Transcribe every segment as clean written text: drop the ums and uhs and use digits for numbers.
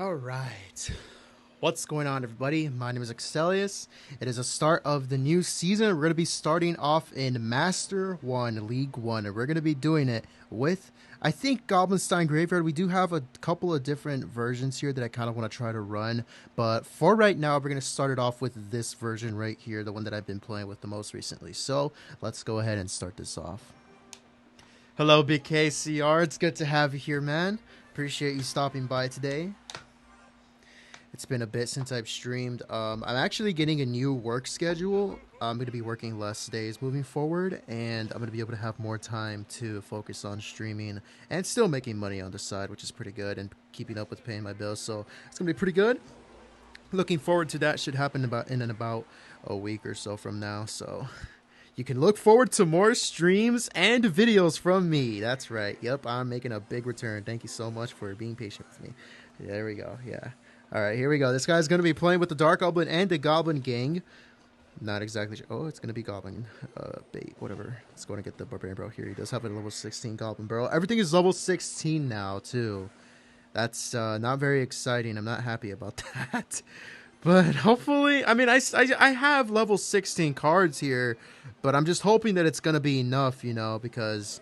All right. What's going on, everybody? My name is Xelious. It is the start of the new season. We're going to be starting off in Master 1, League 1. And we're going to be doing it with, I think, Goblinstein Graveyard. We do have a couple of different versions here that I kind of want to try to run. But for right now, we're going to start it off with this version right here, the one that I've been playing with the most recently. So let's go ahead and start this off. Hello, Big KCR. It's good to have you here, man. Appreciate you stopping by today. It's been a bit since I've streamed. I'm actually getting a new work schedule. I'm going to be working less days moving forward, and I'm going to be able to have more time to focus on streaming and still making money on the side, which is pretty good, and keeping up with paying my bills. So it's going to be pretty good. Looking forward to that. Should happen in about a week or so from now. So you can look forward to more streams and videos from me. That's right. Yep, I'm making a big return. Thank you so much for being patient with me. There we go. Yeah. All right, here we go. This guy's going to be playing with the Dark Goblin and the Goblin Gang. Not exactly sure. Oh, it's going to be Goblin bait, whatever. Let's go and get the Barbarian Bro here. He does have a level 16 Goblin Bro. Everything is level 16 now, too. That's not very exciting. I'm not happy about that. But hopefully, I mean, I have level 16 cards here, but I'm just hoping that it's going to be enough, you know, because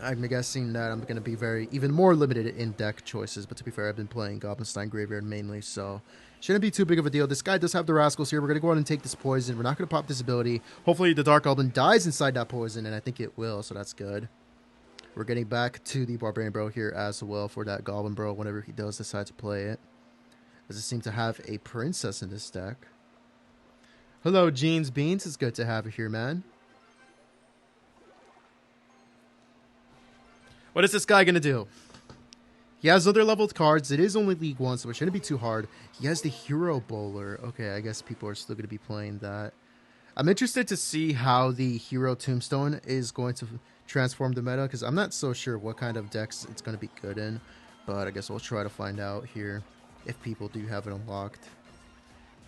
I'm guessing that I'm going to be even more limited in deck choices. But to be fair, I've been playing Goblinstein Graveyard mainly, so shouldn't be too big of a deal. This guy does have the Rascals here. We're going to go ahead and take this poison. We're not going to pop this ability. Hopefully the Dark Goblin dies inside that poison, and I think it will, so that's good. We're getting back to the Barbarian Bro here as well for that Goblin Bro whenever he does decide to play it. Does it seem to have a Princess in this deck? Hello, Jeans Beans. It's good to have you here, man. What is this guy going to do? He has other leveled cards. It is only League 1, so it shouldn't be too hard. He has the Hero Bowler. Okay, I guess people are still going to be playing that. I'm interested to see how the Hero Tombstone is going to transform the meta, because I'm not so sure what kind of decks it's going to be good in. But I guess we'll try to find out here if people do have it unlocked.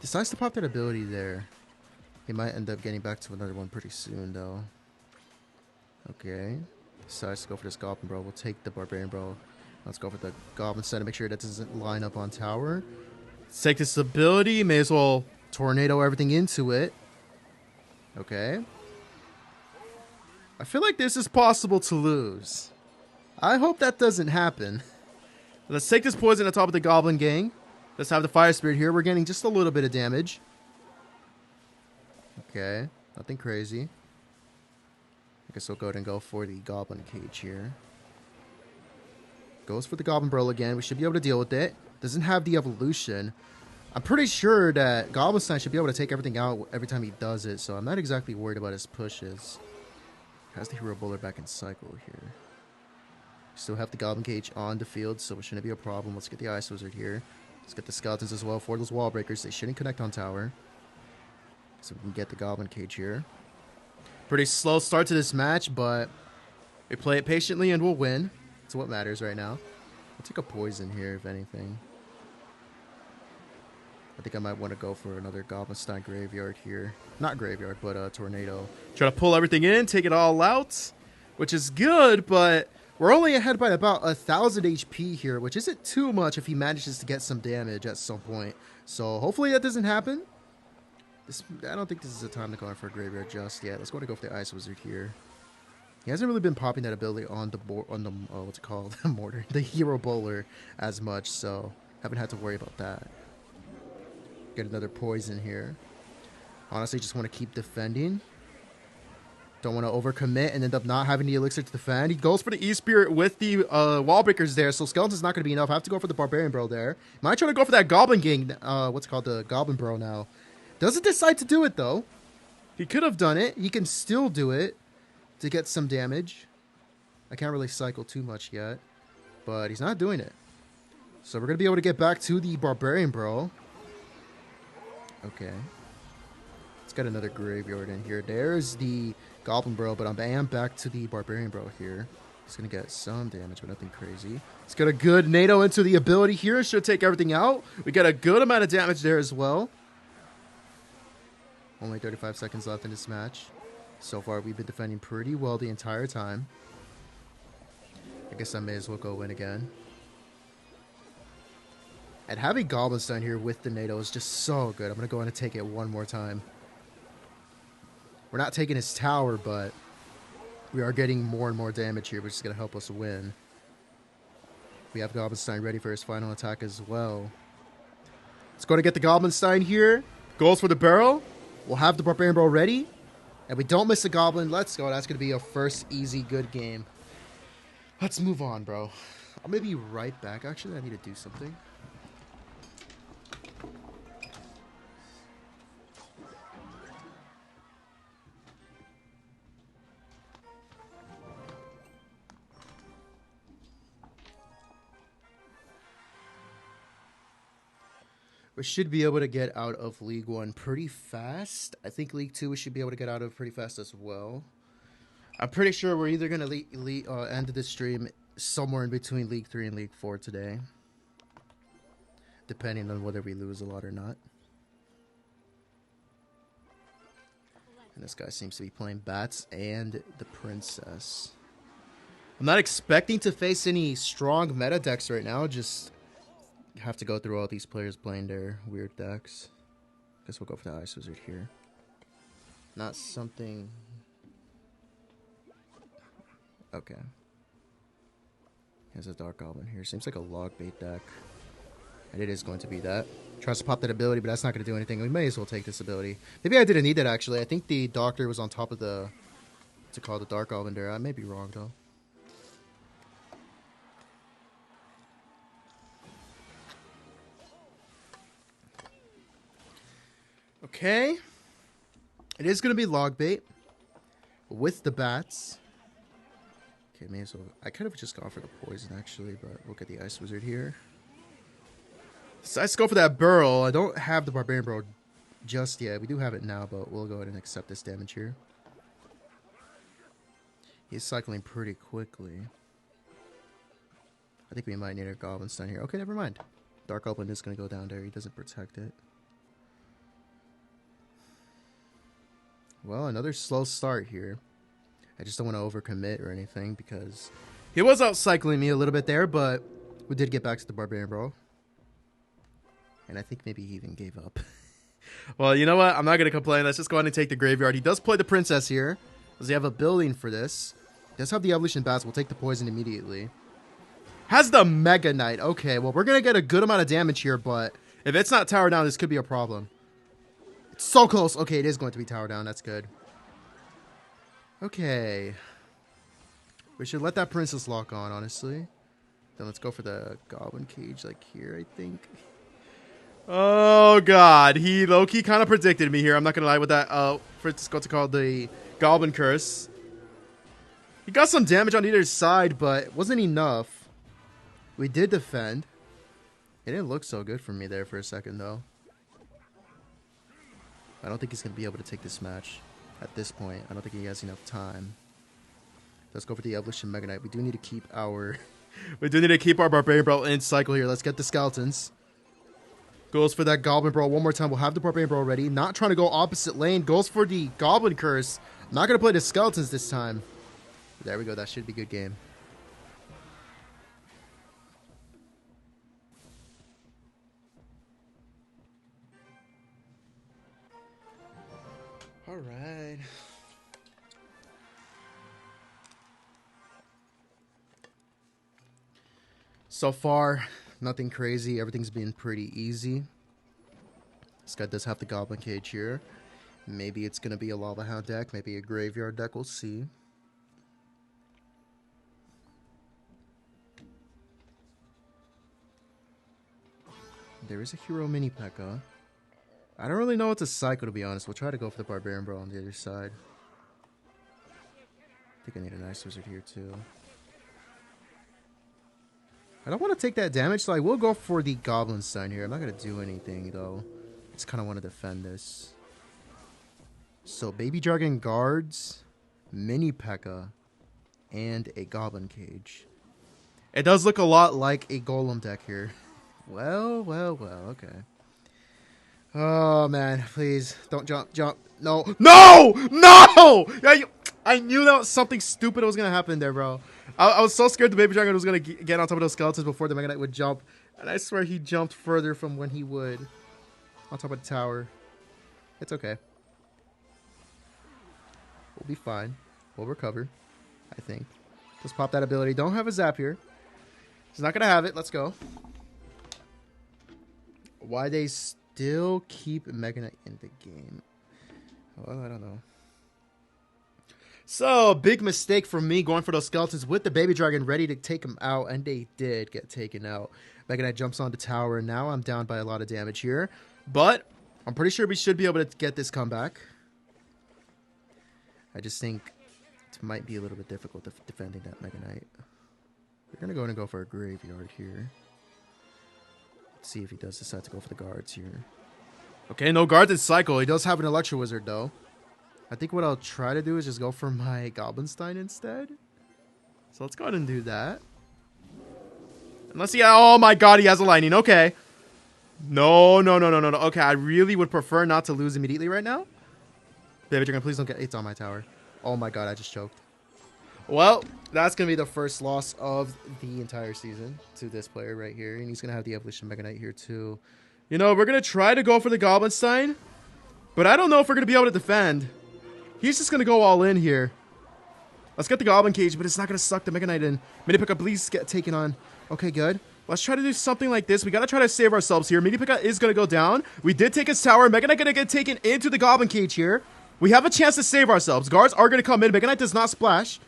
Decides to pop that ability there. He might end up getting back to another one pretty soon, though. Okay. Decides to go for this Goblin Bro. We'll take the Barbarian Bro. Let's go for the Goblin set to make sure that doesn't line up on tower. Let's take this ability. May as well tornado everything into it. Okay. I feel like this is possible to lose. I hope that doesn't happen. Let's take this poison on top of the Goblin Gang. Let's have the Fire Spirit here. We're getting just a little bit of damage. Okay. Nothing crazy. I guess we'll go ahead and go for the Goblin Cage here. Goes for the Goblin Bro again. We should be able to deal with it. Doesn't have the evolution. I'm pretty sure that Goblinstein should be able to take everything out every time he does it, so I'm not exactly worried about his pushes. Has the Hero Bowler back in cycle here. Still have the Goblin Cage on the field, so it shouldn't be a problem. Let's get the Ice Wizard here. Let's get the Skeletons as well for those Wall Breakers. They shouldn't connect on tower. So we can get the Goblin Cage here. Pretty slow start to this match, but we play it patiently and we'll win. That's what matters right now. I'll take a poison here, if anything. I think I might want to go for another Goblinstein Graveyard here. Not Graveyard, but a Tornado. Try to pull everything in, take it all out, which is good, but we're only ahead by about 1,000 HP here, which isn't too much if he manages to get some damage at some point. So hopefully that doesn't happen. I don't think this is the time to go in for a Graveyard just yet. Let's go for the Ice Wizard here. He hasn't really been popping that ability on the what's it called? Mortar. The Hero Bowler as much, so haven't had to worry about that. Get another poison here. Honestly, just want to keep defending. Don't want to overcommit and end up not having the elixir to defend. He goes for the E-Spirit with the Wall Breakers there, so Skeleton's not going to be enough. I have to go for the Barbarian Bro there. Might try to go for that Goblin Gang, what's it called? The Goblin Bro now. Doesn't decide to do it, though. He could have done it. He can still do it to get some damage. I can't really cycle too much yet, but he's not doing it. So we're going to be able to get back to the Barbarian Bro. Okay. Let's get another Graveyard in here. There's the Goblin Bro, but I am back to the Barbarian Bro here. He's going to get some damage, but nothing crazy. Let's get a good NATO into the ability here. Should take everything out. We get a good amount of damage there as well. Only 35 seconds left in this match. So far, we've been defending pretty well the entire time. I guess I may as well go in again. And having Goblin Stun here with the NATO is just so good. I'm going to go in and take it one more time. We're not taking his tower, but we are getting more and more damage here, which is going to help us win. We have Goblin Stein ready for his final attack as well. Let's go to get the Goblin Stein here. Goes for the barrel. We'll have the Barbarian Bro ready. And we don't miss the Goblin. Let's go. That's going to be a first easy good game. Let's move on, bro. I'm going to be right back. Actually, I need to do something. We should be able to get out of League 1 pretty fast. I think League 2 we should be able to get out of pretty fast as well. I'm pretty sure we're either going to end the stream somewhere in between League 3 and League 4 today. Depending on whether we lose a lot or not. And this guy seems to be playing Bats and the Princess. I'm not expecting to face any strong meta decks right now, just have to go through all these players playing their weird decks. Guess we'll go for the Ice Wizard here. Not something... Okay. Here's a Dark Goblin here. Seems like a log bait deck. And it is going to be that. Tries to pop that ability, but that's not going to do anything. We may as well take this ability. Maybe I didn't need it, actually. I think the Doctor was on top of the... What's it called? The Dark Goblin there. I may be wrong, though. Okay, it is going to be log bait with the bats. Okay, may as well. I could have just gone for the poison actually, but we'll get the Ice Wizard here. So let's go for that Burrow. I don't have the Barbarian Bro just yet. We do have it now, but we'll go ahead and accept this damage here. He's cycling pretty quickly. I think we might need a Goblin Stun here. Okay, never mind. Dark Goblin is going to go down there. He doesn't protect it. Well, another slow start here. I just don't want to overcommit or anything because he was out-cycling me a little bit there, but we did get back to the Barbarian Bro. And I think maybe he even gave up. Well, you know what? I'm not going to complain. Let's just go ahead and take the Graveyard. He does play the Princess here. Does he have a building for this? He does have the Evolution Bats. We'll take the Poison immediately. Has the Mega Knight. Okay, well, we're going to get a good amount of damage here, but if it's not Tower Down, this could be a problem. It's so close. Okay, it is going to be Tower Down. That's good. Okay. We should let that Princess lock on, honestly. Then let's go for the Goblin Cage, like here, I think. Oh, God. He low-key kind of predicted me here. I'm not going to lie with that. For it's what's called the Goblin Curse. He got some damage on either side, but it wasn't enough. We did defend. It didn't look so good for me there for a second, though. I don't think he's going to be able to take this match at this point. I don't think he has enough time. Let's go for the Evolution Mega Knight. We do need to keep our... we do need to keep our Barbarian Bro in cycle here. Let's get the Skeletons. Goes for that Goblin Bro one more time. We'll have the Barbarian Bro ready. Not trying to go opposite lane. Goes for the Goblin Curse. I'm not going to play the Skeletons this time. There we go. That should be a good game. All right. So far, nothing crazy. Everything's been pretty easy. This guy does have the Goblin Cage here. Maybe it's going to be a Lava Hound deck. Maybe a Graveyard deck. We'll see. There is a Hero Mini P.E.K.K.A. I don't really know what to cycle, to be honest. We'll try to go for the Barbarian Bro on the other side. I think I need an Ice Wizard here, too. I don't want to take that damage, so I will go for the Goblin Stun here. I'm not going to do anything, though. I just kind of want to defend this. So, Baby Dragon Guards, Mini P.E.K.K.A, and a Goblin Cage. It does look a lot like a Golem deck here. Well, okay. Oh, man, please, don't jump. No! Yeah, I knew that was something stupid was going to happen there, bro. I was so scared the Baby Dragon was going to get on top of those Skeletons before the Mega Knight would jump. And I swear he jumped further from when he would. On top of the tower. It's okay. We'll be fine. We'll recover, I think. Let's pop that ability. Don't have a zap here. He's not going to have it. Let's go. Why they still keep Mega Knight in the game? Well, I don't know. So, big mistake from me going for those skeletons with the baby dragon ready to take them out. And they did get taken out. Mega Knight jumps on the tower. And now I'm down by a lot of damage here. But I'm pretty sure we should be able to get this comeback. I just think it might be a little bit difficult defending that Mega Knight. We're going to go ahead and go for a graveyard here. Let's see if he does decide to go for the guards here. Okay, no guards in cycle. He does have an Electro Wizard, though. I think what I'll try to do is just go for my Goblinstein instead. So let's go ahead and do that. Unless he... Oh my god, he has a lightning. Okay. No. Okay, I really would prefer not to lose immediately right now. Baby Dragon, please don't get... It's on my tower. Oh my god, I just choked. Well, that's going to be the first loss of the entire season to this player right here. And he's going to have the Evolution Mega Knight here too. You know, we're going to try to go for the Goblinstein. But I don't know if we're going to be able to defend. He's just going to go all in here. Let's get the Goblin Cage, but it's not going to suck the Mega Knight in. Mini Pekka, please get taken on. Okay, good. Let's try to do something like this. We got to try to save ourselves here. Mini Pekka is going to go down. We did take his tower. Mega Knight going to get taken into the Goblin Cage here. We have a chance to save ourselves. Guards are going to come in. Mega Knight does not splash.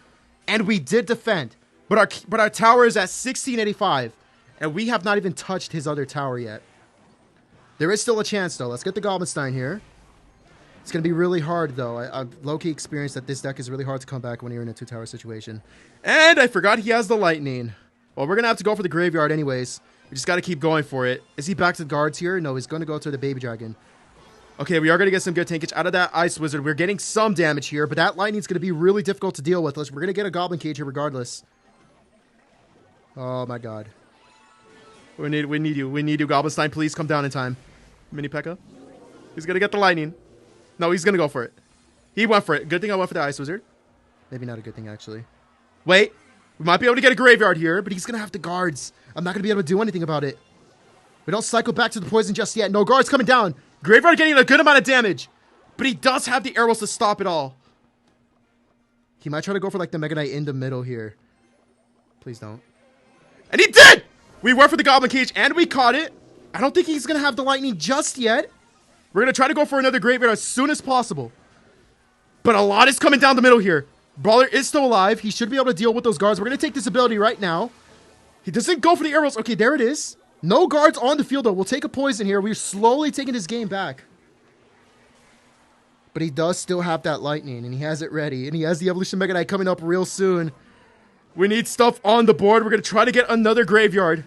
And we did defend. But our tower is at 1685. And we have not even touched his other tower yet. There is still a chance, though. Let's get the Goblinstein here. It's going to be really hard, though. I've low-key experienced that this deck is really hard to come back when you're in a two-tower situation. And I forgot he has the lightning. Well, we're going to have to go for the graveyard anyways. We just got to keep going for it. Is he back to the guards here? No, he's going to go to the baby dragon. Okay, we are going to get some good tankage out of that Ice Wizard. We're getting some damage here, but that lightning's going to be really difficult to deal with. We're going to get a Goblin Cage here regardless. Oh, my God. We need you. We need you, Goblinstein. Please come down in time. Mini Pekka. He's going to get the lightning. No, he's going to go for it. He went for it. Good thing I went for the Ice Wizard. Maybe not a good thing, actually. Wait. We might be able to get a graveyard here, but he's going to have the guards. I'm not going to be able to do anything about it. We don't cycle back to the poison just yet. No guards coming down. Graveyard getting a good amount of damage. But he does have the arrows to stop it all. He might try to go for like the Mega Knight in the middle here. Please don't. And he did! We went for the Goblin Cage and we caught it. I don't think he's going to have the lightning just yet. We're going to try to go for another graveyard as soon as possible. But a lot is coming down the middle here. Brawler is still alive. He should be able to deal with those guards. We're going to take this ability right now. He doesn't go for the arrows. Okay, there it is. No guards on the field, though. We'll take a poison here. We're slowly taking this game back. But he does still have that lightning, and he has it ready. And he has the Evolution Mega Knight coming up real soon. We need stuff on the board. We're going to try to get another graveyard.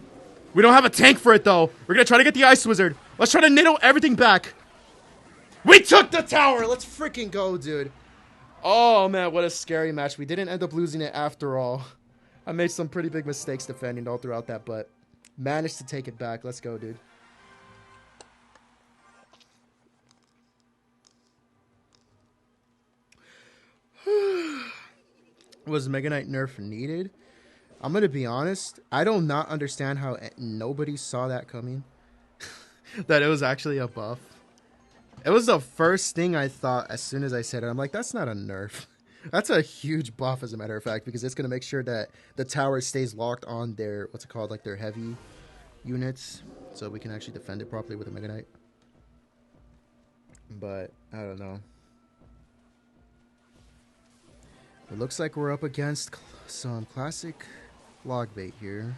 We don't have a tank for it, though. We're going to try to get the Ice Wizard. Let's try to niddle everything back. We took the tower. Let's freaking go, dude. Oh, man, what a scary match. We didn't end up losing it after all. I made some pretty big mistakes defending all throughout that, but managed to take it back. Let's go, dude. Was Mega Knight nerf needed? I'm going to be honest. I do not understand how nobody saw that coming. That it was actually a buff. It was the first thing I thought as soon as I said it. I'm like, that's not a nerf. That's a huge buff, as a matter of fact, because it's going to make sure that the tower stays locked on their, what's it called, like their heavy units, so we can actually defend it properly with a Mega Knight. But, I don't know. It looks like we're up against some classic log bait here.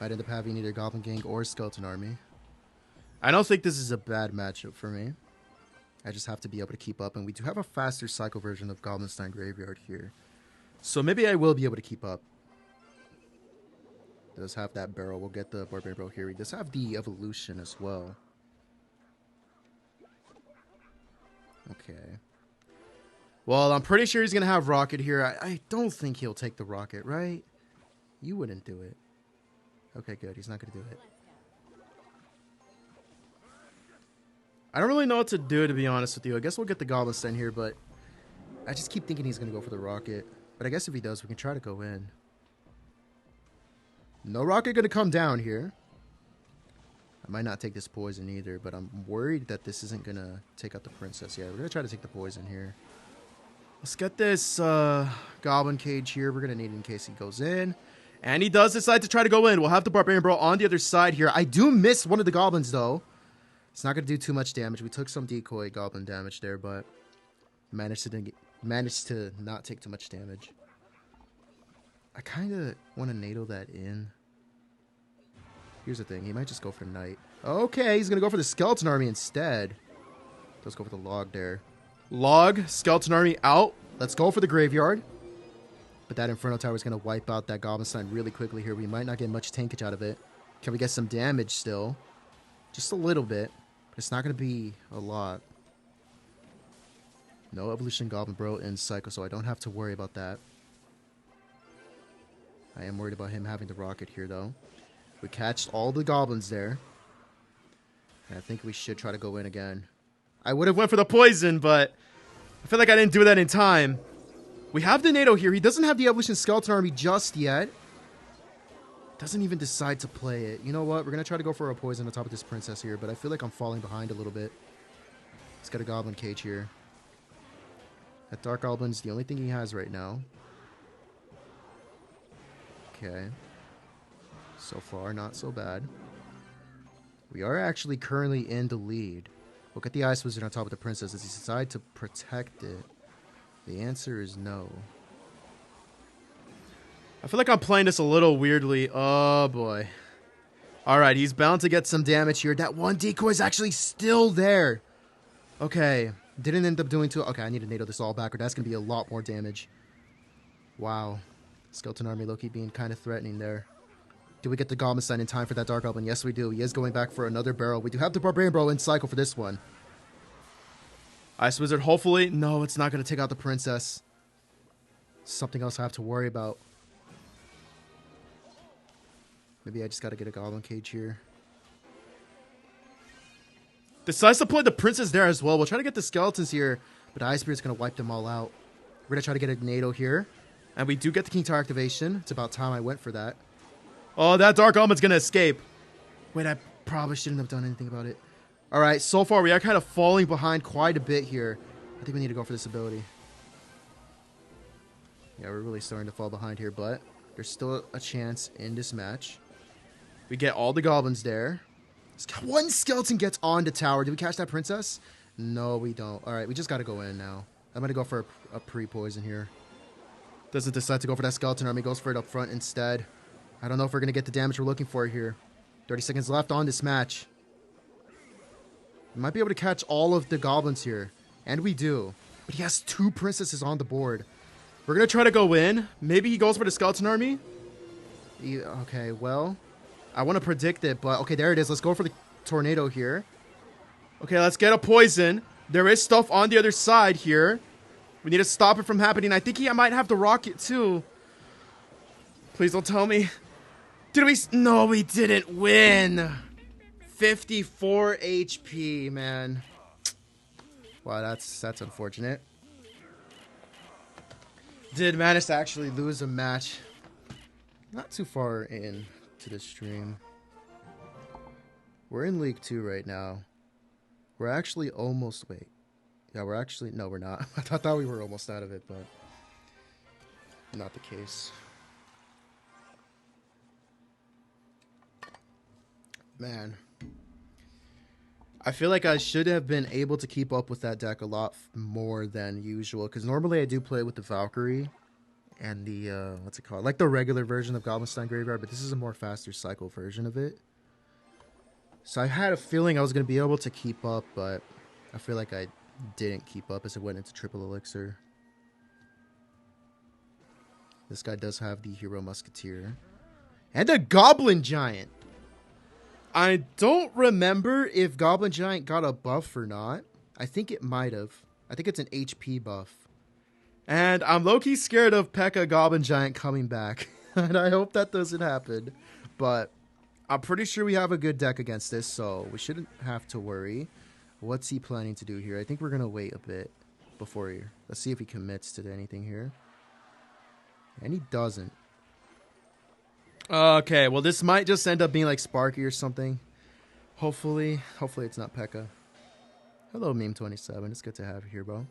Might end up having either Goblin Gang or Skeleton Army. I don't think this is a bad matchup for me. I just have to be able to keep up, and we do have a faster cycle version of Goblinstein Graveyard here. So maybe I will be able to keep up. Does have that barrel. We'll get the Barbarian Barrel here. He does have the Evolution as well. Okay. Well, I'm pretty sure he's going to have Rocket here. I don't think he'll take the Rocket, right? You wouldn't do it. Okay, good. He's not going to do it. I don't really know what to do, to be honest with you. I guess we'll get the Goblinstein here, but I just keep thinking he's going to go for the Rocket. But I guess if he does, we can try to go in. No Rocket going to come down here. Might not take this poison either, but I'm worried that this isn't going to take out the princess. Yeah, we're going to try to take the poison here. Let's get this goblin cage here. We're going to need it in case he goes in. And he does decide to try to go in. We'll have the Barbarian Bro on the other side here. I do miss one of the goblins, though. It's not going to do too much damage. We took some decoy goblin damage there, but managed to not take too much damage. I kind of want to NATO that in. Here's the thing. He might just go for Knight. Okay, he's going to go for the Skeleton Army instead. Let's go for the Log there. Log, Skeleton Army out. Let's go for the Graveyard. But that Inferno Tower is going to wipe out that Goblin Sign really quickly here. We might not get much tankage out of it. Can we get some damage still? Just a little bit. But it's not going to be a lot. No Evolution Goblin Bro in Cycle, so I don't have to worry about that. I am worried about him having the rocket here, though. We catched all the goblins there. And I think we should try to go in again. I would have went for the poison, but I feel like I didn't do that in time. We have the NATO here. He doesn't have the Evolution Skeleton Army just yet. Doesn't even decide to play it. You know what? We're going to try to go for a poison on top of this princess here, but I feel like I'm falling behind a little bit. He's got a goblin cage here. That Dark Goblin's the only thing he has right now. Okay. So far, not so bad. We are actually currently in the lead. Look at the Ice Wizard on top of the princess. Does he decide to protect it? The answer is no. I feel like I'm playing this a little weirdly. Oh, boy. Alright, he's bound to get some damage here. That one decoy is actually still there. Okay. Didn't end up doing too... Okay, I need to NATO this all backward. That's going to be a lot more damage. Wow. Skeleton Army low-key being kind of threatening there. Do we get the Goblin Sign in time for that Dark Goblin? Yes, we do. He is going back for another barrel. We do have the Barbarian Bro in cycle for this one. Ice Wizard, hopefully. No, it's not going to take out the princess. Something else I have to worry about. Maybe I just got to get a Goblin Cage here. Decides to play the princess there as well. We'll try to get the skeletons here, but Ice Spirit's going to wipe them all out. We're going to try to get a NATO here. And we do get the King Tower activation. It's about time I went for that. Oh, that Dark Goblin's going to escape. Wait, I probably shouldn't have done anything about it. Alright, so far we are kind of falling behind quite a bit here. I think we need to go for this ability. Yeah, we're really starting to fall behind here, but there's still a chance in this match. We get all the goblins there. One skeleton gets on the tower. Did we catch that princess? No, we don't. Alright, we just got to go in now. I'm going to go for a pre-poison here. Doesn't decide to go for that skeleton army. Goes for it up front instead. I don't know if we're going to get the damage we're looking for here. 30 seconds left on this match. We might be able to catch all of the goblins here. And we do. But he has 2 princesses on the board. We're going to try to go in. Maybe he goes for the skeleton army. Okay, well, I want to predict it. But, okay, there it is. Let's go for the tornado here. Okay, let's get a poison. There is stuff on the other side here. We need to stop it from happening. I think he might have the rocket, too. Please don't tell me. Did we... No, we didn't win. 54 HP, man. Wow, that's unfortunate. Did manage to actually lose a match. Not too far in to the stream. We're in League 2 right now. We're actually almost... Wait. Yeah, we're actually... No, we're not. I thought we were almost out of it, but... Not the case. Man. I feel like I should have been able to keep up with that deck a lot more than usual. Because normally I do play with the Valkyrie and the, what's it called? Like the regular version of Goblinstein Graveyard, but this is a more faster cycle version of it. So I had a feeling I was going to be able to keep up, but I feel like I didn't keep up as it went into Triple Elixir. This guy does have the Hero Musketeer. And a Goblin Giant! I don't remember if Goblin Giant got a buff or not. I think it might have. I think it's an HP buff. And I'm low-key scared of P.E.K.K.A. Goblin Giant coming back. And I hope that doesn't happen. But I'm pretty sure we have a good deck against this, so we shouldn't have to worry. What's he planning to do here? I think we're going to wait a bit before he... Let's see if he commits to anything here. And he doesn't. Okay, well, this might just end up being like Sparky or something. Hopefully it's not P.E.K.K.A. Hello, Meme27. It's good to have you here, bro.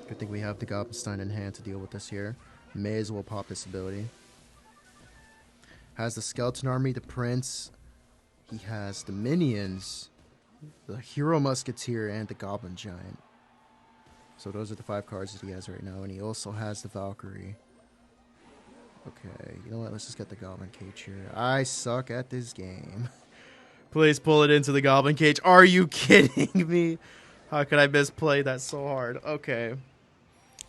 Good thing we have the Goblin in hand to deal with this here. May as well pop this ability. Has the Skeleton Army, the Prince. He has the Minions, the Hero Musketeer, and the Goblin Giant. So those are the 5 cards that he has right now. And he also has the Valkyrie. Okay, you know what? Let's just get the Goblin Cage here. I suck at this game. Please pull it into the Goblin Cage. Are you kidding me? How could I misplay that so hard? Okay.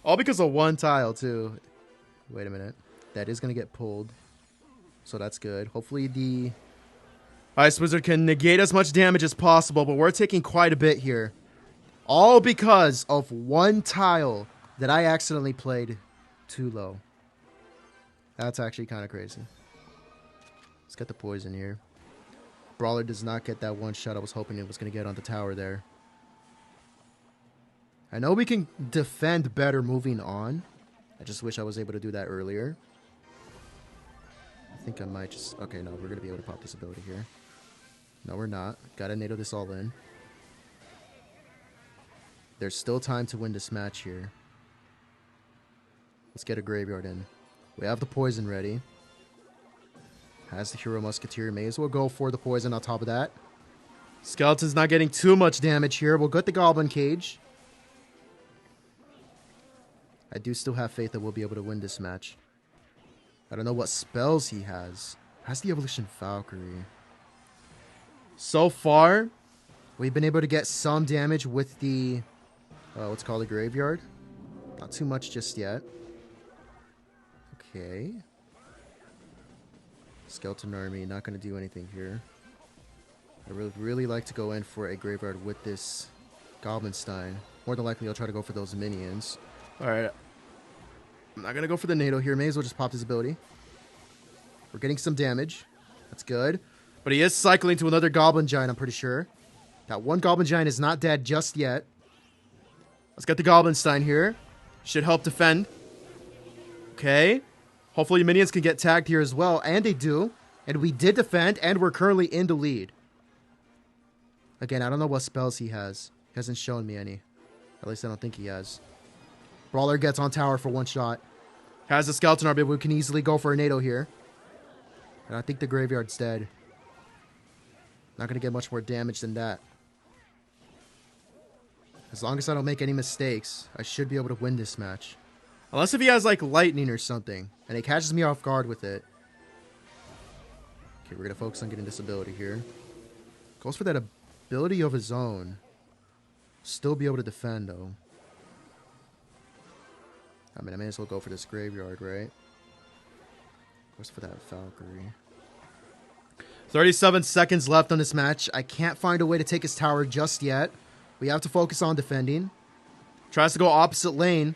All because of one tile, too. Wait a minute. That is going to get pulled. So that's good. Hopefully the Ice Wizard can negate as much damage as possible, but we're taking quite a bit here. All because of one tile that I accidentally played too low. That's actually kind of crazy. Let's get the poison here. Brawler does not get that one shot I was hoping it was going to get on the tower there. I know we can defend better moving on. I just wish I was able to do that earlier. I think I might just... Okay, no, we're going to be able to pop this ability here. No, we're not. Gotta NATO this all in. There's still time to win this match here. Let's get a graveyard in. We have the poison ready. Has the Hero Musketeer. May as well go for the poison on top of that. Skeleton's not getting too much damage here. We'll get the Goblin Cage. I do still have faith that we'll be able to win this match. I don't know what spells he has. Has the Evolution Valkyrie. So far, we've been able to get some damage with the... what's called a graveyard. Not too much just yet. Okay. Skeleton Army, not going to do anything here. I would really like to go in for a graveyard with this Goblin Stein. More than likely, I'll try to go for those minions. Alright. I'm not going to go for the NATO here. May as well just pop his ability. We're getting some damage. That's good. But he is cycling to another Goblin Giant, I'm pretty sure. That one Goblin Giant is not dead just yet. Let's get the Goblin Stein here. Should help defend. Okay. Hopefully minions can get tagged here as well. And they do. And we did defend, and we're currently in the lead. Again, I don't know what spells he has. He hasn't shown me any. At least I don't think he has. Brawler gets on tower for one shot. Has the Skeleton Army, but we can easily go for a NATO here. And I think the graveyard's dead. Not going to get much more damage than that. As long as I don't make any mistakes, I should be able to win this match. Unless if he has, like, lightning or something, and he catches me off guard with it. Okay, we're going to focus on getting this ability here. Goes for that ability of his own. Still be able to defend, though. I mean, I may as well go for this graveyard, right? Goes for that Valkyrie. 37 seconds left on this match. I can't find a way to take his tower just yet. We have to focus on defending. Tries to go opposite lane.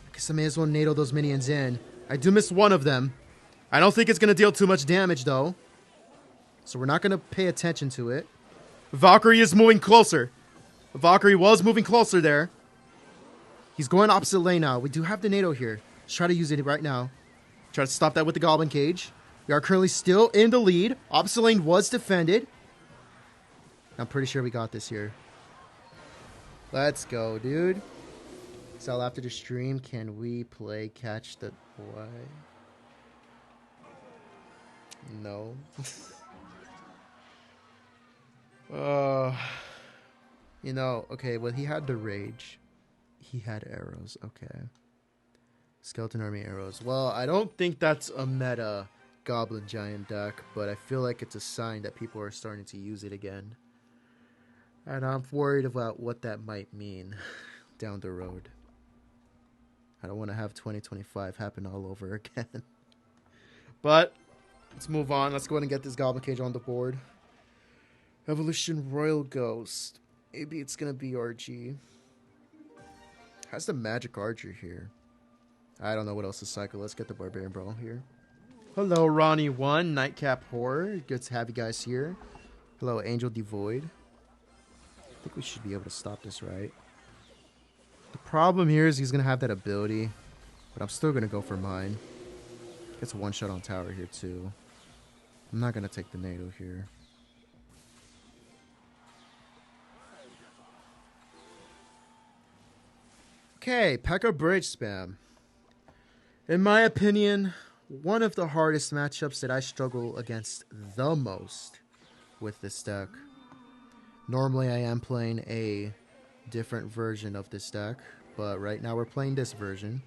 I guess I may as well NATO those minions in. I do miss one of them. I don't think it's going to deal too much damage, though. So we're not going to pay attention to it. Valkyrie is moving closer. Valkyrie was moving closer there. He's going opposite lane now. We do have the NATO here. Let's try to use it right now. Try to stop that with the Goblin Cage. We are currently still in the lead. Opposite lane was defended. I'm pretty sure we got this here. Let's go, dude. So after the stream, can we play Catch the Boy? No. You know, okay, well, he had the rage. He had arrows, okay. Skeleton Army arrows. Well, I don't think that's a meta Goblin Giant deck, but I feel like it's a sign that people are starting to use it again. And I'm worried about what that might mean down the road. I don't want to have 2025 happen all over again. But let's move on. Let's go ahead and get this Goblin Cage on the board. Evolution Royal Ghost. Maybe it's going to be RG. Has the Magic Archer here. I don't know what else to cycle. Let's get the Barbarian Brawl here. Hello, Ronnie1, Nightcap Horror. Good to have you guys here. Hello, Angel Devoid. I think we should be able to stop this, right? The problem here is he's going to have that ability, but I'm still going to go for mine. Gets a one-shot on tower here, too. I'm not going to take the NATO here. Okay, P.E.K.K.A Bridge Spam. In my opinion, one of the hardest matchups that I struggle against the most with this deck. Normally I am playing a different version of this deck, but right now we're playing this version.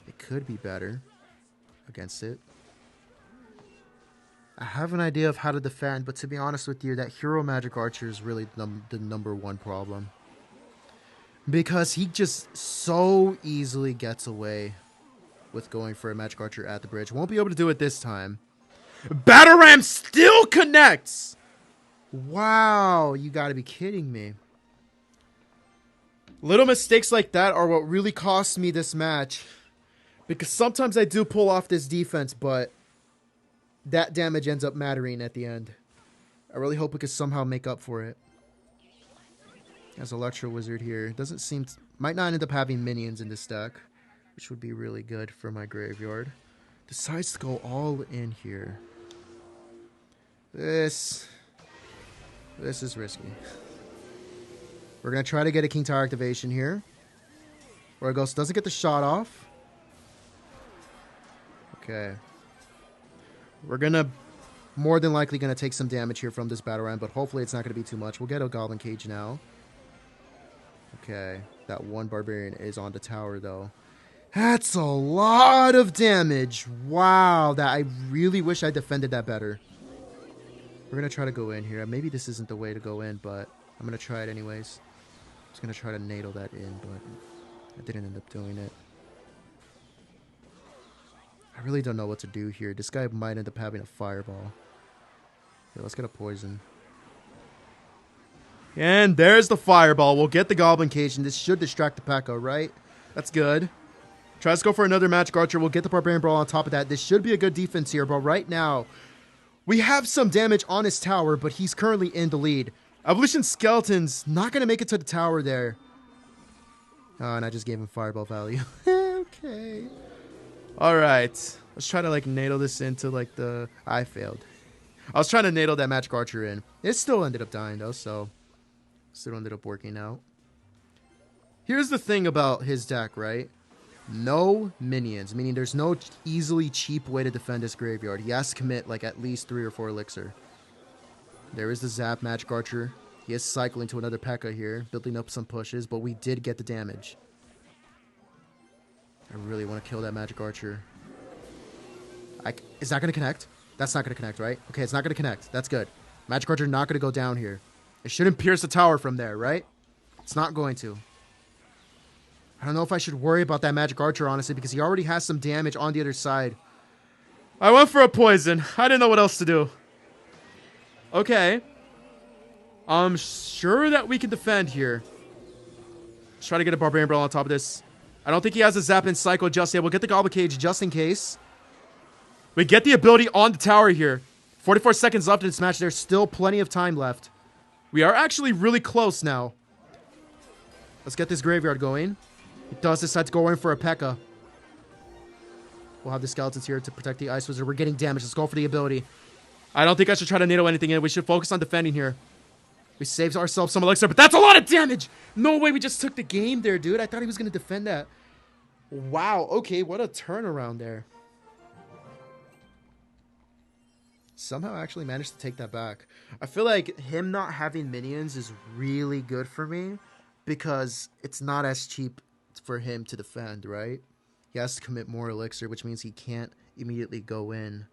It could be better against it. I have an idea of how to defend, but to be honest with you, that Hero Magic Archer is really the number one problem. Because he just so easily gets away with going for a Magic Archer at the bridge. Won't be able to do it this time. Battle Ram still connects! Wow, you gotta be kidding me. Little mistakes like that are what really cost me this match. Because sometimes I do pull off this defense, but that damage ends up mattering at the end. I really hope we could somehow make up for it. As Electro Wizard here. Doesn't seem... might not end up having minions in this deck, which would be really good for my graveyard. Decides to go all in here. This is risky. We're going to try to get a King Tower activation here. Where it goes. Doesn't get the shot off. Okay. We're going to... more than likely going to take some damage here from this Battle Ram, but hopefully it's not going to be too much. We'll get a Goblin Cage now. Okay. That one Barbarian is on the tower, though. That's a lot of damage. Wow. That I really wish I defended that better. We're going to try to go in here. Maybe this isn't the way to go in, but I'm going to try it anyways. Just going to try to NATO that in, but I didn't end up doing it. I really don't know what to do here. This guy might end up having a Fireball. Yeah, let's get a Poison. And there's the Fireball. We'll get the Goblin Cage, and this should distract the P.E.K.K.A, right? That's good. Tries to go for another Magic Archer. We'll get the Barbarian Brawl on top of that. This should be a good defense here, but right now, we have some damage on his tower, but he's currently in the lead. Evolution Skeleton's not going to make it to the tower there. Oh, and I just gave him Fireball value. Okay. Alright. Let's try to, like, NATO this into, like, the... I failed. I was trying to NATO that Magic Archer in. It still ended up dying, though, so... still ended up working out. Here's the thing about his deck, right? No minions, meaning there's no easily cheap way to defend his graveyard. He has to commit like at least 3 or 4 elixir. There is the Zap Magic Archer. He is cycling to another P.E.K.K.A here, building up some pushes, but we did get the damage. I really want to kill that Magic Archer. Is that going to connect? That's not going to connect, right? Okay, it's not going to connect. That's good. Magic Archer not going to go down here. It shouldn't pierce the tower from there, right? It's not going to. I don't know if I should worry about that Magic Archer, honestly, because he already has some damage on the other side. I went for a Poison. I didn't know what else to do. Okay. I'm sure that we can defend here. Let's try to get a Barbarian Brawl on top of this. I don't think he has a Zap and Cycle just yet. We'll get the Goblin Cage just in case. We get the ability on the tower here. 44 seconds left in this match. There's still plenty of time left. We are actually really close now. Let's get this graveyard going. He does decide to go in for a P.E.K.K.A. We'll have the skeletons here to protect the Ice Wizard. We're getting damage. Let's go for the ability. I don't think I should try to NATO anything in. We should focus on defending here. We saved ourselves some elixir, but that's a lot of damage! No way we just took the game there, dude. I thought he was going to defend that. Wow, okay, what a turnaround there. Somehow I actually managed to take that back. I feel like him not having minions is really good for me because it's not as cheap for him to defend, right? He has to commit more elixir, which means he can't immediately go in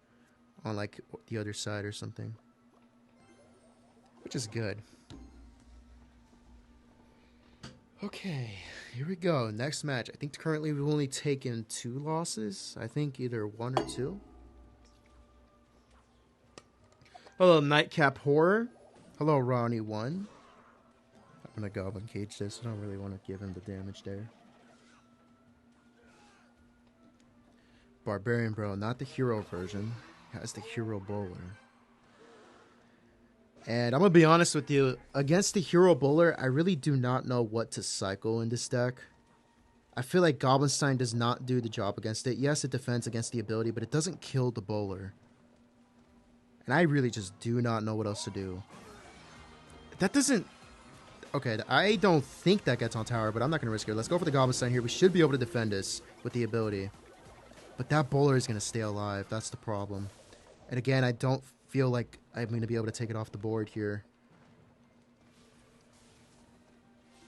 on like the other side or something, which is good. Okay, here we go. Next match. I think currently we've only taken 2 losses. I think either 1 or 2. Hello, Nightcap Horror. Hello, Ronnie1. I'm gonna Goblin Cage this. I don't really want to give him the damage there. Barbarian Bro, not the hero version. Has the Hero Bowler. And I'm going to be honest with you. Against the Hero Bowler, I really do not know what to cycle in this deck. I feel like Goblinstein does not do the job against it. Yes, it defends against the ability, but it doesn't kill the Bowler. And I really just do not know what else to do. That doesn't... Okay, I don't think that gets on tower, but I'm not going to risk it. Let's go for the Goblin Stein here. We should be able to defend this with the ability. But that bowler is going to stay alive. That's the problem. And again, I don't feel like I'm going to be able to take it off the board here.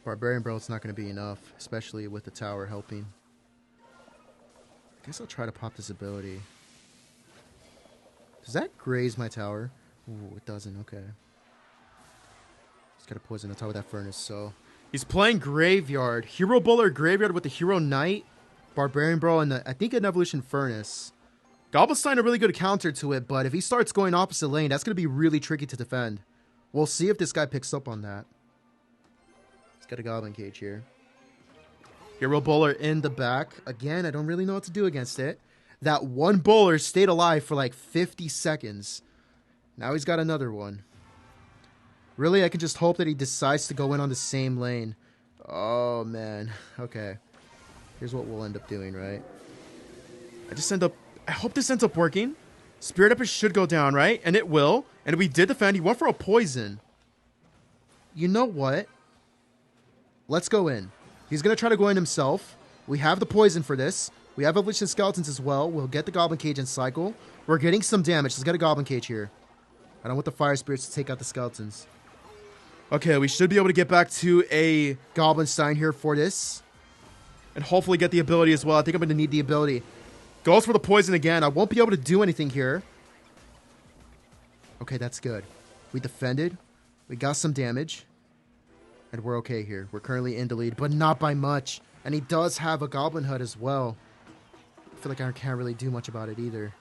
Barbarian Belt's not going to be enough, especially with the tower helping. I guess I'll try to pop this ability. Does that graze my tower? Ooh, it doesn't. Okay. He's got to poison the top of that furnace, so... He's playing Graveyard. Hero Bowler Graveyard with the Hero Knight, Barbarian Bro, and I think an Evolution Furnace. Goblin Stein a really good counter to it, but if he starts going opposite lane, that's going to be really tricky to defend. We'll see if this guy picks up on that. He's got a Goblin Cage here. Hero Bowler in the back. Again, I don't really know what to do against it. That one bowler stayed alive for like 50 seconds. Now he's got another one. Really, I can just hope that he decides to go in on the same lane. Oh, man. Okay. Here's what we'll end up doing, right? I hope this ends up working. Spirit Empress should go down, right? And it will. And we did defend. He went for a poison. You know what? Let's go in. He's going to try to go in himself. We have the poison for this. We have Evolution Skeletons as well. We'll get the Goblin Cage and cycle. We're getting some damage. Let's get a Goblin Cage here. I don't want the Fire Spirits to take out the Skeletons. Okay, we should be able to get back to a Goblin Stein here for this. And hopefully get the ability as well. I think I'm going to need the ability. Goes for the poison again. I won't be able to do anything here. Okay, that's good. We defended. We got some damage. And we're okay here. We're currently in the lead, but not by much. And he does have a Goblin Hut as well. I feel like I can't really do much about it either.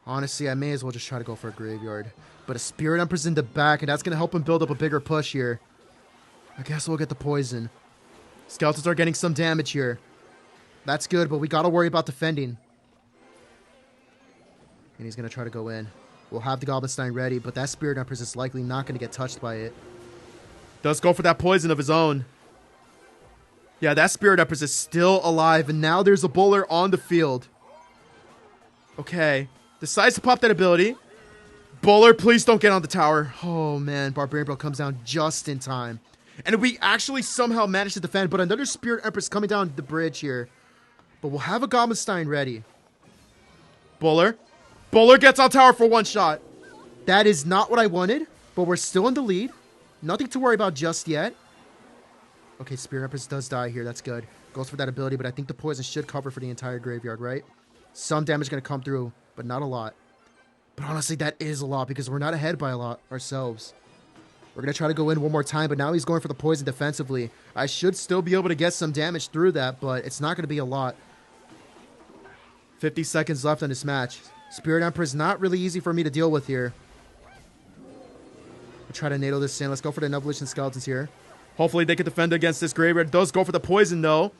Honestly, I may as well just try to go for a Graveyard. But a Spirit Empress in the back, and that's going to help him build up a bigger push here. I guess we'll get the poison. Skeletons are getting some damage here. That's good, but we got to worry about defending. And he's going to try to go in. We'll have the Goblin Stein ready, but that Spirit Empress is likely not going to get touched by it. Does go for that poison of his own. Yeah, that Spirit Empress is still alive, and now there's a bowler on the field. Okay. Decides to pop that ability. Bowler, please don't get on the tower. Oh, man. Barbarian Bro comes down just in time. And we actually somehow managed to defend, but another Spirit Empress coming down the bridge here. But we'll have a Goblin Stein ready. Bowler. Bowler gets on tower for one shot. That is not what I wanted, but we're still in the lead. Nothing to worry about just yet. Okay, Spirit Empress does die here. That's good. Goes for that ability, but I think the poison should cover for the entire graveyard, right? Some damage going to come through, but not a lot. But honestly, that is a lot because we're not ahead by a lot ourselves. We're going to try to go in one more time, but now he's going for the poison defensively. I should still be able to get some damage through that, but it's not going to be a lot. 50 seconds left on this match. Spirit Empress is not really easy for me to deal with here. I'll try to NATO this in. Let's go for the Evolution Skeletons here. Hopefully they can defend against this graveyard. Does go for the poison, though.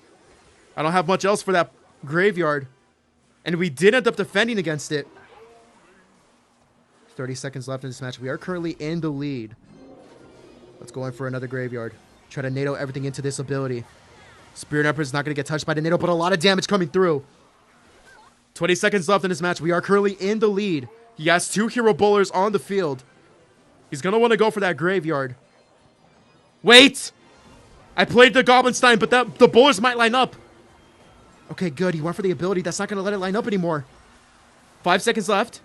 I don't have much else for that graveyard. And we did end up defending against it. 30 seconds left in this match. We are currently in the lead. Let's go in for another graveyard. Try to NATO everything into this ability. Spirit Empress is not going to get touched by the NATO, but a lot of damage coming through. 20 seconds left in this match. We are currently in the lead. He has two hero bowlers on the field. He's going to want to go for that graveyard. Wait! I played the Goblin Stein, but the bowlers might line up. Okay, good. He went for the ability. That's not going to let it line up anymore. 5 seconds left.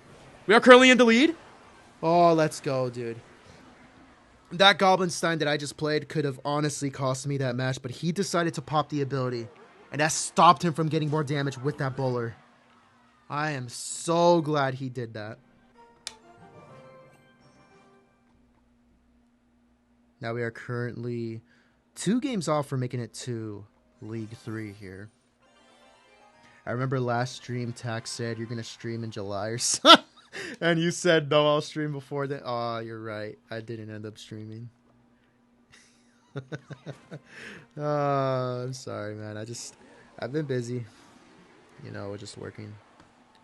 We are currently in the lead. Oh, let's go, dude. That Goblin Stein that I just played could have honestly cost me that match, but he decided to pop the ability, and that stopped him from getting more damage with that bowler. I am so glad he did that. Now we are currently 2 games off from making it to League 3 here. I remember last stream, Tax said you're going to stream in July or something. And you said, no, I'll stream before then. Oh, you're right. I didn't end up streaming. Oh, I'm sorry, man. I've been busy. You know, we're just working.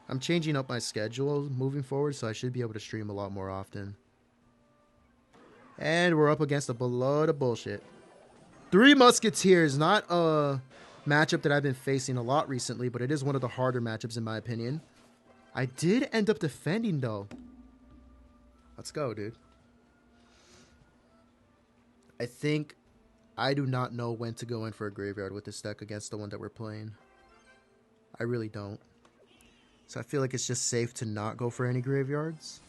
I'm changing up my schedule moving forward, so I should be able to stream a lot more often. And we're up against a load of bullshit. 3 Musketeers, not a matchup that I've been facing a lot recently, but it is one of the harder matchups in my opinion. I did end up defending, though. Let's go, dude. I think I do not know when to go in for a graveyard with this deck against the one that we're playing. I really don't. So I feel like it's just safe to not go for any graveyards.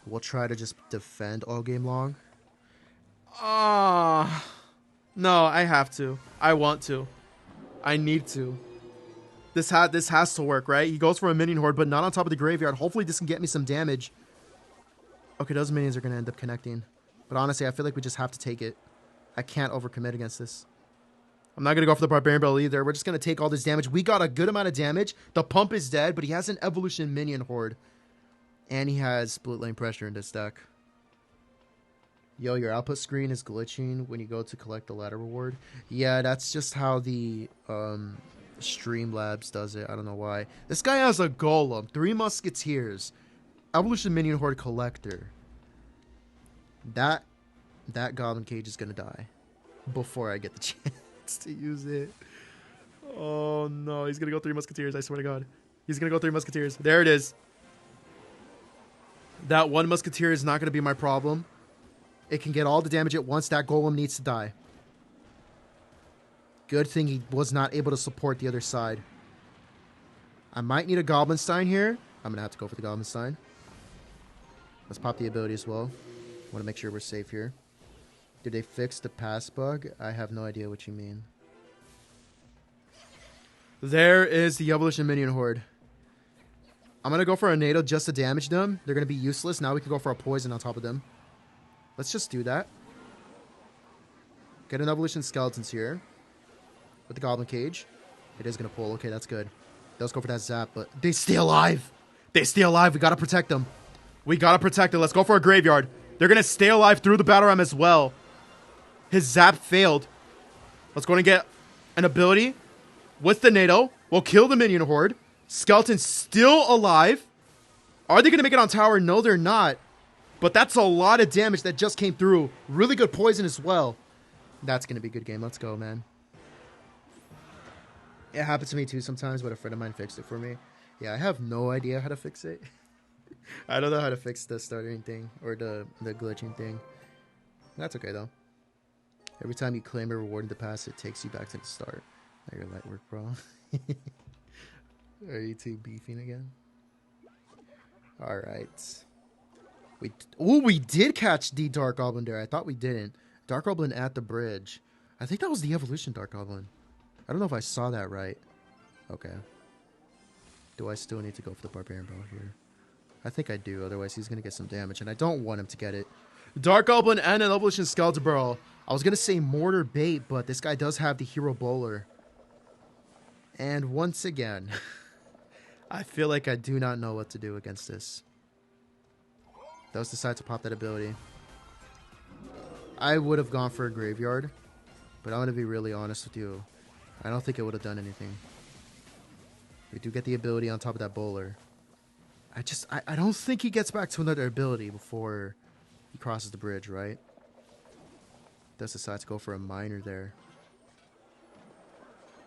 We'll try to just defend all game long. No, I have to. I want to. I need to. This has to work, right? He goes for a minion horde, but not on top of the graveyard. Hopefully this can get me some damage. Okay, those minions are going to end up connecting. But honestly, I feel like we just have to take it. I can't overcommit against this. I'm not going to go for the Barbarian Bell either. We're just going to take all this damage. We got a good amount of damage. The pump is dead, but he has an evolution minion horde. And he has split lane pressure in this deck. Yo, your output screen is glitching when you go to collect the ladder reward. Yeah, that's just how the Streamlabs does it. I don't know why. This guy has a golem, 3 musketeers, evolution minion horde collector. That goblin cage is gonna die before I get the chance to use it. Oh no, he's gonna go 3 musketeers. I swear to God, he's gonna go 3 musketeers. There it is. That 1 musketeer is not gonna be my problem. It can get all the damage at once. That golem needs to die. Good thing he was not able to support the other side. I might need a Goblin Stein here. I'm going to have to go for the Goblin Stein. Let's pop the ability as well. Want to make sure we're safe here. Did they fix the pass bug? I have no idea what you mean. There is the Evolution Minion Horde. I'm going to go for a NATO just to damage them. They're going to be useless. Now we can go for a poison on top of them. Let's just do that. Get an Evolution Skeletons here. With the Goblin Cage. It is going to pull. Okay, that's good. Let's go for that zap, but they stay alive. They stay alive. We got to protect them. We got to protect it. Let's go for a graveyard. They're going to stay alive through the battle ram as well. His zap failed. Let's go and get an ability with the NATO. We'll kill the minion horde. Skeleton's still alive. Are they going to make it on tower? No, they're not. But that's a lot of damage that just came through. Really good poison as well. That's going to be a good game. Let's go, man. It happens to me too sometimes, but a friend of mine fixed it for me. Yeah, I have no idea how to fix it. I don't know how to fix the stuttering thing or the glitching thing. That's okay, though. Every time you claim a reward in the past, it takes you back to the start. Now you're light work, bro. Are you two beefing again? All right. We did catch the Dark Goblin there. I thought we didn't. Dark Goblin at the bridge. I think that was the evolution Dark Goblin. I don't know if I saw that right. Okay. Do I still need to go for the Barbarian Bell here? I think I do. Otherwise, he's going to get some damage. And I don't want him to get it. Dark Goblin and an Evolution Skeleton Burrow. I was going to say Mortar Bait, but this guy does have the Hero Bowler. And once again, I feel like I do not know what to do against this. Does decide to pop that ability. I would have gone for a graveyard. But I'm going to be really honest with you. I don't think it would have done anything. We do get the ability on top of that bowler. I don't think he gets back to another ability before he crosses the bridge, right? Does decide to go for a miner there.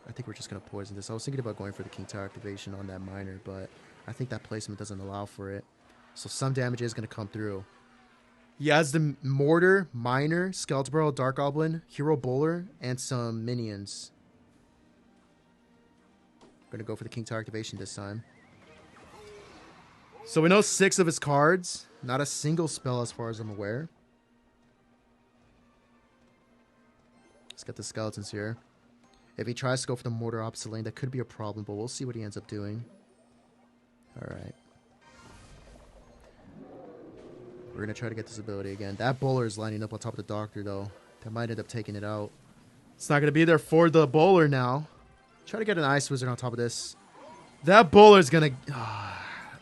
I think we're just going to poison this. I was thinking about going for the King Tower activation on that miner, but I think that placement doesn't allow for it. So some damage is going to come through. He has the Mortar, Miner, Skeleton Burrow, Dark Goblin, Hero Bowler, and some minions. Going to go for the King Tower activation this time. So we know 6 of his cards. Not a single spell as far as I'm aware. Let's get the skeletons here. If he tries to go for the Mortar opposite lane, that could be a problem, but we'll see what he ends up doing. Alright. We're going to try to get this ability again. That bowler is lining up on top of the Doctor, though. That might end up taking it out. It's not going to be there for the bowler now. Try to get an Ice Wizard on top of this. That bowler's going to...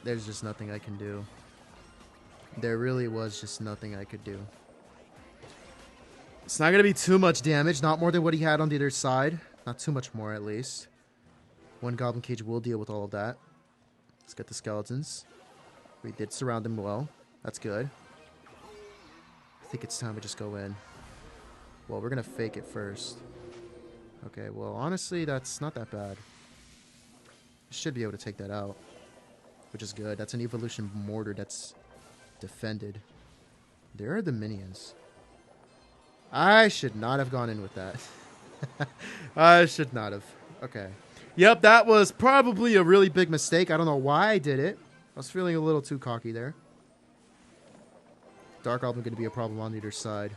there's just nothing I can do. There really was just nothing I could do. It's not going to be too much damage. Not more than what he had on the other side. Not too much more, at least. One Goblin Cage will deal with all of that. Let's get the skeletons. We did surround them well. That's good. I think it's time to just go in. Well, we're going to fake it first. Okay, well, honestly, that's not that bad. Should be able to take that out, which is good. That's an Evolution Mortar that's defended. There are the minions. I should not have gone in with that. I should not have. Okay. Yep, that was probably a really big mistake. I don't know why I did it. I was feeling a little too cocky there. Dark Goblin going to be a problem on either side.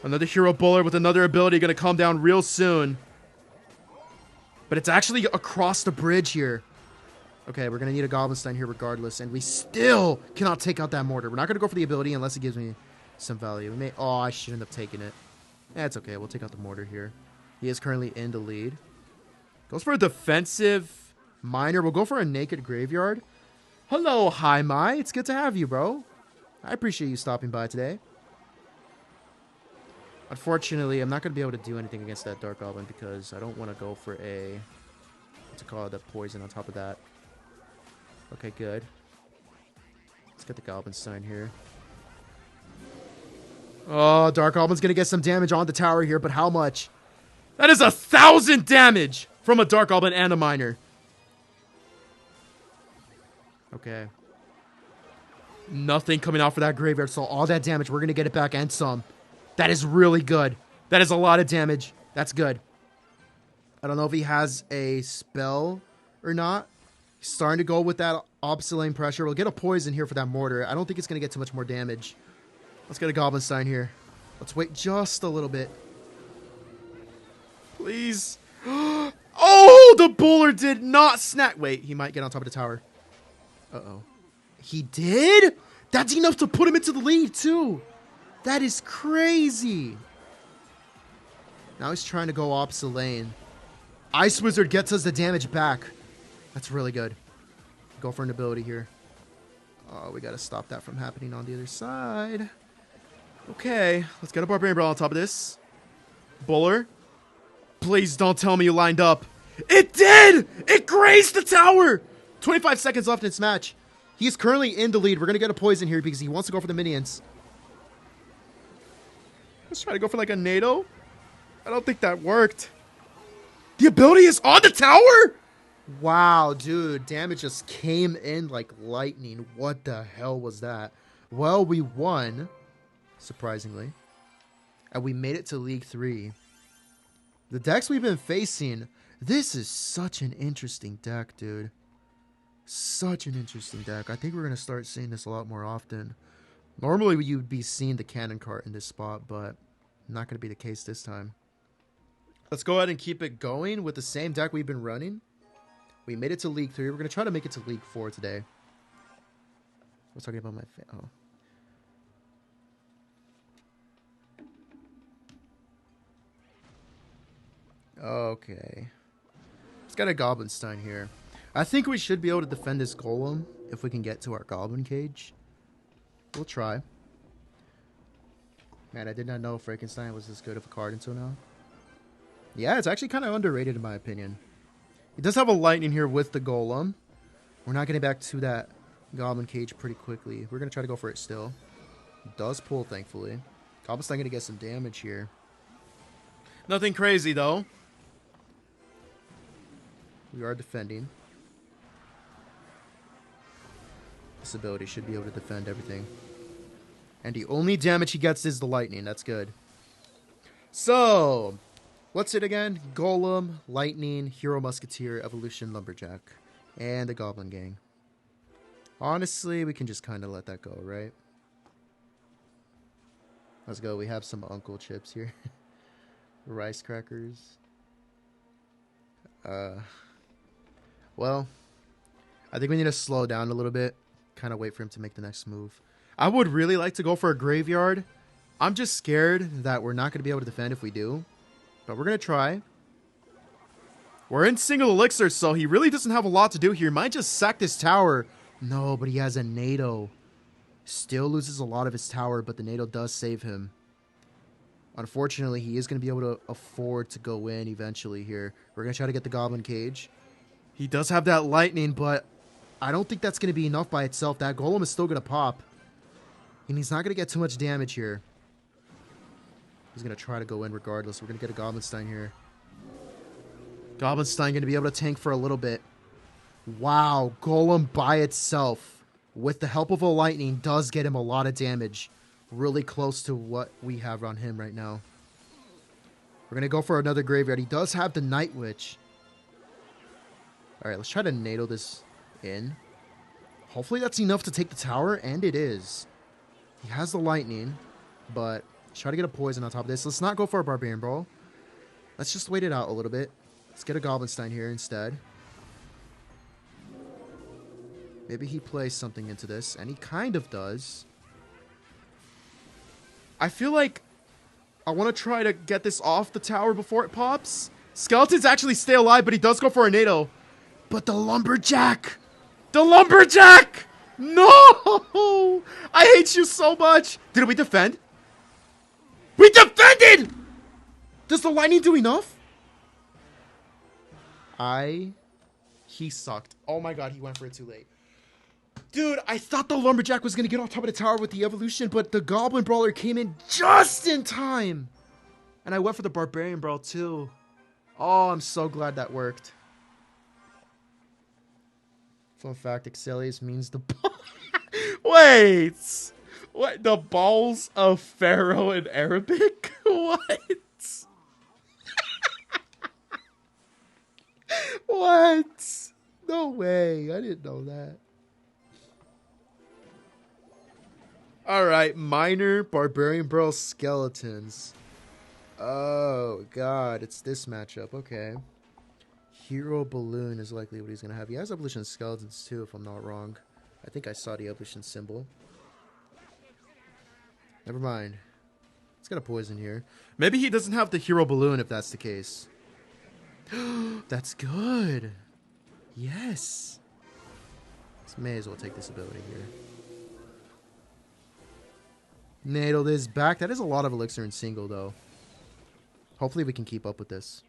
Another hero bowler with another ability going to come down real soon. But it's actually across the bridge here. Okay, we're going to need a Goblin Stein here regardless. And we still cannot take out that mortar. We're not going to go for the ability unless it gives me some value. We may... Oh, I shouldn't have taken it. That's okay. We'll take out the mortar here. He is currently in the lead. Goes for a defensive miner. We'll go for a naked graveyard. Hello, Hi Mai. It's good to have you, bro. I appreciate you stopping by today. Unfortunately, I'm not going to be able to do anything against that Dark Goblin because I don't want to go for a... What's it called? The poison on top of that. Okay, good. Let's get the Goblin Stein here. Oh, Dark Goblin's going to get some damage on the tower here, but how much? That is 1,000 damage from a Dark Goblin and a Miner. Okay. Nothing coming out for that graveyard, so all that damage, we're going to get it back and some. That is really good. That is a lot of damage. That's good. I don't know if he has a spell or not. He's starting to go with that opposite lane pressure. We'll get a poison here for that mortar. I don't think it's going to get too much more damage. Let's get a Goblin Stein here. Let's wait just a little bit. Please. Oh, the bowler did not snap. Wait, he might get on top of the tower. Uh-oh. He did? That's enough to put him into the lead, too. That is crazy. Now he's trying to go opposite lane. Ice Wizard gets us the damage back. That's really good. Go for an ability here. Oh, we got to stop that from happening on the other side. Okay, let's get a Barbarian Brawl on top of this. Bowler. Please don't tell me you lined up. It did! It grazed the tower! 25 seconds left in this match. He's currently in the lead. We're going to get a poison here because he wants to go for the minions. Let's try to go for like a NATO. I don't think that worked. The ability is on the tower? Wow, dude. Damage just came in like lightning. What the hell was that? Well, we won, surprisingly. And we made it to League 3. The decks we've been facing, this is such an interesting deck, dude. Such an interesting deck. I think we're going to start seeing this a lot more often. Normally, you'd be seeing the cannon cart in this spot, but not going to be the case this time. Let's go ahead and keep it going with the same deck we've been running. We made it to League 3. We're going to try to make it to League 4 today. I was talking about my... Okay. Let's get a Goblin Stein here. I think we should be able to defend this Golem if we can get to our Goblin Cage. We'll try. Man, I did not know Frankenstein was this good of a card until now. Yeah, it's actually kind of underrated in my opinion. It does have a lightning here with the Golem. We're not getting back to that Goblin Cage pretty quickly. We're going to try to go for it still. It does pull, thankfully. Goblin Stein going to get some damage here. Nothing crazy, though. We are defending. This ability should be able to defend everything. And the only damage he gets is the lightning. That's good. So, what's it again? Golem, Lightning, Hero Musketeer, Evolution Lumberjack, and the Goblin Gang. Honestly, we can just kind of let that go, right? Let's go. We have some Uncle Chips here. Rice crackers. Well, I think we need to slow down a little bit. Kind of wait for him to make the next move. I would really like to go for a graveyard. I'm just scared that we're not going to be able to defend if we do. But we're going to try. We're in single elixir, so he really doesn't have a lot to do here. He might just sack this tower. No, but he has a NATO. Still loses a lot of his tower, but the NATO does save him. Unfortunately, he is going to be able to afford to go in eventually here. We're going to try to get the Goblin Cage. He does have that lightning, but I don't think that's going to be enough by itself. That Golem is still going to pop. And he's not going to get too much damage here. He's going to try to go in regardless. We're going to get a Goblin Stein here. Goblin Stein going to be able to tank for a little bit. Wow, Golem by itself with the help of a lightning, does get him a lot of damage. Really close to what we have on him right now. We're going to go for another graveyard. He does have the Night Witch. Alright, let's try to NATO this in. Hopefully that's enough to take the tower, and it is. He has the lightning, but let's try to get a poison on top of this. Let's not go for a Barbarian Brawl. Let's just wait it out a little bit. Let's get a Goblinstein here instead. Maybe he plays something into this, and he kind of does. I feel like I want to try to get this off the tower before it pops. Skeletons actually stay alive, but he does go for a NATO. But the Lumberjack! The Lumberjack! No! I hate you so much! Did we defend? We defended! Does the lightning do enough? He sucked. Oh my god, he went for it too late. Dude, I thought the Lumberjack was going to get on top of the tower with the evolution, but the Goblin Brawler came in just in time. And I went for the Barbarian Brawl too. Oh, I'm so glad that worked. Fun fact, Xelious means the... Wait! What? The balls of Pharaoh in Arabic? What? What? No way. I didn't know that. Alright, minor Barbarian Brawl Skeletons. Oh, God. It's this matchup. Okay. Hero Balloon is likely what he's going to have. He has Evolution Skeletons, too, if I'm not wrong. I think I saw the Evolution symbol. Never mind. It's got a poison here. Maybe he doesn't have the Hero Balloon, if that's the case. That's good. Yes. Let's may as well take this ability here. Nailed this back. That is a lot of elixir in single, though. Hopefully we can keep up with this.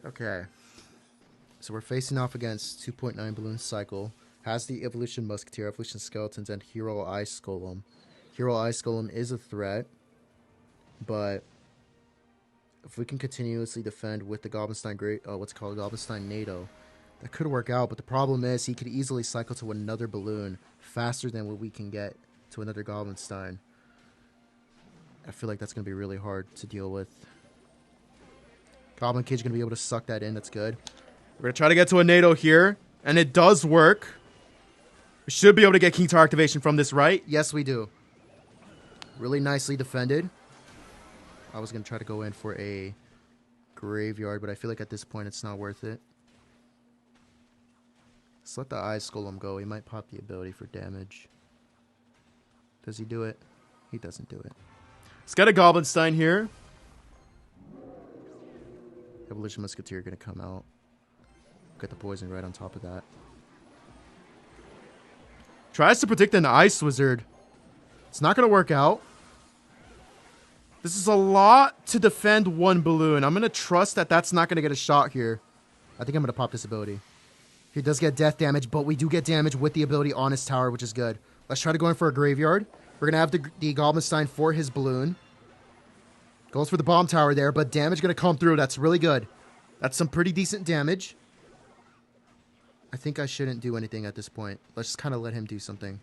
Okay. So we're facing off against 2.9 Balloon Cycle. Has the Evolution Musketeer, Evolution Skeletons, and Hero Ice Golem. Hero Ice Golem is a threat. But if we can continuously defend with the Goblinstein Goblinstein NATO, that could work out. But the problem is he could easily cycle to another balloon faster than what we can get to another Goblinstein. I feel like that's going to be really hard to deal with. Goblin Kid's going to be able to suck that in. That's good. We're going to try to get to a NATO here, and it does work. We should be able to get King Tower activation from this, right? Yes, we do. Really nicely defended. I was going to try to go in for a graveyard, but I feel like at this point it's not worth it. Let's let the Ice Golem go. He might pop the ability for damage. Does he do it? He doesn't do it. Let's get a Goblinstein here. Evolution Musketeer going to come out. Get the poison right on top of that. Tries to predict an Ice Wizard. It's not going to work out. This is a lot to defend one balloon. I'm going to trust that that's not going to get a shot here. I think I'm going to pop this ability. He does get death damage, but we do get damage with the ability on his tower, which is good. Let's try to go in for a graveyard. We're going to have the Goblinstein for his balloon. Goes for the bomb tower there, but damage going to come through. That's really good. That's some pretty decent damage. I think I shouldn't do anything at this point. Let's just kind of let him do something.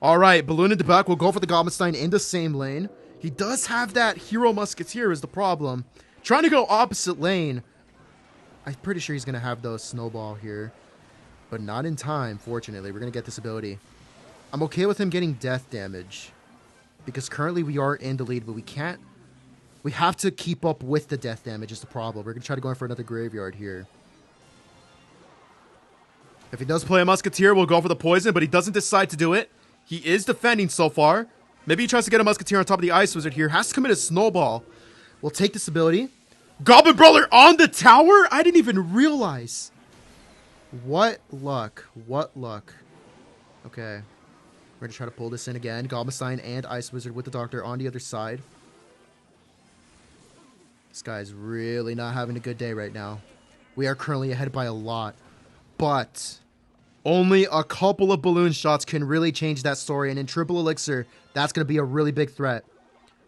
All right, balloon in the back. We'll go for the Goblinstein in the same lane. He does have that Hero Musketeer is the problem. Trying to go opposite lane. I'm pretty sure he's going to have the Snowball here. But not in time, fortunately. We're going to get this ability. I'm okay with him getting death damage. Because currently we are in the lead, but we can't. We have to keep up with the death damage is the problem. We're going to try to go in for another graveyard here. If he does play a Musketeer, we'll go for the poison, but he doesn't decide to do it. He is defending so far. Maybe he tries to get a Musketeer on top of the Ice Wizard here. Has to commit a Snowball. We'll take this ability. Goblin Brawler on the tower? I didn't even realize. What luck. What luck. Okay. We're going to try to pull this in again. Goblinstein and Ice Wizard with the Doctor on the other side. This guy's really not having a good day right now. We are currently ahead by a lot. But only a couple of balloon shots can really change that story. And in Triple Elixir, that's going to be a really big threat.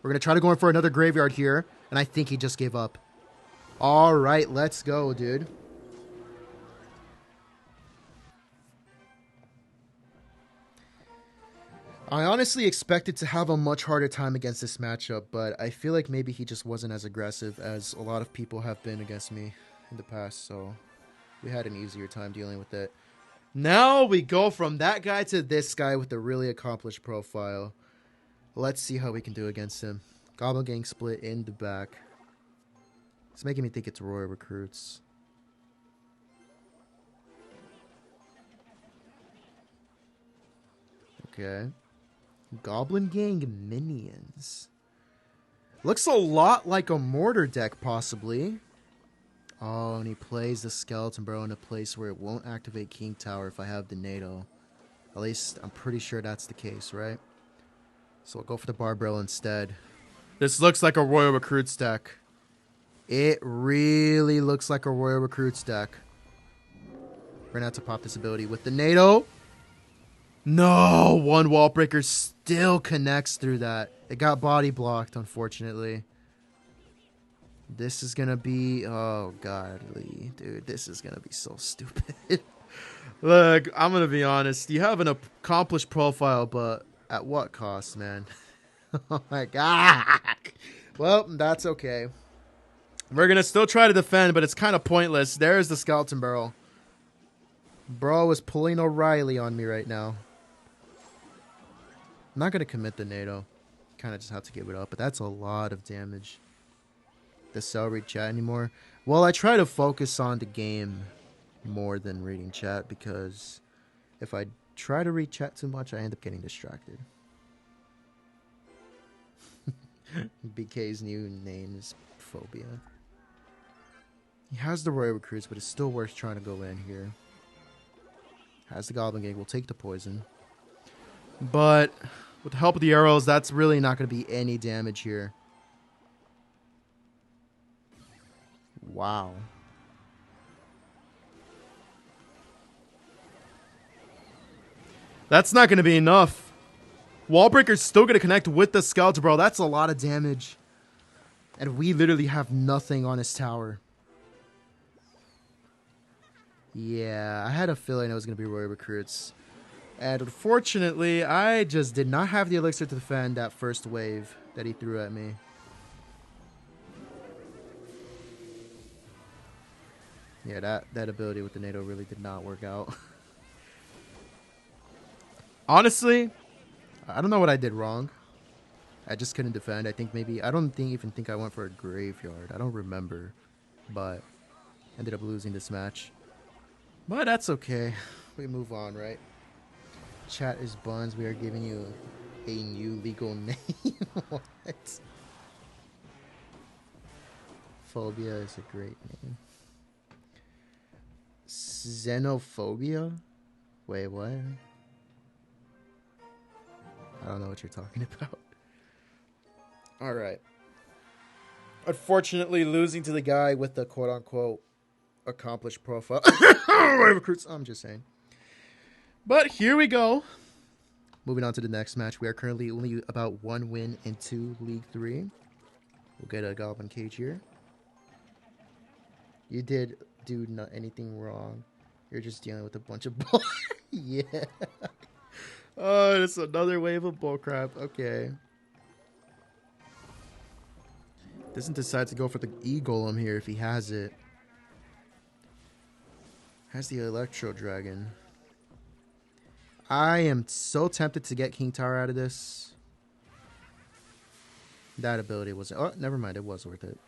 We're going to try to go in for another graveyard here. And I think he just gave up. All right, let's go, dude. I honestly expected to have a much harder time against this matchup, but I feel like maybe he just wasn't as aggressive as a lot of people have been against me in the past, so we had an easier time dealing with it. Now we go from that guy to this guy with a really accomplished profile. Let's see how we can do against him. Goblin Gang split in the back. It's making me think it's Royal Recruits. Okay. Goblin Gang minions. Looks a lot like a mortar deck, possibly. Oh, and he plays the Skeleton Bro in a place where it won't activate King Tower if I have the NATO. At least, I'm pretty sure that's the case, right? So I'll go for the Barbell instead. This looks like a Royal Recruits deck. It really looks like a Royal Recruits deck. We're gonna have to pop this ability with the NATO. No, one wall breaker still connects through that. It got body blocked, unfortunately. This is gonna be, oh godly, dude, this is gonna be so stupid. Look, I'm gonna be honest. You have an accomplished profile, but at what cost, man? Oh my god. Well, that's okay. We're gonna still try to defend, but it's kind of pointless. There's the Skeleton Barrel. Bro is pulling O'Reilly on me right now. I'm not gonna commit the NATO. Kind of just have to give it up, but that's a lot of damage. The celery chat anymore. Well, I try to focus on the game more than reading chat, because if I try to read chat too much, I end up getting distracted. BK's new name is Phobia. He has the Royal Recruits, but it's still worth trying to go in here. Has the Goblin Gang. We'll take the poison. But with the help of the arrows, that's really not going to be any damage here. Wow. That's not going to be enough. Wallbreaker's still going to connect with the Skeleton Bro. That's a lot of damage. And we literally have nothing on his tower. Yeah, I had a feeling it was going to be Royal Recruits. And unfortunately, I just did not have the elixir to defend that first wave that he threw at me. Yeah, that ability with the NATO really did not work out. Honestly, I don't know what I did wrong. I just couldn't defend. I think maybe, I don't even think I went for a graveyard. I don't remember. But ended up losing this match. But that's okay. We move on, right? Chat is buns. We are giving you a new legal name. What? Phobia is a great name. Xenophobia? Wait, what? I don't know what you're talking about. Alright. Unfortunately, losing to the guy with the quote-unquote accomplished profile. Recruits, I'm just saying. But here we go. Moving on to the next match. We are currently only about 1 win into League 3. We'll get a Goblin Cage here. You did do not anything wrong. You're just dealing with a bunch of bull. Yeah. Oh, it's another wave of bullcrap. Okay. Doesn't decide to go for the E-Golem here if he has it. Has the Electro Dragon. I am so tempted to get King Tower out of this. That ability was... Oh, never mind. It was worth it.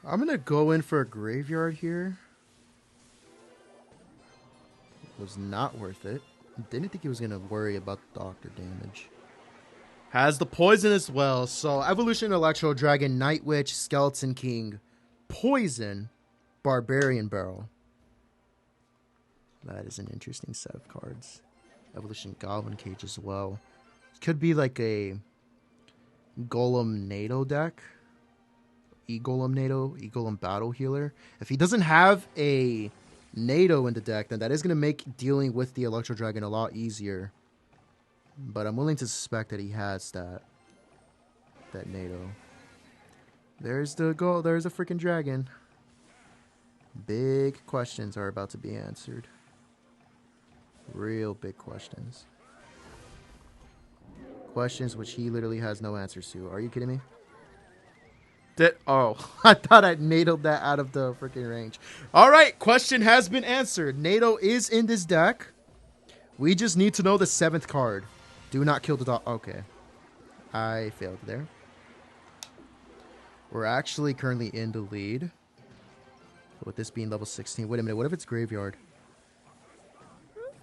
I'm going to go in for a graveyard here. It was not worth it. Didn't think he was going to worry about doctor damage. Has the poison as well. So, Evolution Electro Dragon, Night Witch, Skeleton King, Poison, Barbarian Barrel. That is an interesting set of cards. Evolution Goblin Cage as well. Could be like a Golem NATO deck. E-Golem NATO, E-Golem Battle Healer. If he doesn't have a NATO in the deck, then that is going to make dealing with the Electro Dragon a lot easier. But I'm willing to suspect that he has that NATO. There's the goal. There's a freaking dragon. Big questions are about to be answered. Real big questions. questions which he literally has no answers to. Are you kidding me? Oh, I thought I nailed that out of the freaking range. All right, question has been answered. NATO is in this deck. We just need to know the 7th card. Do not kill the dog. Okay. I failed there. We're actually currently in the lead. With this being level 16. Wait a minute. What if it's graveyard?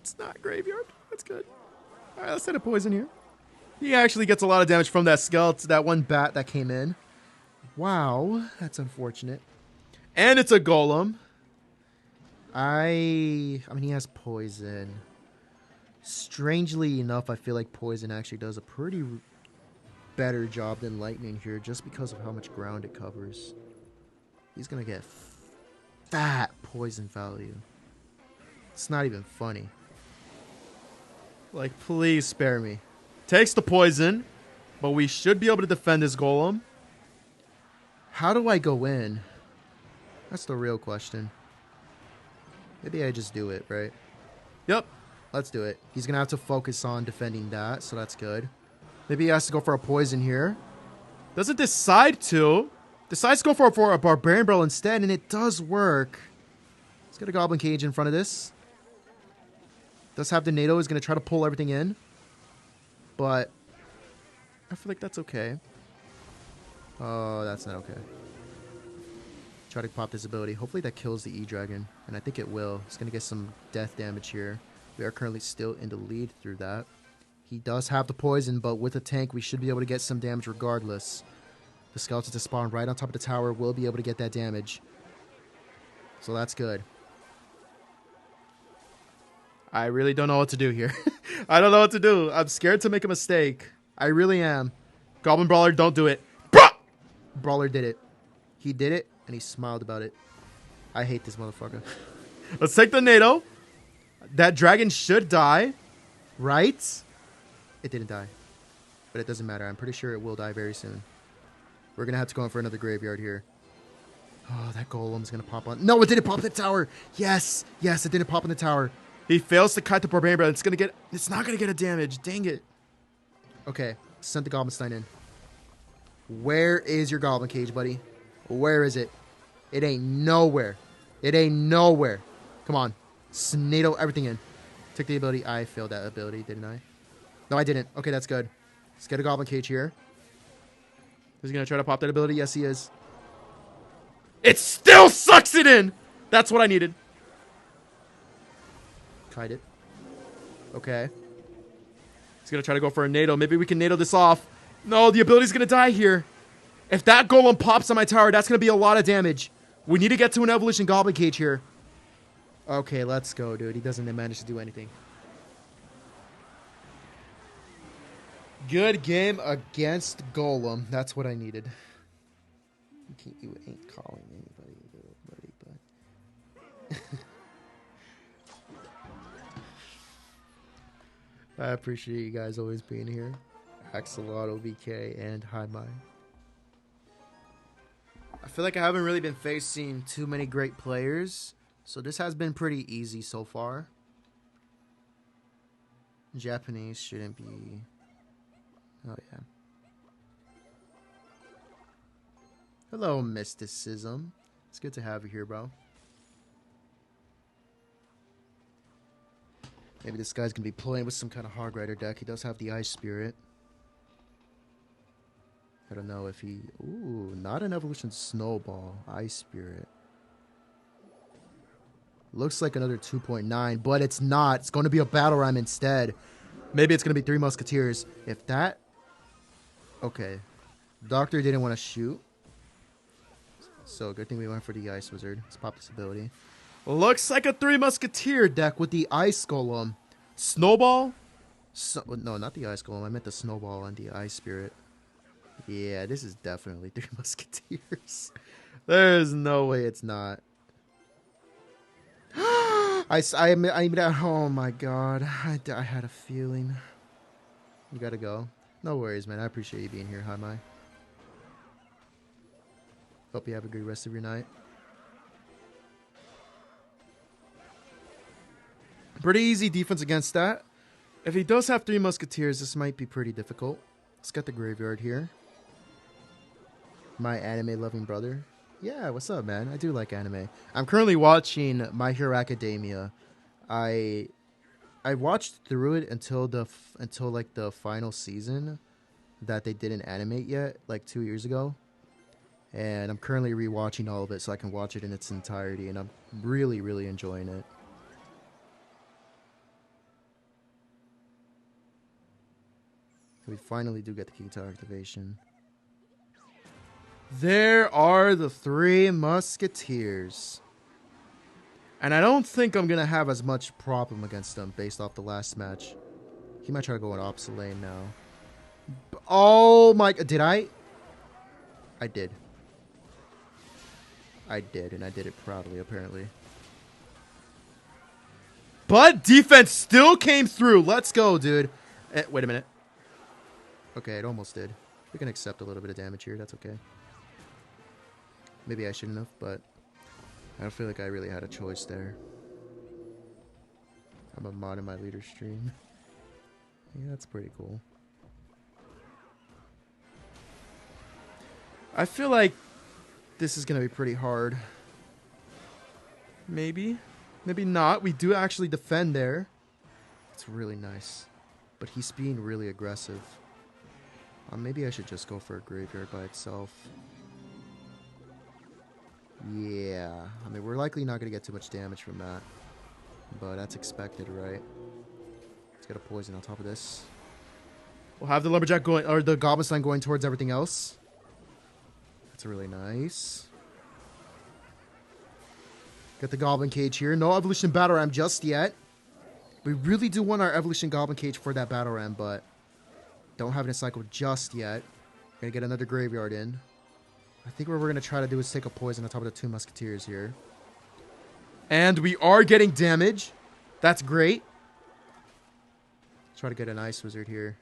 It's not graveyard. That's good. All right, let's set a poison here. He actually gets a lot of damage from that skeleton, that one bat that came in. Wow, that's unfortunate. And it's a golem. I mean, he has poison. Strangely enough, I feel like poison actually does a pretty better job than lightning here just because of how much ground it covers. He's going to get fat poison value. It's not even funny. Like, please spare me. Takes the poison, but we should be able to defend this golem. How do I go in? That's the real question. Maybe I just do it, right? Yep. Let's do it. He's going to have to focus on defending that, so that's good. Maybe he has to go for a poison here. Doesn't decide to. Decides to go for a Barbarian Barrel instead, and it does work. Let's get a Goblin Cage in front of this. Does have the NATO. Is going to try to pull everything in. But I feel like that's okay. Oh, that's not okay. Try to pop this ability. Hopefully that kills the E-Dragon. And I think it will. It's going to get some death damage here. We are currently still in the lead through that. He does have the poison, but with a tank, we should be able to get some damage regardless. The skeleton to spawn right on top of the tower will be able to get that damage. So that's good. I really don't know what to do here. I don't know what to do. I'm scared to make a mistake. I really am. Goblin Brawler, don't do it. Brawler did it. He did it, and he smiled about it. I hate this motherfucker. Let's take the NATO. That dragon should die, right? It didn't die, but it doesn't matter. I'm pretty sure it will die very soon. We're going to have to go in for another graveyard here. Oh, that golem's going to pop on. No, it didn't pop in the tower. Yes, yes, it didn't pop in the tower. He fails to cut the Barbarian Barrel. It's not going to get a damage. Dang it. Okay, send the Goblin Stein in. Where is your Goblin Cage, buddy? Where is it? It ain't nowhere. It ain't nowhere. Come on. NATO everything in. Take the ability. I failed that ability, didn't I? No, I didn't. Okay, that's good. Let's get a Goblin Cage here. Is he going to try to pop that ability? Yes, he is. It still sucks it in! That's what I needed. Kite it. Okay. He's going to try to go for a NATO. Maybe we can NATO this off. No, the ability's going to die here. If that golem pops on my tower, that's going to be a lot of damage. We need to get to an evolution Goblin Cage here. Okay, let's go, dude. He doesn't manage to do anything. Good game against Golem. That's what I needed. You ain't calling anybody, buddy, but... I appreciate you guys always being here. Axolotl, BK, and Hi Mai. I feel like I haven't really been facing too many great players, so this has been pretty easy so far. Japanese shouldn't be... Oh, yeah. Hello, Mysticism. It's good to have you here, bro. Maybe this guy's going to be playing with some kind of Hog Rider deck. He does have the Ice Spirit. I don't know if he... Ooh, not an Evolution Snowball. Ice Spirit. Looks like another 2.9, but it's not. It's going to be a Battle Ram instead. Maybe it's going to be 3 Musketeers. If that... Okay. Doctor didn't want to shoot. So, good thing we went for the Ice Wizard. Let's pop this ability. Looks like a 3 Musketeer deck with the Ice Golem. Snowball? No, not the Ice Golem. I meant the Snowball and the Ice Spirit. Yeah, this is definitely 3 Musketeers. There's no way it's not. Oh my god. I had a feeling. You gotta go. No worries, man. I appreciate you being here. Hi, Mai. Hope you have a good rest of your night. Pretty easy defense against that. If he does have 3 Musketeers, this might be pretty difficult. Let's get the graveyard here. My anime-loving brother. Yeah, what's up, man? I do like anime. I'm currently watching My Hero Academia. I watched through it until like the final season that they didn't animate yet, like 2 years ago. And I'm currently rewatching all of it so I can watch it in its entirety, and I'm really, really enjoying it. We finally do get the key to activation. There are the 3 Musketeers. And I don't think I'm going to have as much problem against them based off the last match. He might try to go in opposite lane now. Oh my... Did I? I did. I did, and I did it proudly, apparently. But defense still came through. Let's go, dude. Wait a minute. Okay, it almost did. We can accept a little bit of damage here. That's okay. Maybe I shouldn't have, but I don't feel like I really had a choice there. I'm a mod in my leader stream. Yeah, that's pretty cool. I feel like this is going to be pretty hard. Maybe. Maybe not. We do actually defend there. It's really nice. But he's being really aggressive. Maybe I should just go for a graveyard by itself. Yeah. I mean, we're likely not going to get too much damage from that. But that's expected, right? Let's get a poison on top of this. We'll have the lumberjack going, or the goblin slime going towards everything else. That's really nice. Get the goblin cage here. No evolution battle ram just yet. We really do want our evolution goblin cage for that battle ram, but don't have it in cycle just yet. Gonna get another graveyard in. I think what we're gonna try to do is take a poison on top of the 2 musketeers here. And we are getting damage. That's great. Let's try to get an ice wizard here.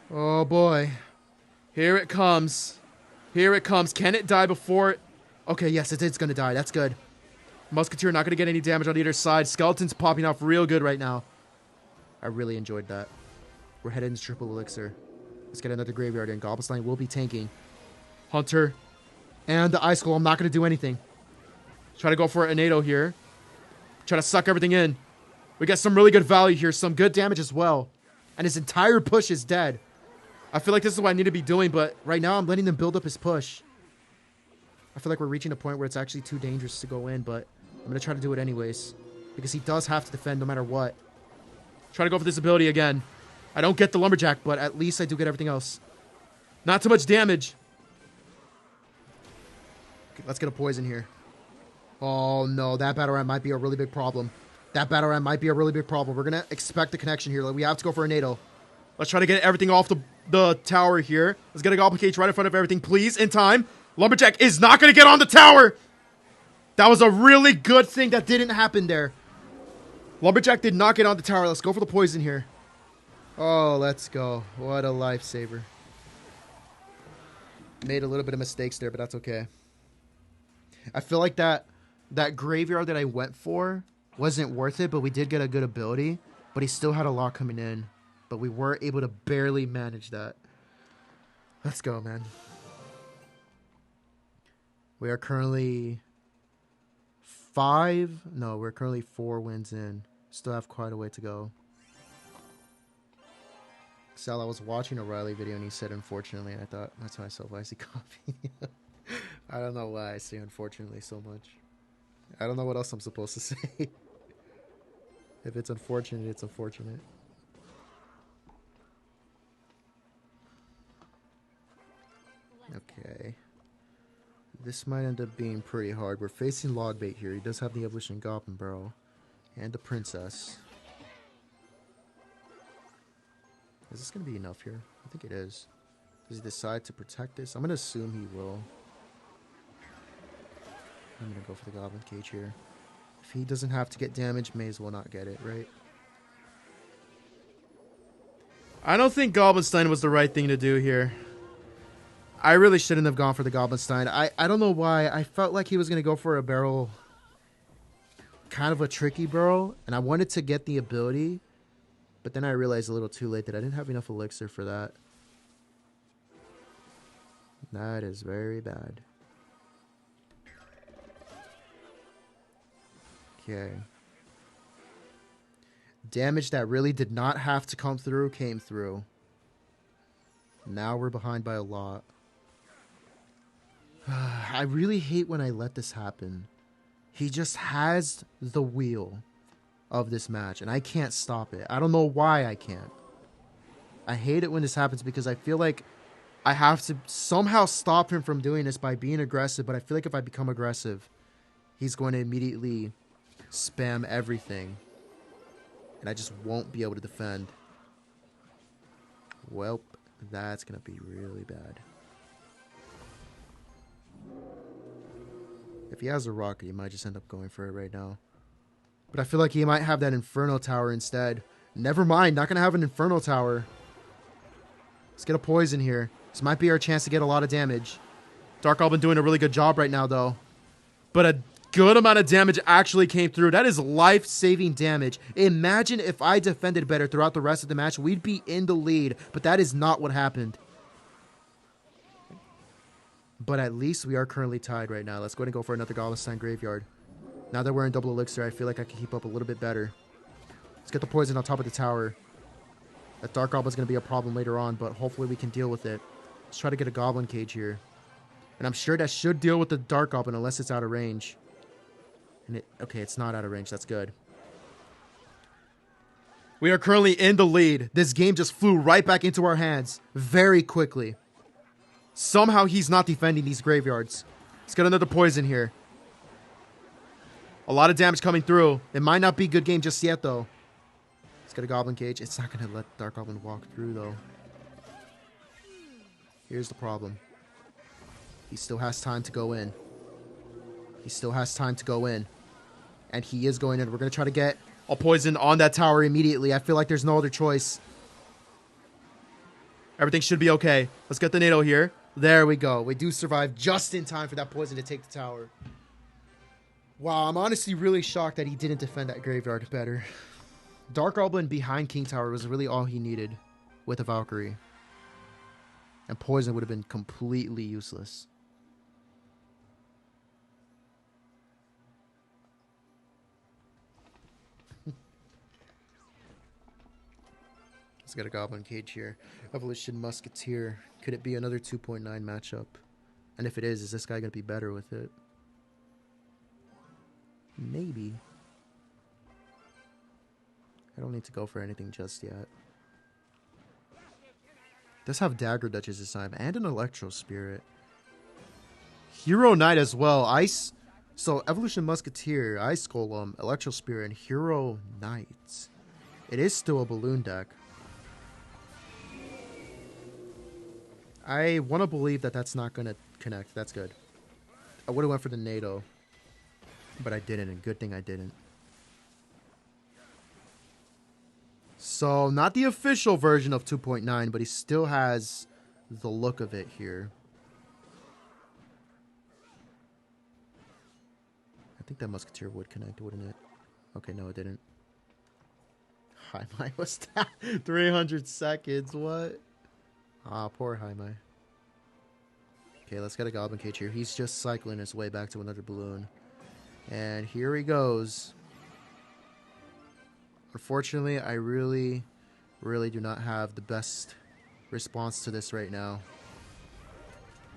Oh boy. Here it comes. Here it comes. Can it die before it? Okay, yes, it's gonna die. That's good. Musketeer not gonna get any damage on either side. Skeleton's popping off real good right now. I really enjoyed that. We're headed into triple elixir. Let's get another graveyard in. Goblin Slime will be tanking. Hunter and the Ice Golem not gonna do anything. Try to go for a NATO here. Try to suck everything in. We got some really good value here. Some good damage as well. And his entire push is dead. I feel like this is what I need to be doing, but right now I'm letting them build up his push. I feel like we're reaching a point where it's actually too dangerous to go in, but I'm going to try to do it anyways. Because he does have to defend no matter what. Try to go for this ability again. I don't get the lumberjack, but at least I do get everything else. Not too much damage. Okay, let's get a poison here. Oh no, that battle ram might be a really big problem. That battle ram might be a really big problem. We're going to expect the connection here. Like, we have to go for a NATO. Let's try to get everything off the tower here. Let's get a goblin cage right in front of everything, please, in time. Lumberjack is not going to get on the tower. That was a really good thing that didn't happen there. Lumberjack did not get on the tower. Let's go for the poison here. Oh, let's go. What a lifesaver. Made a little bit of mistakes there, but that's okay. I feel like that graveyard that I went for wasn't worth it, but we did get a good ability. But he still had a lot coming in. But we were able to barely manage that. Let's go, man. We are currently we're currently 4 wins in. Still have quite a way to go. Sal, I was watching a Riley video and he said unfortunately, and I thought that's myself icy coffee. I don't know why I say unfortunately so much. I don't know what else I'm supposed to say. If it's unfortunate, it's unfortunate. Okay. This might end up being pretty hard. We're facing Logbait here. He does have the Evolution Goblin Barrel. And the Princess. Is this going to be enough here? I think it is. Does he decide to protect this? I'm going to assume he will. I'm going to go for the Goblin Cage here. If he doesn't have to get damage, may as well not get it, right? I don't think Goblinstein was the right thing to do here. I really shouldn't have gone for the Goblinstein. I don't know why. I felt like he was going to go for a barrel. Kind of a tricky barrel. And I wanted to get the ability But then I realized a little too late that I didn't have enough elixir for that. That is very bad. Okay. Damage that really did not have to come through came through. Now we're behind by a lot. I really hate when I let this happen. He just has the wheel of this match, and I can't stop it. I don't know why I can't. I hate it when this happens because I feel like I have to somehow stop him from doing this by being aggressive, but I feel like if I become aggressive, he's going to immediately spam everything, and I just won't be able to defend. Well, that's going to be really bad. If he has a rocket, he might just end up going for it right now. But I feel like he might have that Inferno Tower instead. Never mind, not going to have an Inferno Tower. Let's get a poison here. This might be our chance to get a lot of damage. Dark Goblin doing a really good job right now, though. But a good amount of damage actually came through. That is life-saving damage. Imagine if I defended better throughout the rest of the match. We'd be in the lead, but that is not what happened. But at least we are currently tied right now. Let's go ahead and go for another Goblin Stein Graveyard. Now that we're in double elixir, I feel like I can keep up a little bit better. Let's get the poison on top of the tower. That Dark Goblin's going to be a problem later on, but hopefully we can deal with it. Let's try to get a Goblin Cage here. And I'm sure that should deal with the Dark Goblin unless it's out of range. And okay, it's not out of range. That's good. We are currently in the lead. This game just flew right back into our hands very quickly. Somehow he's not defending these graveyards. Let's get another poison here. A lot of damage coming through. It might not be a good game just yet, though. Let's get a Goblin Cage. It's not going to let Dark Goblin walk through, though. Here's the problem. He still has time to go in. He still has time to go in. And he is going in. We're going to try to get a poison on that tower immediately. I feel like there's no other choice. Everything should be okay. Let's get the NATO here. There we go. We do survive just in time for that poison to take the tower. Wow, I'm honestly really shocked that he didn't defend that graveyard better. Dark Goblin behind King Tower was really all he needed with a Valkyrie. And poison would have been completely useless. Let's get a Goblin Cage here. Evolution Musketeer. Could it be another 2.9 matchup? And if it is this guy going to be better with it? Maybe. I don't need to go for anything just yet. Does have Dagger Duchess this time. And an Electro Spirit. Hero Knight as well. Ice. So Evolution Musketeer, Ice Golem, Electro Spirit, and Hero Knight. It is still a balloon deck. I want to believe that that's not going to connect. That's good. I would have went for the NATO. But I didn't, and good thing I didn't. So, not the official version of 2.9, but he still has the look of it here. I think that Musketeer would connect, wouldn't it? Okay, no, it didn't. Hi-Mai was that? 300 seconds, what? Ah, poor Hi-Mai. Okay, let's get a Goblin Cage here. He's just cycling his way back to another balloon. And here he goes. Unfortunately, I really do not have the best response to this right now.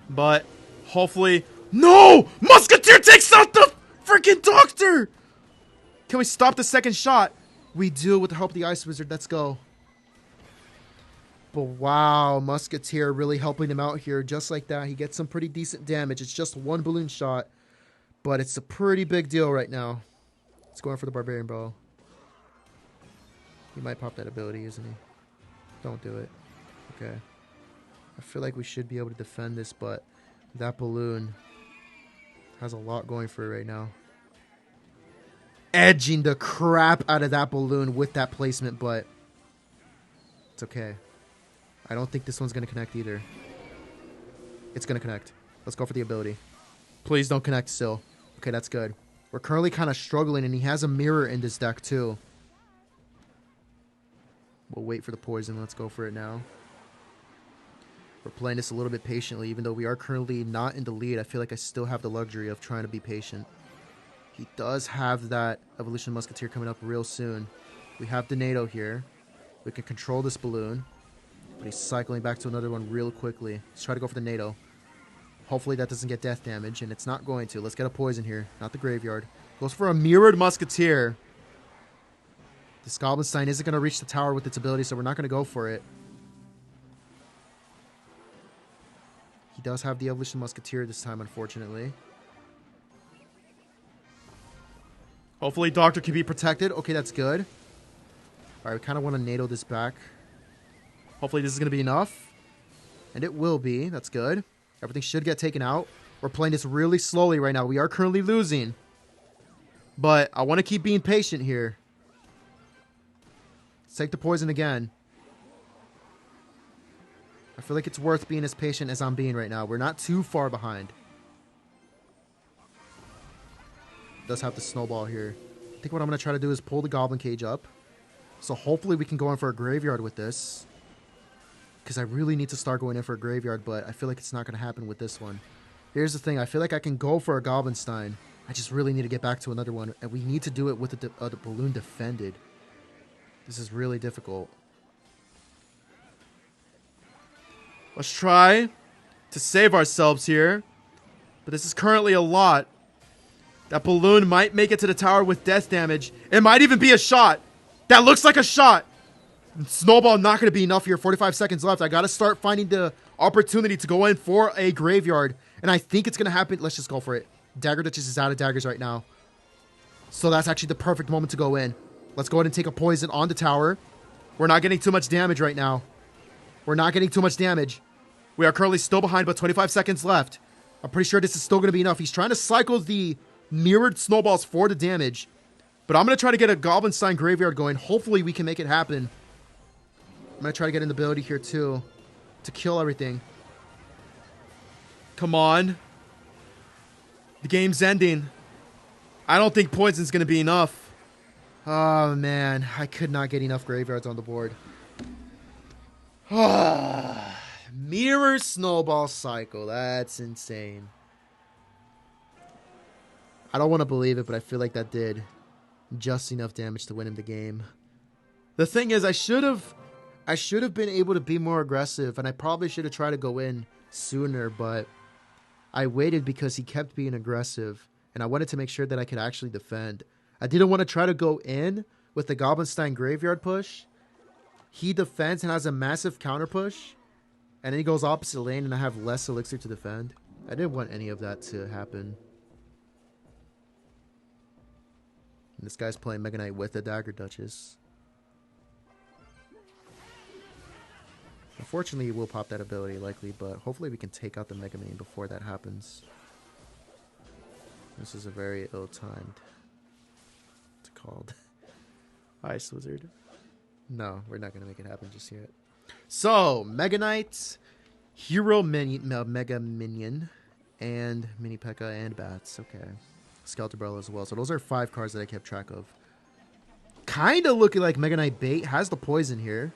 But hopefully... No! Musketeer takes out the freaking Doctor! Can we stop the second shot? We do with the help of the Ice Wizard. Let's go. But wow, Musketeer really helping him out here. Just like that, he gets some pretty decent damage. It's just one balloon shot. But it's a pretty big deal right now. Let's go in for the Barbarian Bow. He might pop that ability, isn't he? Don't do it. Okay. I feel like we should be able to defend this, but that balloon has a lot going for it right now. Edging the crap out of that balloon with that placement, but it's okay. I don't think this one's going to connect either. It's going to connect. Let's go for the ability. Please don't connect still. Okay, that's good. We're currently kind of struggling, and he has a mirror in this deck, too. We'll wait for the poison. Let's go for it now. We're playing this a little bit patiently, even though we are currently not in the lead. I feel like I still have the luxury of trying to be patient. He does have that Evolution Musketeer coming up real soon. We have the NATO here. We can control this balloon. But he's cycling back to another one real quickly. Let's try to go for the NATO. Hopefully that doesn't get death damage, and it's not going to. Let's get a poison here, not the graveyard. Goes for a mirrored Musketeer. This Goblinstein isn't going to reach the tower with its ability, so we're not going to go for it. He does have the Evolution Musketeer this time, unfortunately. Hopefully Doctor can be protected. Okay, that's good. Alright, we kind of want to NATO this back. Hopefully this is going to be enough. And it will be. That's good. Everything should get taken out. We're playing this really slowly right now. We are currently losing. But I want to keep being patient here. Let's take the poison again. I feel like it's worth being as patient as I'm being right now. We're not too far behind. Does have the snowball here. I think what I'm going to try to do is pull the Goblin Cage up. So hopefully we can go in for a graveyard with this. Because I really need to start going in for a graveyard, but I feel like it's not going to happen with this one. Here's the thing. I feel like I can go for a Goblinstein. I just really need to get back to another one. And we need to do it with the balloon defended. This is really difficult. Let's try to save ourselves here. But this is currently a lot. That balloon might make it to the tower with death damage. It might even be a shot. That looks like a shot. Snowball not going to be enough here. 45 seconds left. I got to start finding the opportunity to go in for a graveyard. And I think it's going to happen. Let's just go for it. Dagger Duchess is out of daggers right now. So that's actually the perfect moment to go in. Let's go ahead and take a poison on the tower. We're not getting too much damage right now. We're not getting too much damage. We are currently still behind, but 25 seconds left. I'm pretty sure this is still going to be enough. He's trying to cycle the mirrored snowballs for the damage. But I'm going to try to get a Goblinstein graveyard going. Hopefully we can make it happen. I'm going to try to get an ability here too. To kill everything. Come on. The game's ending. I don't think poison's going to be enough. Oh man. I could not get enough graveyards on the board. Mirror snowball cycle. That's insane. I don't want to believe it, but I feel like that did just enough damage to win him the game. The thing is, I should have been able to be more aggressive, and I probably should have tried to go in sooner, but I waited because he kept being aggressive, and I wanted to make sure that I could actually defend. I didn't want to try to go in with the Goblinstein graveyard push. He defends and has a massive counter push, and then he goes opposite lane, and I have less elixir to defend. I didn't want any of that to happen. And this guy's playing Mega Knight with the Dagger Duchess. Unfortunately, he will pop that ability likely, but hopefully we can take out the Mega Man before that happens. This is a very ill-timed. What's it called? Ice Wizard. No, we're not going to make it happen just yet. So, Mega Knight, Hero Mega Minion, and Mini P.E.K.K.A. and Bats. Okay. Skeletorbrella as well. So those are 5 cards that I kept track of. Kind of looking like Mega Knight bait. Has the poison here.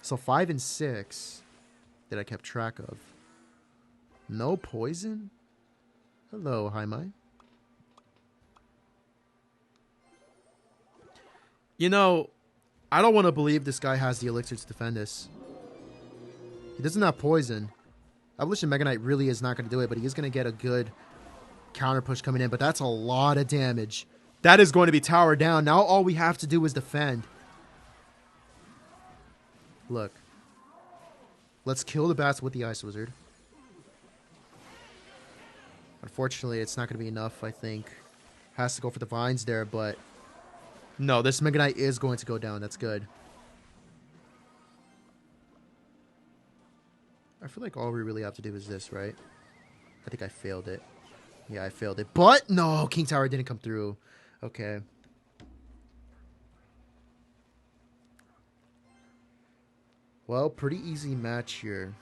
So 5 and 6 that I kept track of. No poison? Hello, Haimai. You know, I don't want to believe this guy has the elixir to defend this. He doesn't have poison. Evolution Mega Knight really is not going to do it, but he is going to get a good counter push coming in. But that's a lot of damage. That is going to be tower down. Now all we have to do is defend. Look. Let's kill the bats with the Ice Wizard. Unfortunately, it's not going to be enough, I think. Has to go for the vines there, but no, this Mega Knight is going to go down. That's good. I feel like all we really have to do is this, right? I think I failed it. Yeah, I failed it. But no, King Tower didn't come through. Okay. Well, pretty easy match here,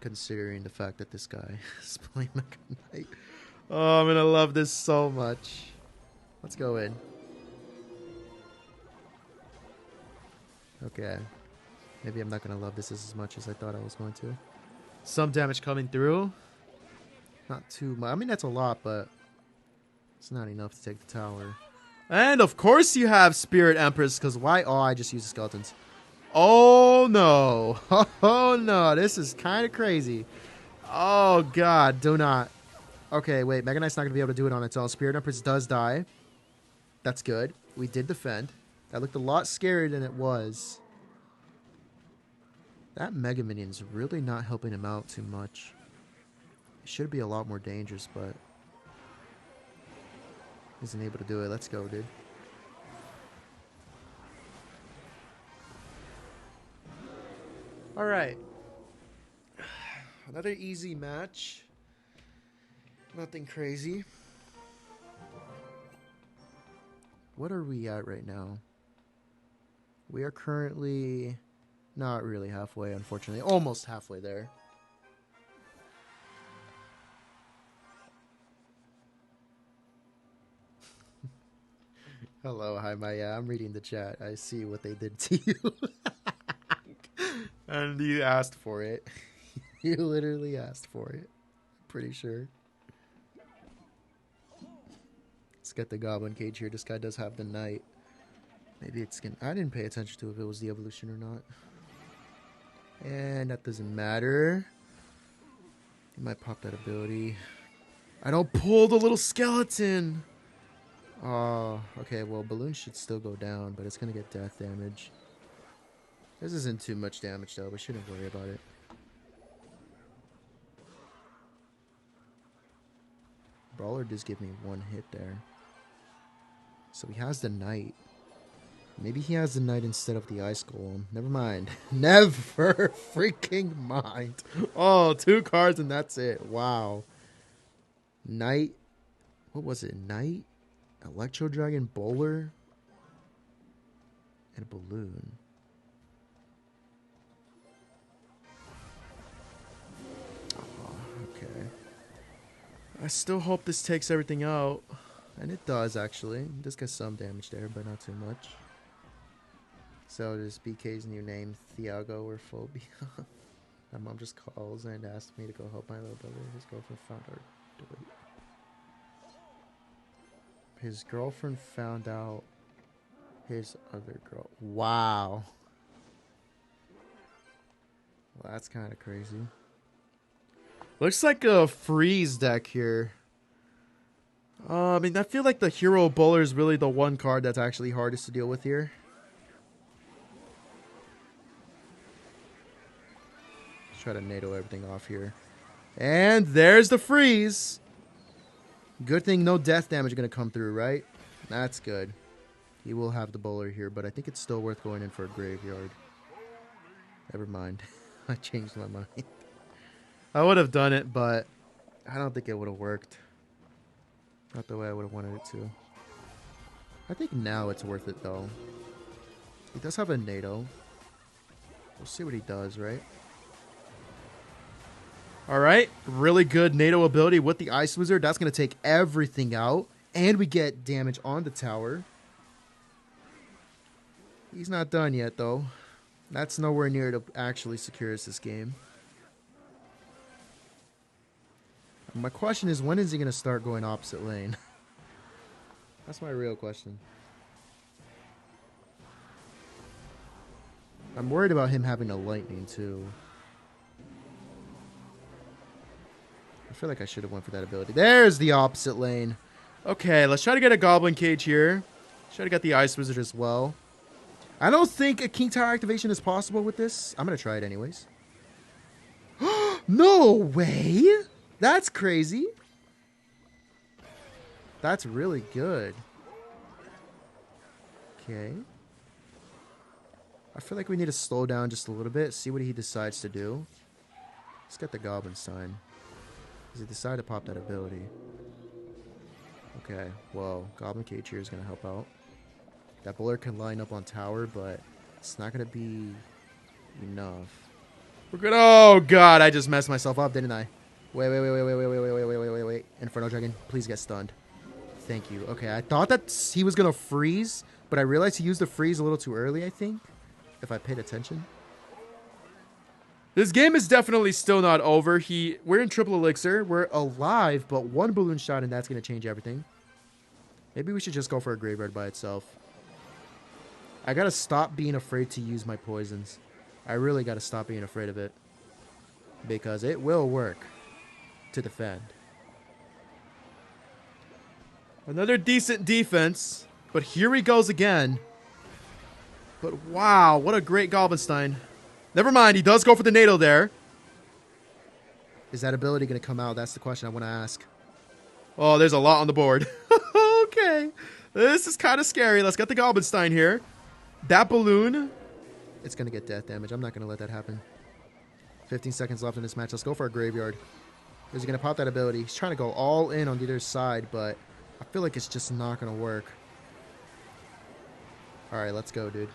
considering the fact that this guy is playing Mega Knight. Oh, I'm going to love this so much. Let's go in. Okay. Maybe I'm not going to love this as much as I thought I was going to. Some damage coming through. Not too much. I mean, that's a lot, but it's not enough to take the tower. And, of course, you have Spirit Empress, because why? Oh, I just used the skeletons. Oh, no. Oh, no. This is kind of crazy. Oh, God. Do not. Okay, wait. Mega Knight's not going to be able to do it on its own. Spirit Empress does die. That's good. We did defend. That looked a lot scarier than it was. That Mega Minion's really not helping him out too much. It should be a lot more dangerous, but isn't able to do it. Let's go, dude. All right. Another easy match. Nothing crazy. What are we at right now? We are currently not really halfway, unfortunately. Almost halfway there. Hello, hi, Maya. I'm reading the chat. I see what they did to you. And you asked for it. You literally asked for it. Pretty sure. Let's get the Goblin Cage here. This guy does have the Knight. Maybe it's gonna... I didn't pay attention to if it was the evolution or not. And that doesn't matter. He might pop that ability. I don't pull the little skeleton! Oh, okay, well, Balloon should still go down, but it's gonna get death damage. This isn't too much damage, though. We shouldn't worry about it. Brawler does give me one hit there. So he has the Knight. Maybe he has the Knight instead of the Ice Golem. Never mind. Never freaking mind. Oh, 2 cards and that's it. Wow. Knight. What was it? Knight? Electro Dragon Bowler? And a Balloon. Oh, okay. I still hope this takes everything out. And it does, actually. This gets some damage there, but not too much. So does BK's new name Thiago or Phobia? My mom just calls and asked me to go help my little brother. His girlfriend found out. Wait. His girlfriend found out his other girl. Wow. Well, that's kind of crazy. Looks like a freeze deck here. I mean, I feel like the Hero Bowler is really the one card that's actually hardest to deal with here. Let's try to NATO everything off here. And there's the freeze. Good thing no death damage going to come through, right? That's good. He will have the Bowler here, but I think it's still worth going in for a Graveyard. Never mind. I changed my mind. I would have done it, but I don't think it would have worked. Not the way I would have wanted it to. I think now it's worth it, though. He does have a NATO. We'll see what he does, right? Alright. Really good NATO ability with the Ice Wizard. That's going to take everything out. And we get damage on the tower. He's not done yet, though. That's nowhere near to actually secure us this game. My question is, when is he going to start going opposite lane? That's my real question. I'm worried about him having a lightning, too. I feel like I should have went for that ability. There's the opposite lane. Okay, let's try to get a Goblin Cage here. Try to get the Ice Wizard as well. I don't think a King Tower activation is possible with this. I'm going to try it anyways. No way! That's crazy. That's really good. Okay. I feel like we need to slow down just a little bit. See what he decides to do. Let's get the Goblin Sign. Does he decide to pop that ability? Okay. Well, Goblin Cage here is going to help out. That Bowler can line up on tower, but it's not going to be enough. We're good. Oh, God. I just messed myself up, didn't I? Wait. Inferno Dragon, please get stunned. Thank you. Okay, I thought that he was going to freeze, but I realized he used the freeze a little too early, I think. if I paid attention. This game is definitely still not over. We're in triple elixir. We're alive, but one balloon shot, and that's going to change everything. Maybe we should just go for a graveyard by itself. I got to stop being afraid to use my poisons. I really got to stop being afraid of it. Because it will work to defend. Another decent defense. But here he goes again. But wow, what a great Goblin. Never mind, he does go for the NATO there. Is that ability going to come out? That's the question I want to ask. Oh, there's a lot on the board. Okay. This is kind of scary. Let's get the Goblin here. That balloon. It's going to get death damage. I'm not going to let that happen. 15 seconds left in this match. Let's go for a graveyard. Is he going to pop that ability? He's trying to go all in on the other side, but I feel like it's just not going to work. All right, let's go, dude.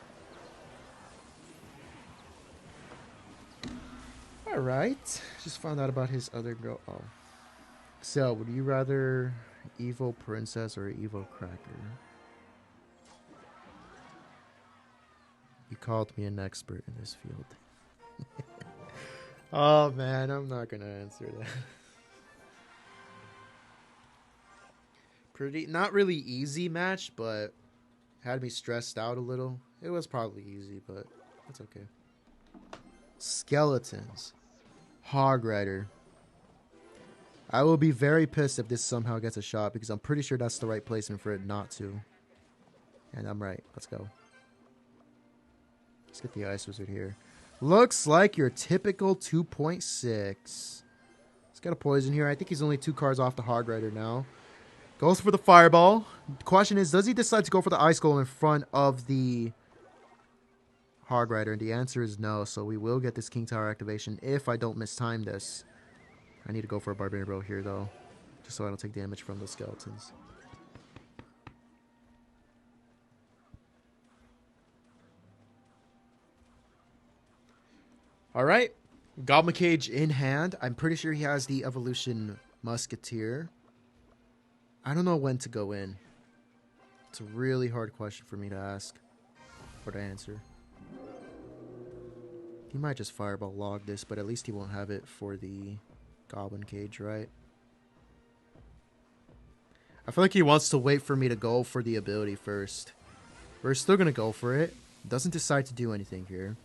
All right. Just found out about his other girl. Oh. So, would you rather Evil Princess or Evil Cracker? You called me an expert in this field. Oh, man. I'm not going to answer that. Not really easy match, but had me stressed out a little. It was probably easy, but that's okay. Skeletons. Hog Rider. I will be very pissed if this somehow gets a shot because I'm pretty sure that's the right placement for it not to. And I'm right. Let's go. Let's get the Ice Wizard here. Looks like your typical 2.6. He's got a poison here. I think he's only 2 cards off the Hog Rider now. Goes for the Fireball. The question is, does he decide to go for the Ice Golem in front of the Hog Rider? And the answer is no. So we will get this King Tower activation if I don't mistime this. I need to go for a Barbarian Row here, though. Just so I don't take damage from those skeletons. Alright. Goblin Cage in hand. I'm pretty sure he has the Evolution Musketeer. I don't know when to go in. It's a really hard question for me to ask. Or to answer. He might just Fireball log this, but at least he won't have it for the Goblin Cage, right? I feel like he wants to wait for me to go for the ability first. We're still going to go for it. Doesn't decide to do anything here.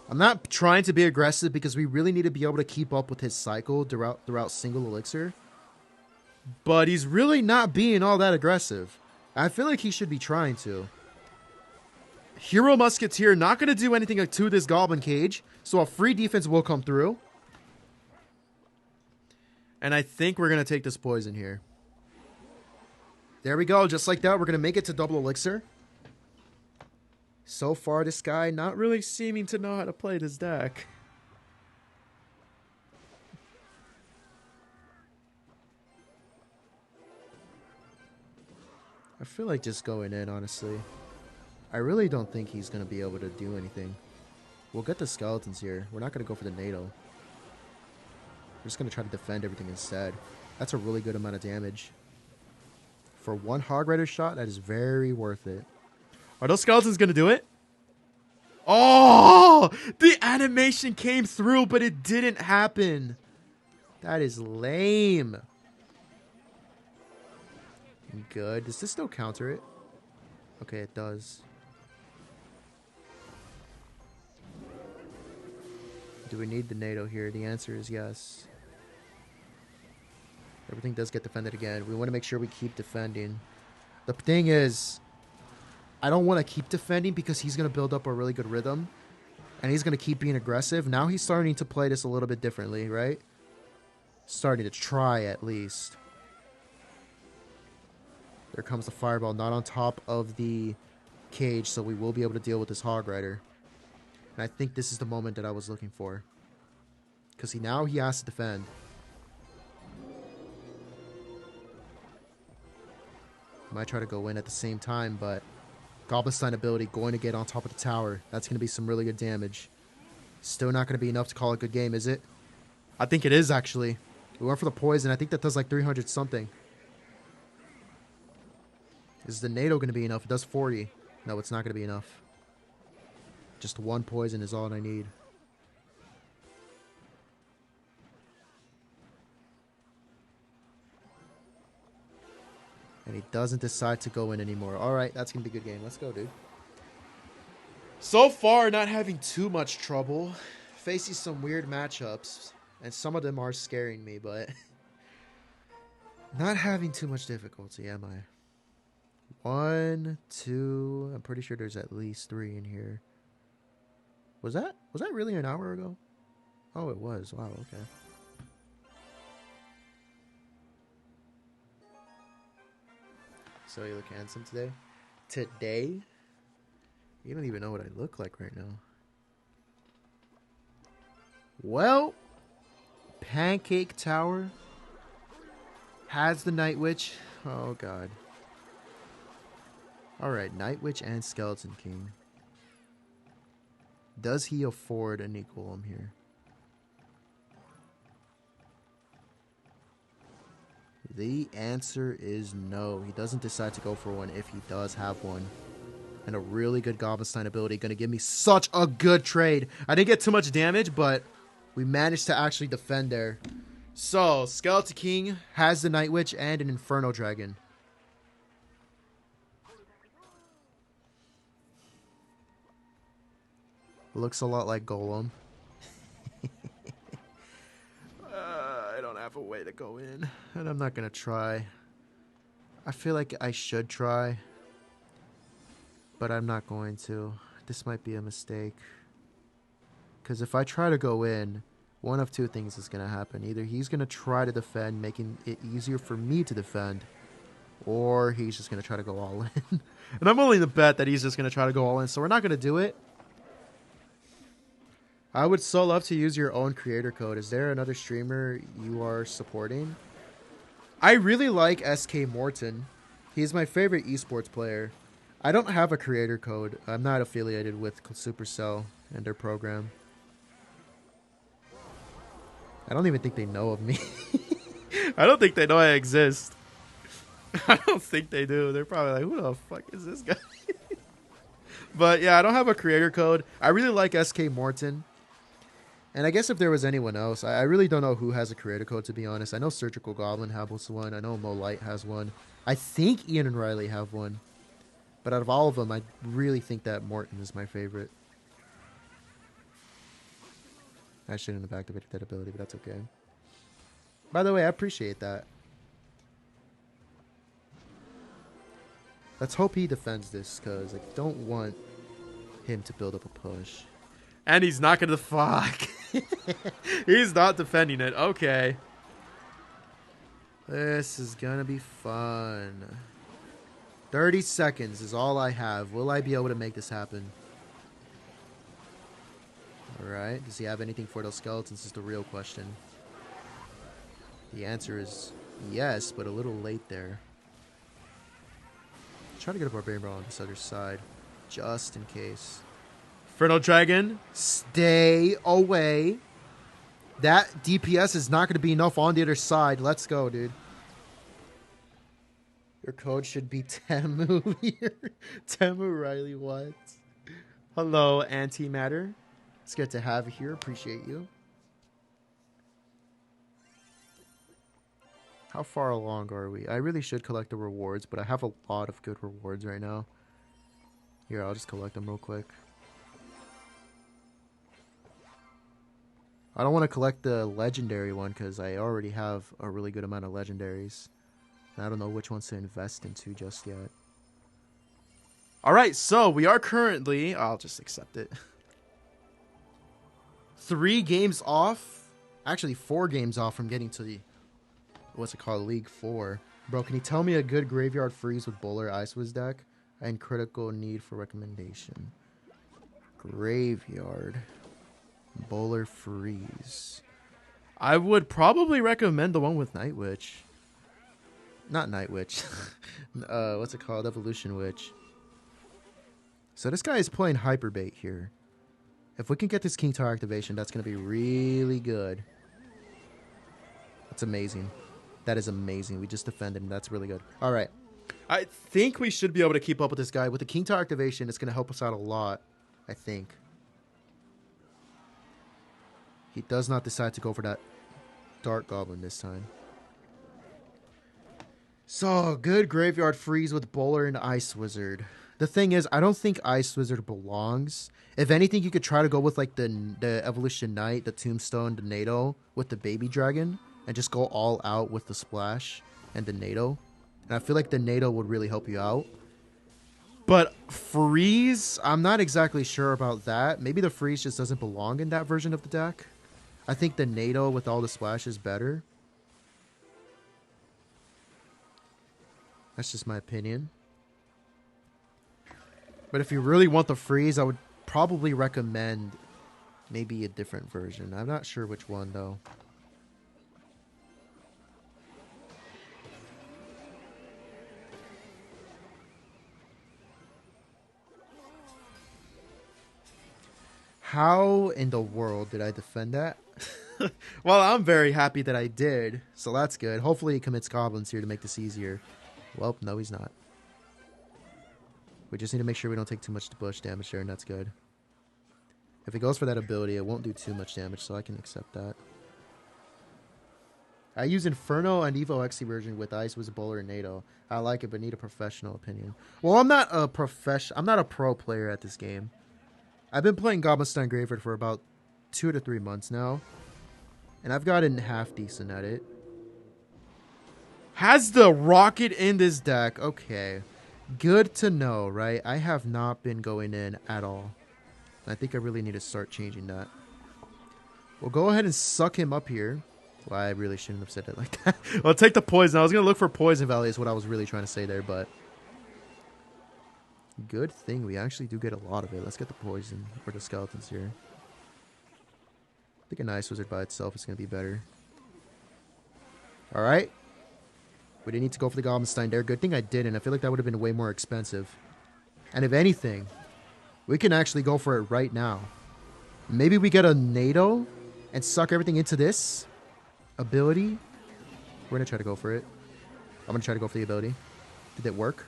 I'm not trying to be aggressive because we really need to be able to keep up with his cycle throughout single elixir. But he's really not being all that aggressive. I feel like he should be trying to. Hero Musketeer not going to do anything to this Goblin Cage. So a free defense will come through. And I think we're going to take this poison here. There we go. Just like that, we're going to make it to double elixir. So far, this guy not really seeming to know how to play this deck. I feel like just going in, honestly. I really don't think he's going to be able to do anything. We'll get the skeletons here. We're not going to go for the NATO. We're just going to try to defend everything instead. That's a really good amount of damage. For one Hog Rider shot, that is very worth it. Are those skeletons going to do it? Oh! The animation came through, but it didn't happen. That is lame. Good. Does this still counter it? Okay, it does. Do we need the NATO here? The answer is yes. Everything does get defended again. We want to make sure we keep defending. The thing is, I don't want to keep defending because he's going to build up a really good rhythm. And he's going to keep being aggressive. Now he's starting to play this a little bit differently, right? Starting to try at least. There comes the Fireball, not on top of the cage, so we will be able to deal with this Hog Rider. And I think this is the moment that I was looking for. Because now he has to defend. Might try to go in at the same time, but Goblin ability going to get on top of the tower. That's going to be some really good damage. Still not going to be enough to call a good game, is it? I think it is, actually. We went for the poison. I think that does like 300 something. Is the NATO going to be enough? It does 40. No, it's not going to be enough. Just one poison is all I need. And he doesn't decide to go in anymore. All right, that's going to be a good game. Let's go, dude. So far, not having too much trouble. Facing some weird matchups. And some of them are scaring me, but... not having too much difficulty, am I? 1, 2... I'm pretty sure there's at least 3 in here. Was that really an hour ago? Oh, it was. Wow, okay. So you look handsome today? Today? You don't even know what I look like right now. Well, Pancake Tower has the Night Witch. Oh, God. Alright, Night Witch and Skeleton King. Does he afford an Golem here? The answer is no. He doesn't decide to go for one if he does have one. And a really good Goblin ability. Going to give me such a good trade. I didn't get too much damage, but we managed to actually defend there. So, Skeleton King has the Night Witch and an Inferno Dragon. Looks a lot like Golem. I don't have a way to go in. And I'm not going to try. I feel like I should try. But I'm not going to. This might be a mistake. Because if I try to go in, one of two things is going to happen. Either he's going to try to defend, making it easier for me to defend. Or he's just going to try to go all in. And I'm willing to bet that he's just going to try to go all in. So we're not going to do it. I would so love to use your own creator code. Is there another streamer you are supporting? I really like SK Morton. He's my favorite esports player. I don't have a creator code. I'm not affiliated with Supercell and their program. I don't even think they know of me. I don't think they know I exist. I don't think they do. They're probably like, who the fuck is this guy? But yeah, I don't have a creator code. I really like SK Morton. And I guess if there was anyone else, I really don't know who has a creator code, to be honest. I know Surgical Goblin has one. I know Mo Light has one. I think Ian and Riley have one. But out of all of them, I really think that Morton is my favorite. I shouldn't have activated that ability, but that's okay. By the way, I appreciate that. Let's hope he defends this, because I don't want him to build up a push. And he's not going to fuck. He's not defending it. Okay. This is going to be fun. 30 seconds is all I have. Will I be able to make this happen? Alright. Does he have anything for those skeletons is the real question. The answer is yes, but a little late there. Try to get a Barbarian Brawl on this other side. Just in case. Inferno Dragon, stay away. That DPS is not going to be enough on the other side. Let's go, dude. Your code should be Temu here. Temu Riley, what? Hello, Antimatter. It's good to have you here. Appreciate you. How far along are we? I really should collect the rewards, but I have a lot of good rewards right now. Here, I'll just collect them real quick. I don't want to collect the legendary one because I already have a really good amount of legendaries. And I don't know which ones to invest into just yet. Alright, so we are currently... I'll just accept it. 3 games off. Actually, 4 games off from getting to the... What's it called? League 4. Bro, can you tell me a good Graveyard Freeze with Bowler Icewiz deck? And critical need for recommendation. Graveyard... Bowler Freeze. I would probably recommend the one with Night Witch. Not Night Witch. What's it called? Evolution Witch. So this guy is playing Hyperbait here. If we can get this King Tower activation, that's going to be really good. That's amazing. That is amazing. We just defended him. That's really good. All right. I think we should be able to keep up with this guy. With the King Tower activation, it's going to help us out a lot, I think. He does not decide to go for that Dark Goblin this time. So, good Graveyard Freeze with Bowler and Ice Wizard. The thing is, I don't think Ice Wizard belongs. If anything, you could try to go with like the Evolution Knight, the Tombstone, the NATO with the Baby Dragon, and just go all out with the Splash and the NATO. And I feel like the NATO would really help you out. But Freeze, I'm not exactly sure about that. Maybe the Freeze just doesn't belong in that version of the deck. I think the NATO with all the Splash is better. That's just my opinion. But if you really want the Freeze, I would probably recommend maybe a different version. I'm not sure which one, though. How in the world did I defend that? Well, I'm very happy that I did, so that's good. Hopefully he commits goblins here to make this easier. Well, no, he's not. We just need to make sure we don't take too much bush damage there, and that's good. If he goes for that ability, it won't do too much damage, so I can accept that. I use Inferno and Evo XC version with Ice Wizard, Bowler, and NATO. I like it, but need a professional opinion. Well, I'm not a pro player at this game. I've been playing Goblinstein Graveyard for about 2 to 3 months now, and I've gotten half decent at it. Has the Rocket in this deck? Okay. Good to know, right? I have not been going in at all. I think I really need to start changing that. We'll go ahead and suck him up here. Well, I really shouldn't have said it like that. Well, take the poison. I was going to look for Poison Valley is what I was really trying to say there, but... Good thing we actually do get a lot of it. Let's get the poison or the skeletons here. I think an Ice Wizard by itself is going to be better. Alright. We didn't need to go for the Goblinstein there. Good thing I didn't. I feel like that would have been way more expensive. And if anything, we can actually go for it right now. Maybe we get a NATO and suck everything into this ability. We're going to try to go for it. I'm going to try to go for the ability. Did it work?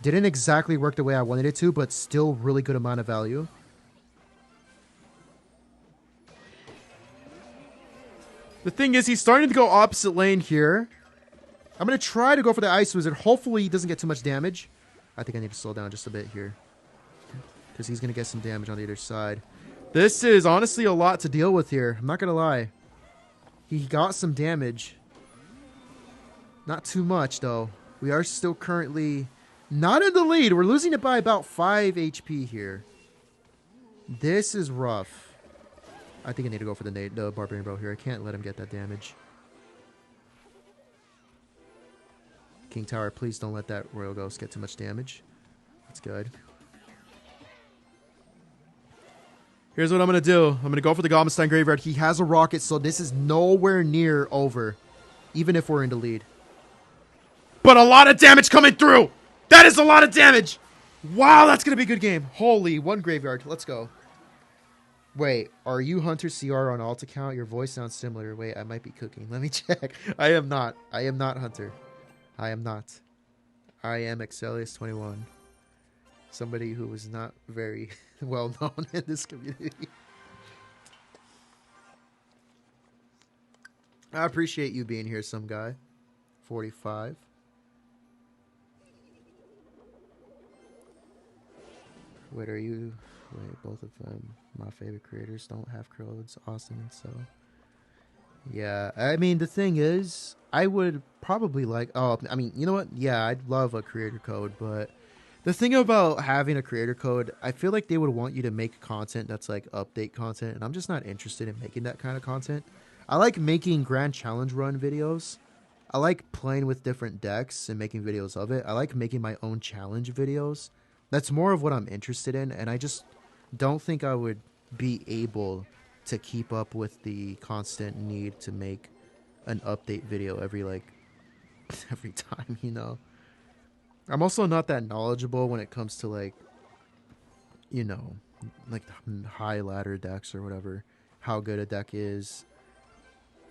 Didn't exactly work the way I wanted it to, but still really good amount of value. The thing is, he's starting to go opposite lane here. I'm going to try to go for the Ice Wizard. Hopefully he doesn't get too much damage. I think I need to slow down just a bit here, because he's going to get some damage on the other side. This is honestly a lot to deal with here. I'm not going to lie. He got some damage. Not too much, though. We are still currently not in the lead. We're losing it by about 5 HP here. This is rough. I think I need to go for the Barbarian Bro here. I can't let him get that damage. King Tower, please don't let that Royal Ghost get too much damage. That's good. Here's what I'm going to do. I'm going to go for the Goblinstein Graveyard. He has a rocket, so this is nowhere near over, even if we're in the lead. But a lot of damage coming through! That is a lot of damage! Wow, that's going to be a good game. Holy, one Graveyard. Let's go. Wait, are you Hunter CR on alt account? Your voice sounds similar. Wait, I might be cooking. Let me check. I am not. I am not Hunter. I am not. I am Xelious21. Somebody who is not very well known in this community. I appreciate you being here, some guy. 45. Wait, are you... Wait, both of them. My favorite creators don't have codes. Austin and so... Yeah, I mean, the thing is, I would probably like... Oh, I mean, you know what? Yeah, I'd love a creator code, but... The thing about having a creator code, I feel like they would want you to make content that's like update content, and I'm just not interested in making that kind of content. I like making Grand Challenge Run videos. I like playing with different decks and making videos of it. I like making my own challenge videos. That's more of what I'm interested in, and I just don't think I would be able to keep up with the constant need to make an update video every time, you know. I'm also not that knowledgeable when it comes to like, you know, like high ladder decks or whatever, how good a deck is,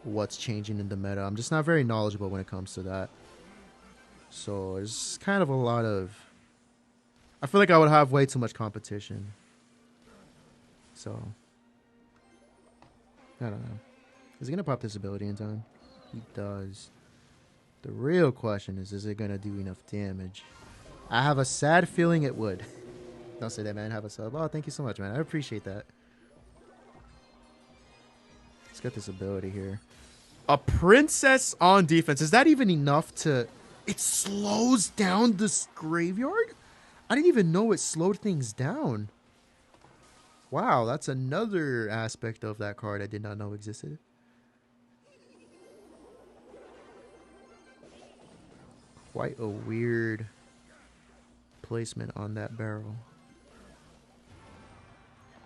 what's changing in the meta. I'm just not very knowledgeable when it comes to that. So there's kind of a lot of... I feel like I would have way too much competition. So... I don't know. Is he going to pop this ability in time? He does. The real question is it going to do enough damage? I have a sad feeling it would. Don't say that, man. Have a sub. Oh, thank you so much, man. I appreciate that. Let's get this ability here. A princess on defense. Is that even enough to... It slows down this graveyard? I didn't even know it slowed things down. Wow, that's another aspect of that card I did not know existed. Quite a weird placement on that barrel.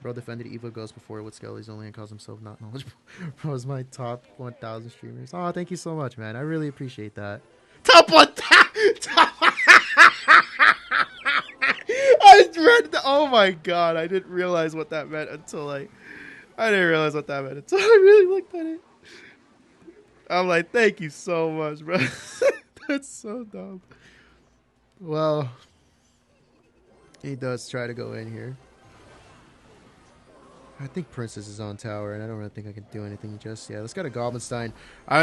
Bro defended Evo goes before with Skelly's only and calls himself not knowledgeable. Bro is my top 1,000 streamers. Oh, thank you so much, man. I really appreciate that. Top 1,000! I read the, oh my god, I didn't realize what that meant until I didn't realize what that meant until I really looked at it. I'm like, thank you so much, bro. That's so dumb. Well, he does try to go in here. I think Princess is on tower, and I don't really think I can do anything just yet. Let's get a Goblinstein.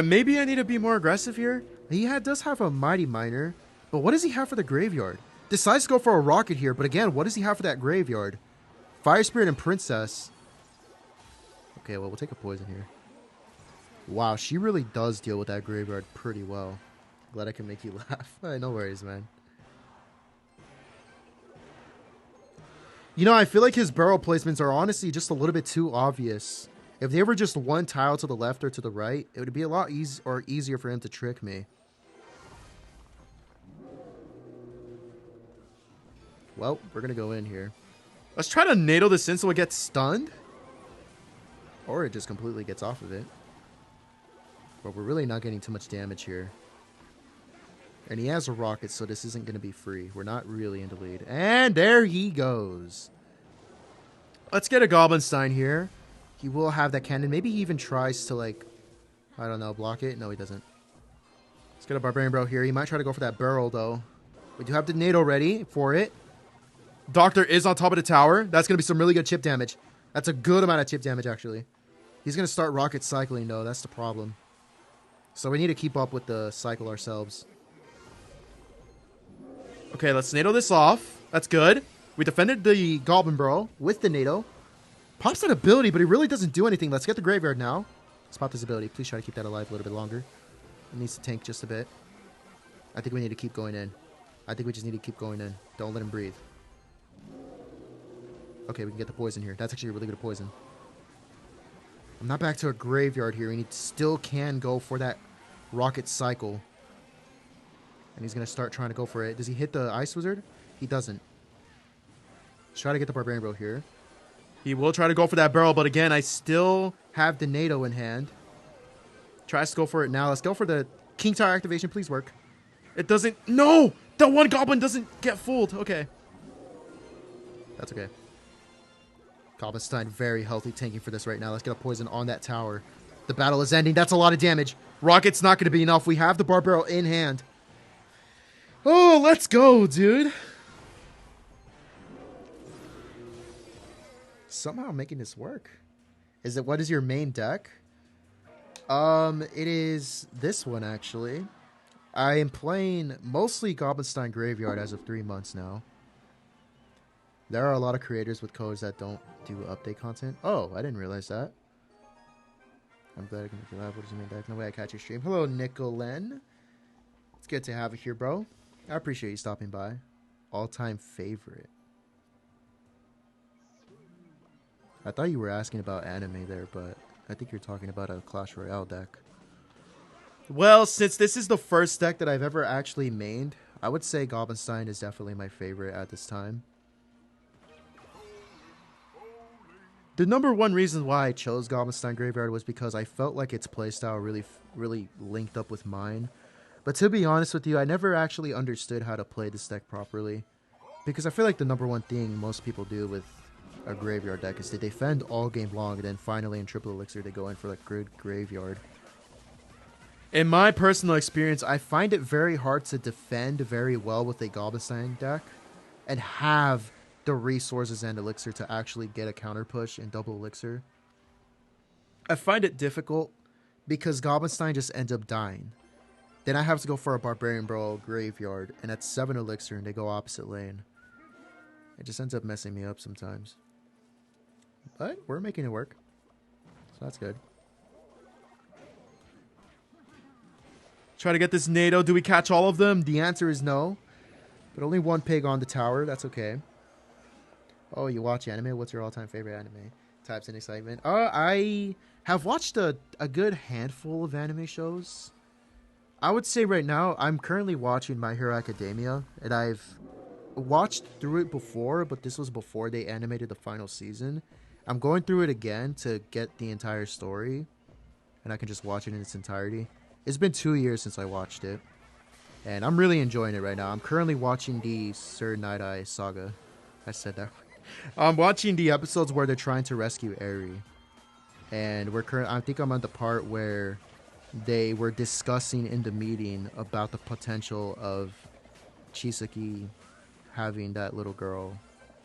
Maybe I need to be more aggressive here. He does have a Mighty Miner, but what does he have for the graveyard? Decides to go for a Rocket here, but again, what does he have for that graveyard? Fire Spirit and Princess. Okay, well, we'll take a poison here. Wow, she really does deal with that graveyard pretty well. Glad I can make you laugh. No worries, man. You know, I feel like his barrel placements are honestly just a little bit too obvious. If they were just one tile to the left or to the right, it would be a lot easier for him to trick me. Well, we're going to go in here. Let's try to natal this in so it gets stunned. Or it just completely gets off of it. But we're really not getting too much damage here. And he has a rocket, so this isn't going to be free. We're not really in the lead. And there he goes. Let's get a Goblinstein here. He will have that cannon. Maybe he even tries to, like, I don't know, block it. No, he doesn't. Let's get a Barbarian Bro here. He might try to go for that barrel, though. We do have the NATO ready for it. Doctor is on top of the tower. That's going to be some really good chip damage. That's a good amount of chip damage, actually. He's going to start rocket cycling, though. That's the problem. So we need to keep up with the cycle ourselves. Okay, let's NATO this off. That's good. We defended the Goblin Bro with the NATO. Pops that ability, but he really doesn't do anything. Let's get the graveyard now. Let's pop this ability. Please try to keep that alive a little bit longer. It needs to tank just a bit. I think we need to keep going in. I think we just need to keep going in. Don't let him breathe. Okay, we can get the poison here. That's actually a really good poison. I'm not back to a graveyard here, and he still can go for that rocket cycle. And he's going to start trying to go for it. Does he hit the Ice Wizard? He doesn't. Let's try to get the Barbarian Bro here. He will try to go for that barrel, but again, I still have the NATO in hand. Tries to go for it now. Let's go for the King Tower activation. Please work. It doesn't. No! The one Goblin doesn't get fooled. Okay. That's okay. Goblinstein very healthy tanking for this right now. Let's get a poison on that tower. The battle is ending. That's a lot of damage. Rocket's not going to be enough. We have the Barbaro in hand. Oh, let's go, dude. Somehow making this work. Is it, what is your main deck? It is this one, actually. I am playing mostly Goblinstein Graveyard as of 3 months now. There are a lot of creators with codes that don't do update content. Oh, I didn't realize that. I'm glad I can make you laugh. What is your main deck? No way I catch your stream. Hello, Nicolen. It's good to have you here, bro. I appreciate you stopping by. All-time favorite. I thought you were asking about anime there, but I think you're talking about a Clash Royale deck. Well, since this is the first deck that I've ever actually mained, I would say Goblinstein is definitely my favorite at this time. The number one reason why I chose Goblinstein Graveyard was because I felt like its playstyle really linked up with mine. But to be honest with you, I never actually understood how to play this deck properly. Because I feel like the number one thing most people do with a graveyard deck is they defend all game long, and then finally in Triple Elixir they go in for like good graveyard. In my personal experience, I find it very hard to defend very well with a Goblin deck and have the resources and elixir to actually get a counter push in double elixir. I find it difficult because Goblin just ends up dying. Then I have to go for a Barbarian Brawl Graveyard, and that's 7 elixir, and they go opposite lane. It just ends up messing me up sometimes. But we're making it work, so that's good. Try to get this NATO. Do we catch all of them? The answer is no. But only one pig on the tower. That's okay. Oh, you watch anime? What's your all-time favorite anime? Types and excitement. I have watched a good handful of anime shows. I would say right now, I'm currently watching My Hero Academia. And I've watched through it before, but this was before they animated the final season. I'm going through it again to get the entire story. And I can just watch it in its entirety. It's been 2 years since I watched it. And I'm really enjoying it right now. I'm currently watching the Sir Night Eye saga. I said that. I'm watching the episodes where they're trying to rescue Eri. And I think I'm on the part where they were discussing in the meeting about the potential of Chisaki having that little girl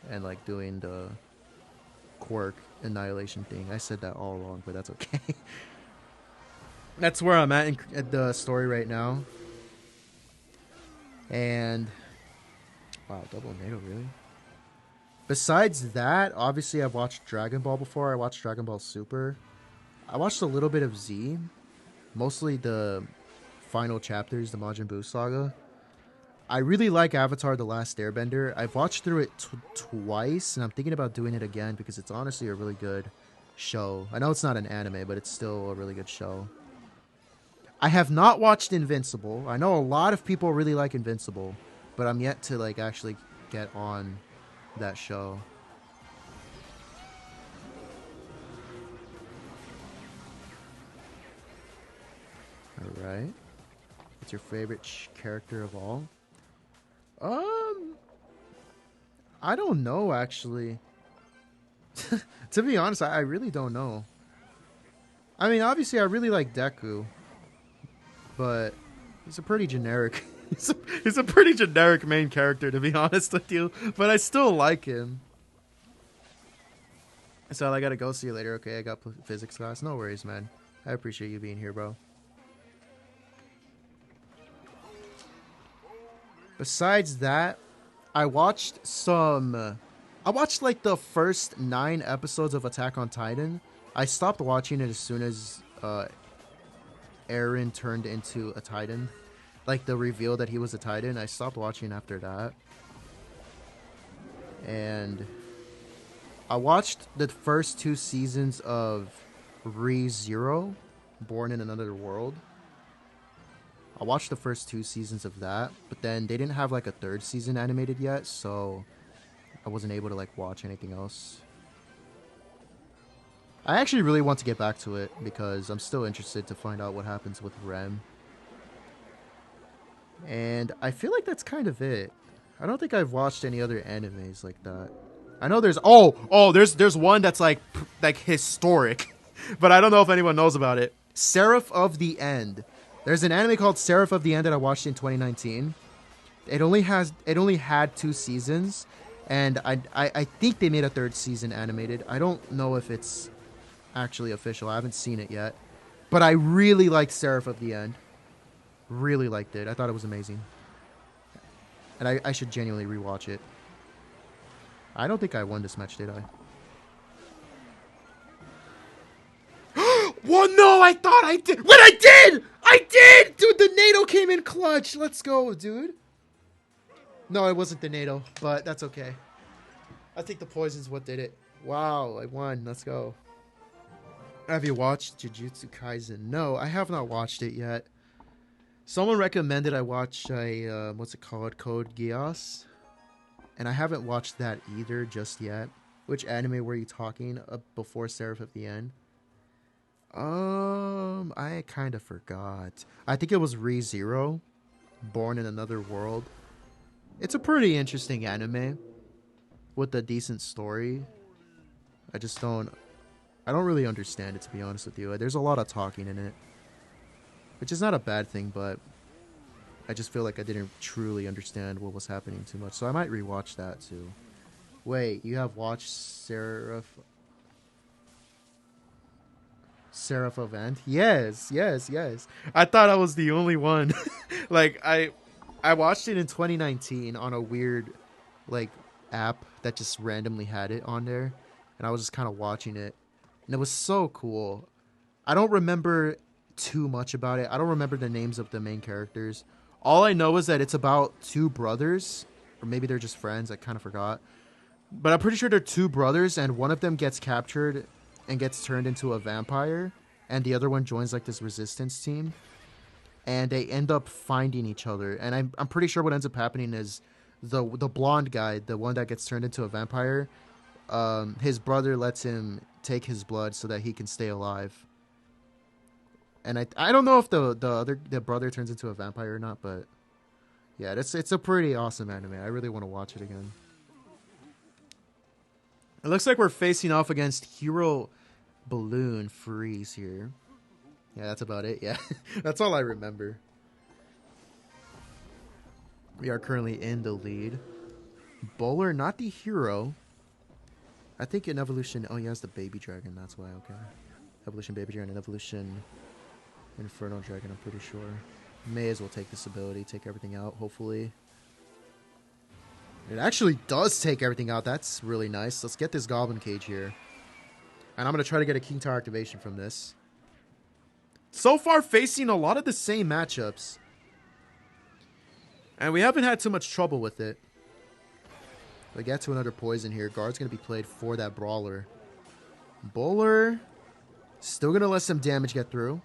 and like doing the quirk annihilation thing. I said that all wrong, but that's okay. That's where I'm at the story right now. And wow, double NATO, really? Besides that, obviously I've watched Dragon Ball before. I watched Dragon Ball Super. I watched a little bit of Z. Mostly the final chapters, the Majin Buu saga. I really like Avatar The Last Airbender. I've watched through it twice, and I'm thinking about doing it again because it's honestly a really good show. I know it's not an anime, but it's still a really good show. I have not watched Invincible. I know a lot of people really like Invincible, but I'm yet to like actually get on that show. All right. What's your favorite character of all? I don't know actually. To be honest, I really don't know. I mean, obviously I really like Deku, but he's a pretty generic he's a pretty generic main character, to be honest with you, but I still like him. So I gotta go. See you later. Okay, I got physics class. No worries, man. I appreciate you being here, bro. Besides that, I watched like the first 9 episodes of Attack on Titan. I stopped watching it as soon as Eren turned into a Titan. Like the reveal that he was a Titan. I stopped watching after that. And I watched the first 2 seasons of Re:Zero, Born in Another World. I watched the first 2 seasons of that, but then they didn't have like a 3rd season animated yet, so I wasn't able to like watch anything else. I actually really want to get back to it because I'm still interested to find out what happens with Rem. And I feel like that's kind of it. I don't think I've watched any other animes like that. I know there's there's one that's like historic, but I don't know if anyone knows about it. Seraph of the End. There's an anime called Seraph of the End that I watched in 2019. It only had 2 seasons, and I think they made a 3rd season animated. I don't know if it's actually official. I haven't seen it yet, but I really liked Seraph of the End. Really liked it. I thought it was amazing, and I should genuinely rewatch it. I don't think I won this match, did I? Well, no, I thought I did. What I did! I did! Dude, the NATO came in clutch. Let's go, dude. No, it wasn't the NATO, but that's okay. I think the poison's what did it. Wow, I won. Let's go. Have you watched Jujutsu Kaisen? No, I have not watched it yet. Someone recommended I watch what's it called? Code Geass. And I haven't watched that either just yet. Which anime were you talking before Seraph of the End? I kind of forgot. I think it was Re:Zero, Born in Another World. It's a pretty interesting anime with a decent story. I don't really understand it, to be honest with you. There's a lot of talking in it. which is not a bad thing, but I just feel like I didn't truly understand what was happening too much. So I might rewatch that too. Wait, you have watched Seraph Event? Yes. I thought I was the only one. Like I watched it in 2019 on a weird like app that just randomly had it on there, and I was just kind of watching it, and it was so cool. I don't remember too much about it. I don't remember the names of the main characters. All I know is that it's about two brothers, or maybe they're just friends. I kind of forgot. But I'm pretty sure they're two brothers, and one of them gets captured and gets turned into a vampire, and the other one joins like this resistance team, and they end up finding each other. And I'm pretty sure what ends up happening is the blonde guy, the one that gets turned into a vampire, his brother lets him take his blood so that he can stay alive. And I don't know if the brother turns into a vampire or not, but yeah, it's a pretty awesome anime. I really want to watch it again. It looks like we're facing off against Hero Balloon Freeze here. Yeah, that's about it. Yeah, that's all I remember. We are currently in the lead. Bowler, not the hero. I think in Evolution... Oh, he has the Baby Dragon. That's why, okay. Evolution Baby Dragon and Evolution Inferno Dragon, I'm pretty sure. May as well take this ability, take everything out, hopefully. It actually does take everything out. That's really nice. Let's get this Goblin Cage here. And I'm going to try to get a King Tower activation from this. So far, facing a lot of the same matchups. And we haven't had too much trouble with it. We get to another poison here. Guard's going to be played for that Brawler. Bowler. Still going to let some damage get through.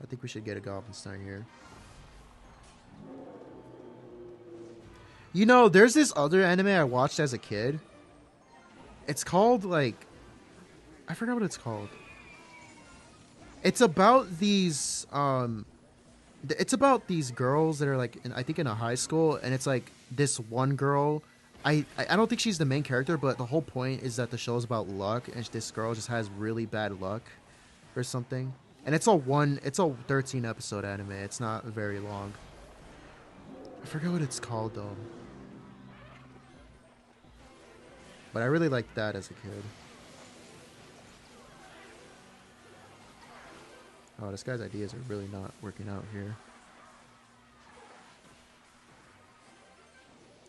I think we should get a Goblin Stein here. You know, there's this other anime I watched as a kid. It's called, like... I forgot what it's called. It's about these... It's about these girls that are, like, I think in a high school. And it's, like, this one girl... I don't think she's the main character, but the whole point is that the show is about luck. And this girl just has really bad luck or something. And it's a 13 episode anime. It's not very long. I forget what it's called, though. But I really liked that as a kid. Oh, this guy's ideas are really not working out here.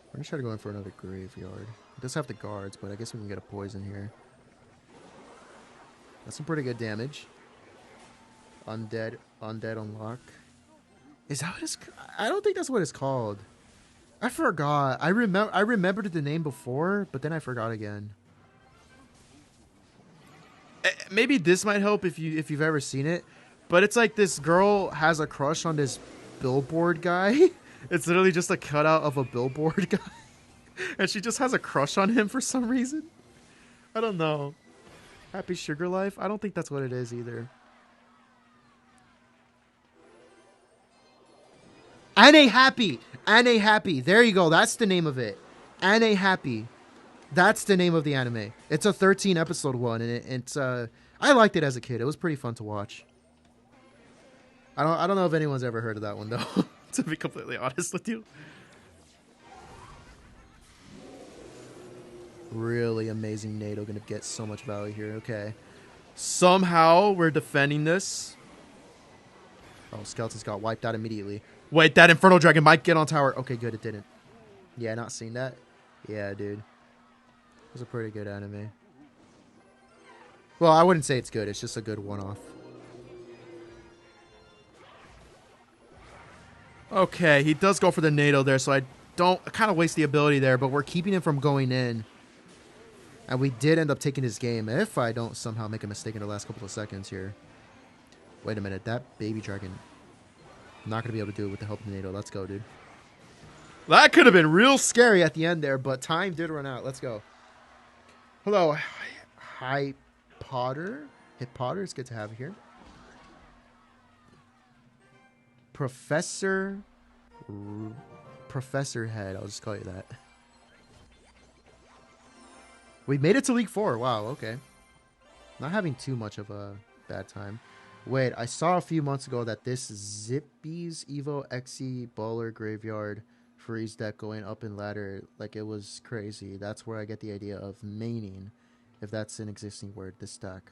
We're gonna try to go in for another graveyard. It does have the guards, but I guess we can get a poison here. That's some pretty good damage. Undead unlock. Is that what it's... I don't think that's what it's called. I forgot. I remembered the name before, but then I forgot again. Maybe this might help if you've ever seen it. But it's like this girl has a crush on this billboard guy. It's literally just a cutout of a billboard guy. And she just has a crush on him for some reason. I don't know. Happy Sugar Life? I don't think that's what it is either. Anne Happy. Anne Happy. There you go. That's the name of it. Anne Happy. That's the name of the anime. It's a 13 episode one, and it's I liked it as a kid. It was pretty fun to watch. I don't know if anyone's ever heard of that one though, to be completely honest with you. Really amazing NATO, gonna get so much value here. Okay. Somehow we're defending this. Oh, Skeletons got wiped out immediately. Wait, that Inferno Dragon might get on tower. Okay, good, it didn't. Yeah, not seen that. Yeah, dude. It was a pretty good anime. Well, I wouldn't say it's good. It's just a good one-off. Okay, he does go for the NATO there, so I kind of waste the ability there, but we're keeping him from going in. And we did end up taking his game, if I don't somehow make a mistake in the last couple of seconds here. Wait a minute, that Baby Dragon... I'm not going to be able to do it with the help of the NATO. Let's go, dude. That could have been real scary at the end there, but time did run out. Let's go. Hello. Hi, Potter. Hit Potter. It's good to have you here. Professor Head. I'll just call you that. We made it to League 4. Wow, okay. Not having too much of a bad time. Wait, I saw a few months ago that this Zippy's Evo XE Bowler Graveyard freeze deck going up in ladder, like it was crazy. That's where I get the idea of maining, if that's an existing word, this deck.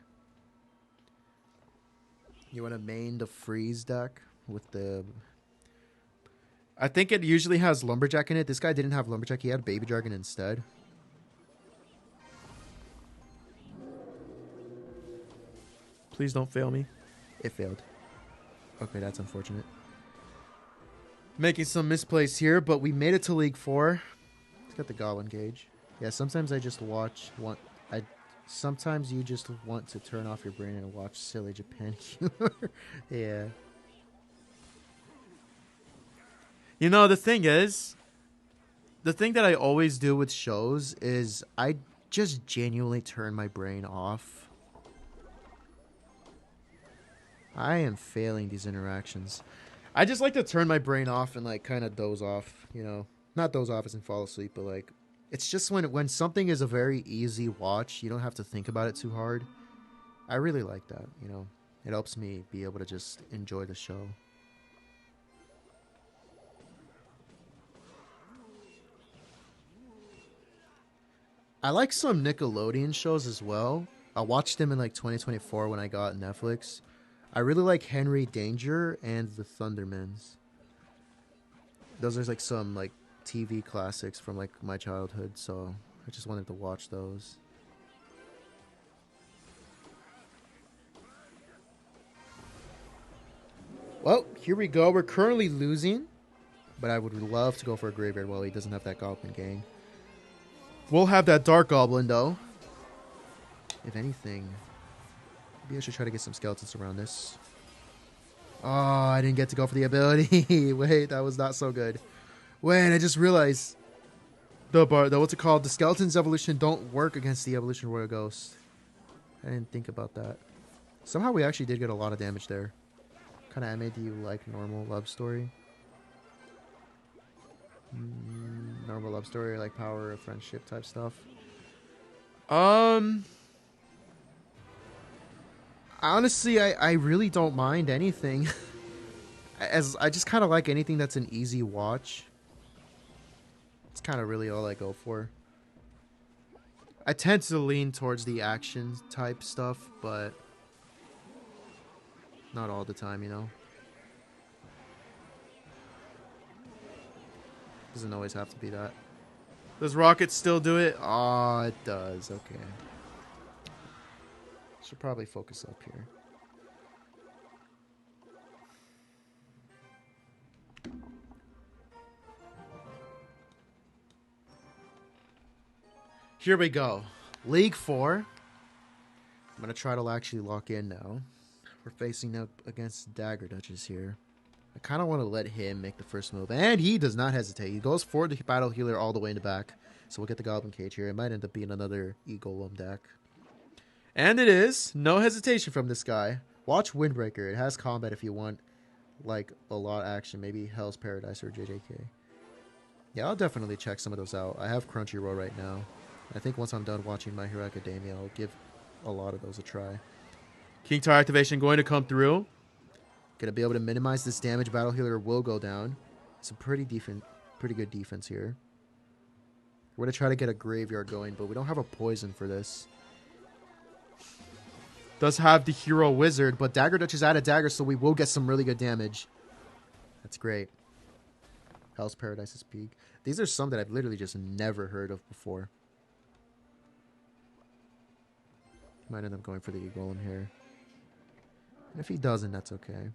You want to main the freeze deck with the... I think it usually has Lumberjack in it. This guy didn't have Lumberjack. He had Baby Dragon instead. Please don't fail me. It failed. Okay, that's unfortunate. Making some misplays here, but we made it to League 4. Let's get the Goblin Cage. Yeah, sometimes I just watch... Sometimes you just want to turn off your brain and watch silly Japan humor. Yeah. You know, the thing that I always do with shows is I just genuinely turn my brain off. I am failing these interactions. I just like to turn my brain off and like kind of doze off, you know. Not doze off as in fall asleep, but like it's just when something is a very easy watch, you don't have to think about it too hard. I really like that, you know. It helps me be able to just enjoy the show. I like some Nickelodeon shows as well. I watched them in like 2024 when I got Netflix. I really like Henry Danger and the Thundermans. Those are like some like TV classics from like my childhood, so I just wanted to watch those. Well, here we go. We're currently losing, but I would love to go for a graveyard while he doesn't have that Goblin Gang. We'll have that Dark Goblin, though. If anything, maybe I should try to get some skeletons around this. Oh, I didn't get to go for the ability. Wait, that was not so good. Wait, I just realized what's it called? The Skeleton's Evolution don't work against the Evolution Royal Ghost. I didn't think about that. Somehow we actually did get a lot of damage there. What kind of anime do you like? Normal love story? Normal love story, like power of friendship type stuff. Honestly, I really don't mind anything. As I just kind of like anything that's an easy watch. It's kind of really all I go for. I tend to lean towards the action type stuff, but not all the time, you know. Doesn't always have to be that. Does Rocket still do it? Oh, it does. Okay. Should probably focus up here. Here we go. League 4. I'm going to try to actually lock in now. We're facing up against Dagger Duchess here. I kind of want to let him make the first move. And he does not hesitate. He goes for the Battle Healer all the way in the back. So we'll get the Goblin Cage here. It might end up being another E-Golem deck. And it is. No hesitation from this guy. Watch Windbreaker. It has combat if you want like a lot of action. Maybe Hell's Paradise or JJK. Yeah, I'll definitely check some of those out. I have Crunchyroll right now. I think once I'm done watching My Hero Academia, I'll give a lot of those a try. King Tower activation going to come through. Gonna be able to minimize this damage. Battle Healer will go down. It's a pretty good defense here. We're gonna try to get a graveyard going, but we don't have a poison for this. Does have the Hero Wizard, but Dagger Dutch is out of dagger, so we will get some really good damage. That's great. Hell's Paradise's Peak. These are some that I've literally just never heard of before. Might end up going for the E-Golem here. And if he doesn't, that's okay.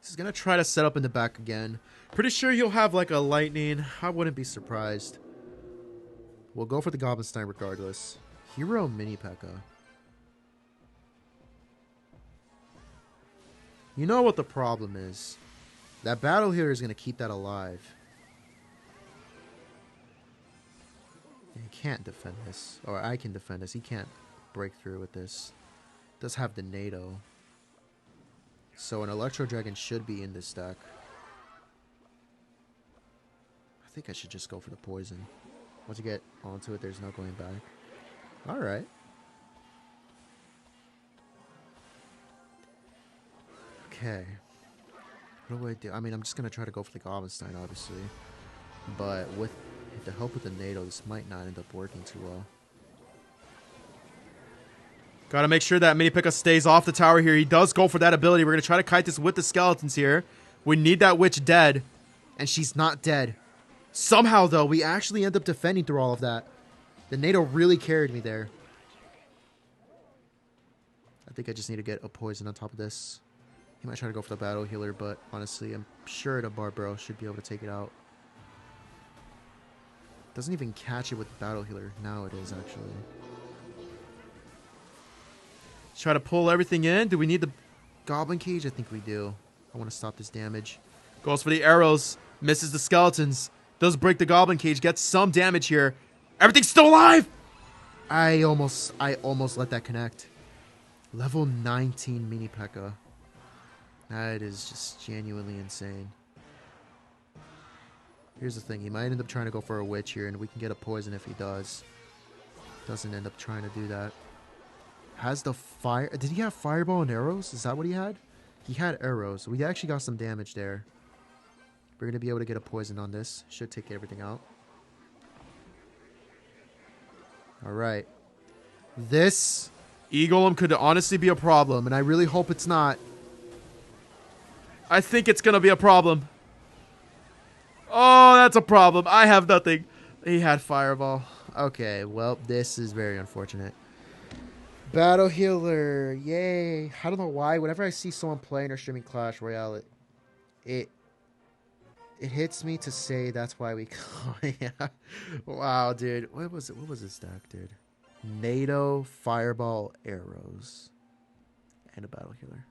He's going to try to set up in the back again. Pretty sure he'll have like a lightning. I wouldn't be surprised. We'll go for the Goblin Stein regardless. Hero Mini P.E.K.K.A. You know what the problem is. That Battle Healer is going to keep that alive. He can't defend this. Or I can defend this. He can't break through with this. Does have the NATO. So an Electro Dragon should be in this deck. I think I should just go for the poison. Once you get onto it, there's no going back. Alright. Okay. What do I do? I mean, I'm just going to try to go for the Goblin Stein, obviously. But with the help with the NATO, this might not end up working too well. Gotta make sure that Mini P.E.K.K.A stays off the tower here. He does go for that ability. We're gonna try to kite this with the skeletons here. We need that witch dead. And she's not dead. Somehow, though, we actually end up defending through all of that. The NATO really carried me there. I think I just need to get a poison on top of this. He might try to go for the battle healer, but honestly, I'm sure the Barbaro should be able to take it out. Doesn't even catch it with the battle healer. Now it is, actually. Let's try to pull everything in. Do we need the Goblin Cage? I think we do. I want to stop this damage. Goes for the arrows. Misses the skeletons. Does break the Goblin Cage. Gets some damage here. Everything's still alive! I almost let that connect. Level 19 Mini P.E.K.K.A. That is just genuinely insane. Here's the thing. He might end up trying to go for a witch here, and we can get a poison if he does. Doesn't end up trying to do that. Has the fire... Did he have fireball and arrows? Is that what he had? He had arrows. We actually got some damage there. We're going to be able to get a poison on this. Should take everything out. Alright. This Eagleum could honestly be a problem, and I really hope it's not. I think it's gonna be a problem. Oh, that's a problem. I have nothing. He had fireball. Okay, well, this is very unfortunate. Battle healer, yay. I don't know why. Whenever I see someone playing or streaming Clash Royale, it hits me to say that's why we yeah. Wow, dude. What was it? What was this deck, dude? NATO, fireball, arrows, and a battle healer.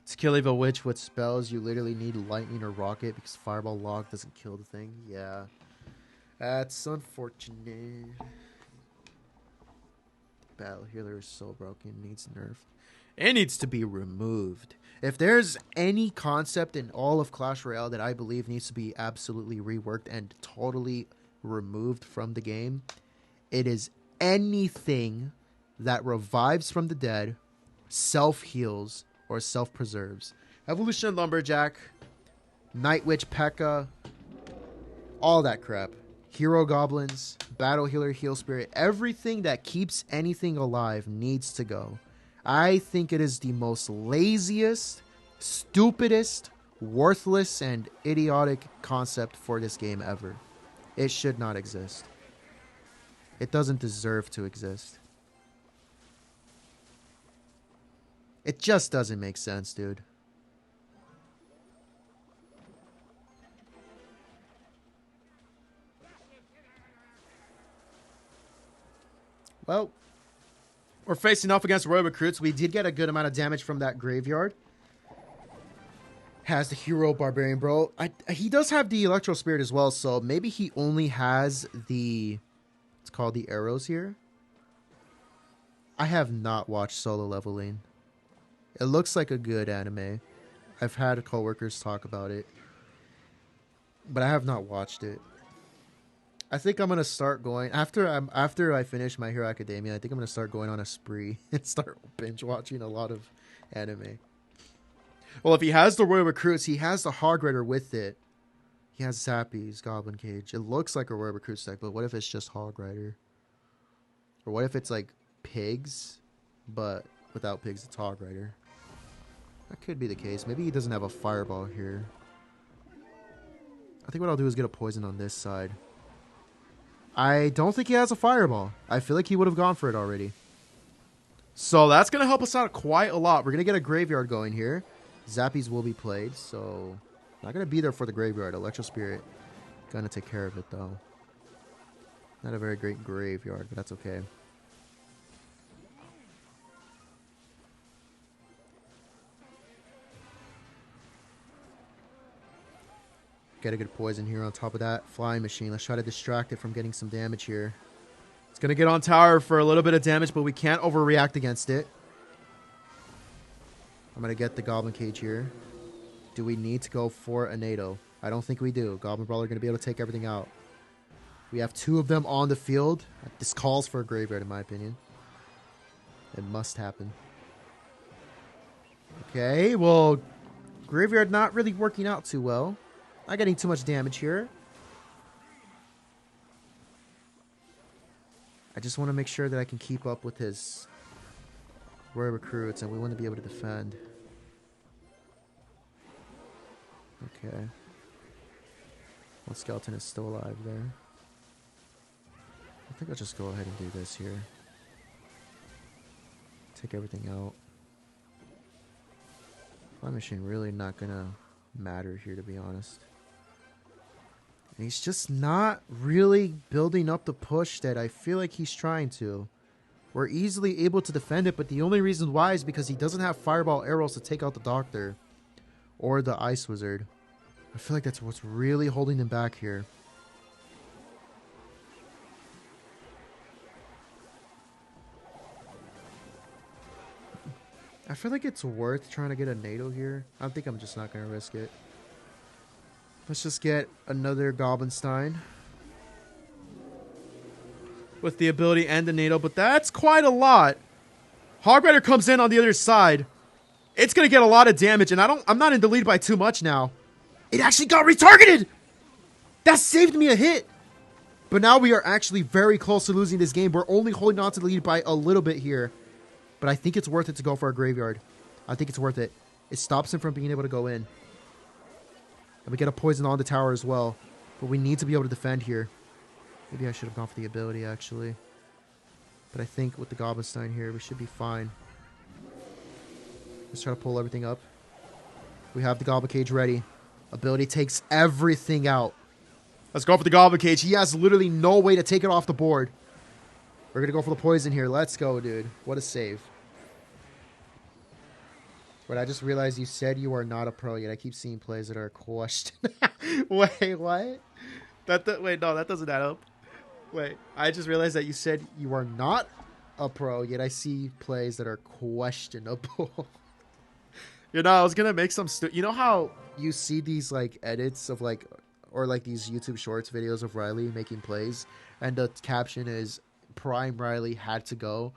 To kill a witch with spells, you literally need lightning or rocket because fireball log doesn't kill the thing. Yeah. That's unfortunate. Battle healer is so broken, needs nerf. It needs to be removed. If there's any concept in all of Clash Royale that I believe needs to be absolutely reworked and totally removed from the game, it is anything that revives from the dead, self-heals, or self-preserves. Evolution Lumberjack, Night Witch P.E.K.K.A, all that crap. Hero Goblins, Battle Healer, Heal Spirit, everything that keeps anything alive needs to go. I think it is the most laziest, stupidest, worthless, and idiotic concept for this game ever. It should not exist. It doesn't deserve to exist. It just doesn't make sense, dude. Well, we're facing off against Royal Recruits. We did get a good amount of damage from that graveyard. Has the Hero Barbarian, bro. He does have the Electro Spirit as well, so maybe he only has the... It's called the arrows here. I have not watched Solo Leveling. It looks like a good anime. I've had coworkers talk about it, but I have not watched it. I think I'm gonna start going after I finish My Hero Academia. I think I'm gonna start going on a spree and start binge watching a lot of anime. Well, if he has the Royal Recruits, he has the Hog Rider with it. He has Zappy's Goblin Cage. It looks like a Royal Recruits deck, but what if it's just Hog Rider? Or what if it's like pigs, but without pigs, it's Hog Rider? That could be the case. Maybe he doesn't have a fireball here. I think what I'll do is get a poison on this side. I don't think he has a fireball. I feel like he would have gone for it already. So that's going to help us out quite a lot. We're going to get a graveyard going here. Zappies will be played, so not going to be there for the graveyard. Electro Spirit going to take care of it, though. Not a very great graveyard, but that's okay. Get a good poison here on top of that flying machine. Let's try to distract it from getting some damage here. It's going to get on tower for a little bit of damage, but we can't overreact against it. I'm going to get the Goblin Cage here. Do we need to go for a NATO? I don't think we do. Goblin Brawler going to be able to take everything out. We have two of them on the field. This calls for a graveyard, in my opinion. It must happen. Okay, well, Graveyard not really working out too well. Not getting too much damage here. I just want to make sure that I can keep up with his Royal recruits, and we want to be able to defend. Okay. One skeleton is still alive there. I think I'll just go ahead and do this here. Take everything out. Fly machine really not gonna matter here, to be honest. And he's just not really building up the push that I feel like he's trying to. We're easily able to defend it, but the only reason why is because he doesn't have fireball arrows to take out the doctor or the ice wizard. I feel like that's what's really holding him back here. I feel like it's worth trying to get a NATO here. I think I'm just not going to risk it. Let's just get another Goblinstein with the ability and the NATO, but that's quite a lot. Hog Rider comes in on the other side. It's going to get a lot of damage, and I'm not in the lead by too much now. It actually got retargeted! That saved me a hit! But now we are actually very close to losing this game. We're only holding on to the lead by a little bit here. But I think it's worth it to go for a graveyard. I think it's worth it. It stops him from being able to go in. And we get a poison on the tower as well. But we need to be able to defend here. Maybe I should have gone for the ability, actually. But I think with the Goblinstein here, we should be fine. Let's try to pull everything up. We have the Goblin Cage ready. Ability takes everything out. Let's go for the Goblin Cage. He has literally no way to take it off the board. We're going to go for the poison here. Let's go, dude. What a save. But I just realized you said you are not a pro yet. I keep seeing plays that are questioned. Wait, what? Wait, no, that doesn't add up. Wait, I just realized that you said you are not a pro, yet I see plays that are questionable. You know, I was going to make some... You know how you see these, like, edits of, like... Or, like, these YouTube Shorts videos of Riley making plays, and the caption is, Prime Riley had to go,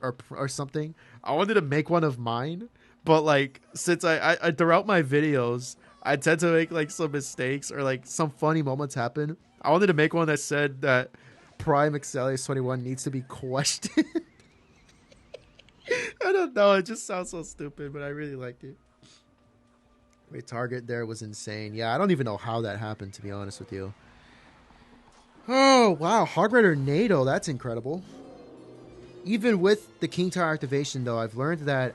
or something. I wanted to make one of mine, but, like, since I throughout my videos, I tend to make, like, some mistakes, or, like, some funny moments happen. I wanted to make one that said that Prime Xelious21 needs to be questioned. I don't know, it just sounds so stupid, but I really liked it. Wait, target there was insane. Yeah, I don't even know how that happened, to be honest with you. Oh, wow. Hog Rider NATO, that's incredible. Even with the King Tower activation, though, I've learned that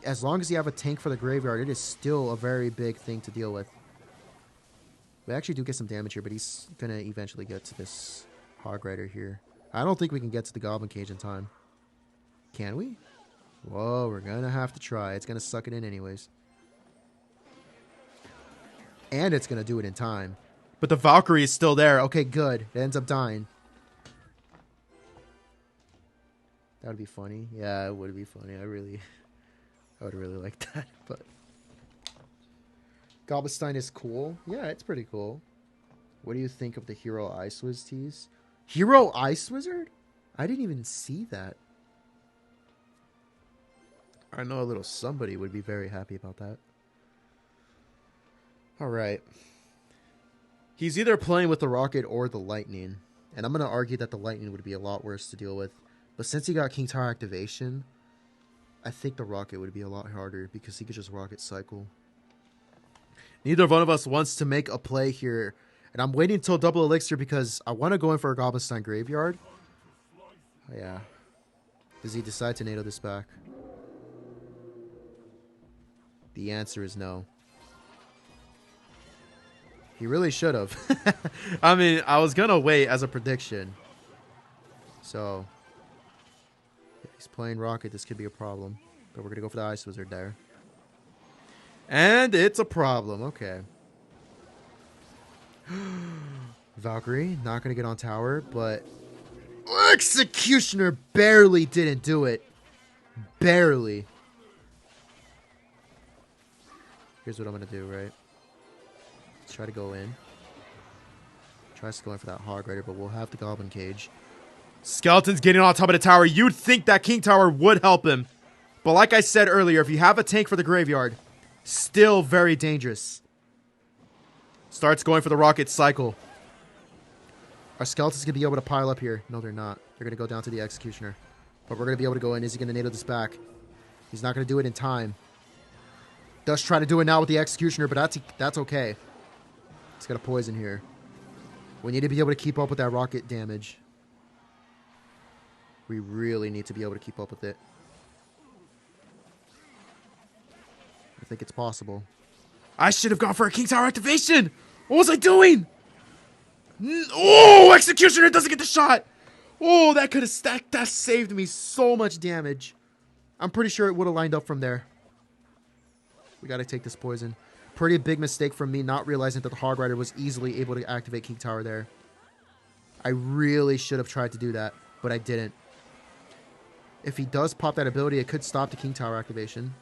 as long as you have a tank for the graveyard, it is still a very big thing to deal with. We actually do get some damage here, but he's going to eventually get to this Hog Rider here. I don't think we can get to the Goblin Cage in time. Can we? Whoa, we're going to have to try. It's going to suck it in anyways. And it's going to do it in time. But the Valkyrie is still there. Okay, good. It ends up dying. That would be funny. Yeah, it would be funny. I would really like that. But Goblinstein is cool. Yeah, it's pretty cool. What do you think of the Hero Ice Wiz tease? Hero Ice Wizard? I didn't even see that. I know a little somebody would be very happy about that. All right. He's either playing with the Rocket or the Lightning. And I'm going to argue that the Lightning would be a lot worse to deal with. But since he got King Tower activation, I think the Rocket would be a lot harder because he could just Rocket cycle. Neither one of us wants to make a play here. And I'm waiting until double elixir because I want to go in for a Goblinstein Graveyard. Oh, yeah. Does he decide to NATO this back? The answer is no. He really should have. I mean, I was going to wait as a prediction. So, if he's playing Rocket, this could be a problem. But we're going to go for the Ice Wizard there. And it's a problem. Okay. Valkyrie, not going to get on tower, but Executioner barely didn't do it. Barely. Here's what I'm going to do, right? Let's try to go in. Tries to go in for that Hog Rider, but we'll have the Goblin Cage. Skeleton's getting on top of the tower. You'd think that King Tower would help him. But like I said earlier, if you have a tank for the graveyard, still very dangerous. Starts going for the rocket cycle. Our skeletons going to be able to pile up here. No, they're not. They're going to go down to the executioner. But we're going to be able to go in. Is he going to NATO this back? He's not going to do it in time. Does try to do it now with the executioner, but that's okay. He's got a poison here. We need to be able to keep up with that rocket damage. We really need to be able to keep up with it. I think it's possible. I should have gone for a King Tower activation! What was I doing? Oh, executioner doesn't get the shot! Oh, that could have that saved me so much damage. I'm pretty sure it would have lined up from there. We got to take this poison. Pretty big mistake from me not realizing that the Hog Rider was easily able to activate King Tower there. I really should have tried to do that, but I didn't. If he does pop that ability, it could stop the King Tower activation.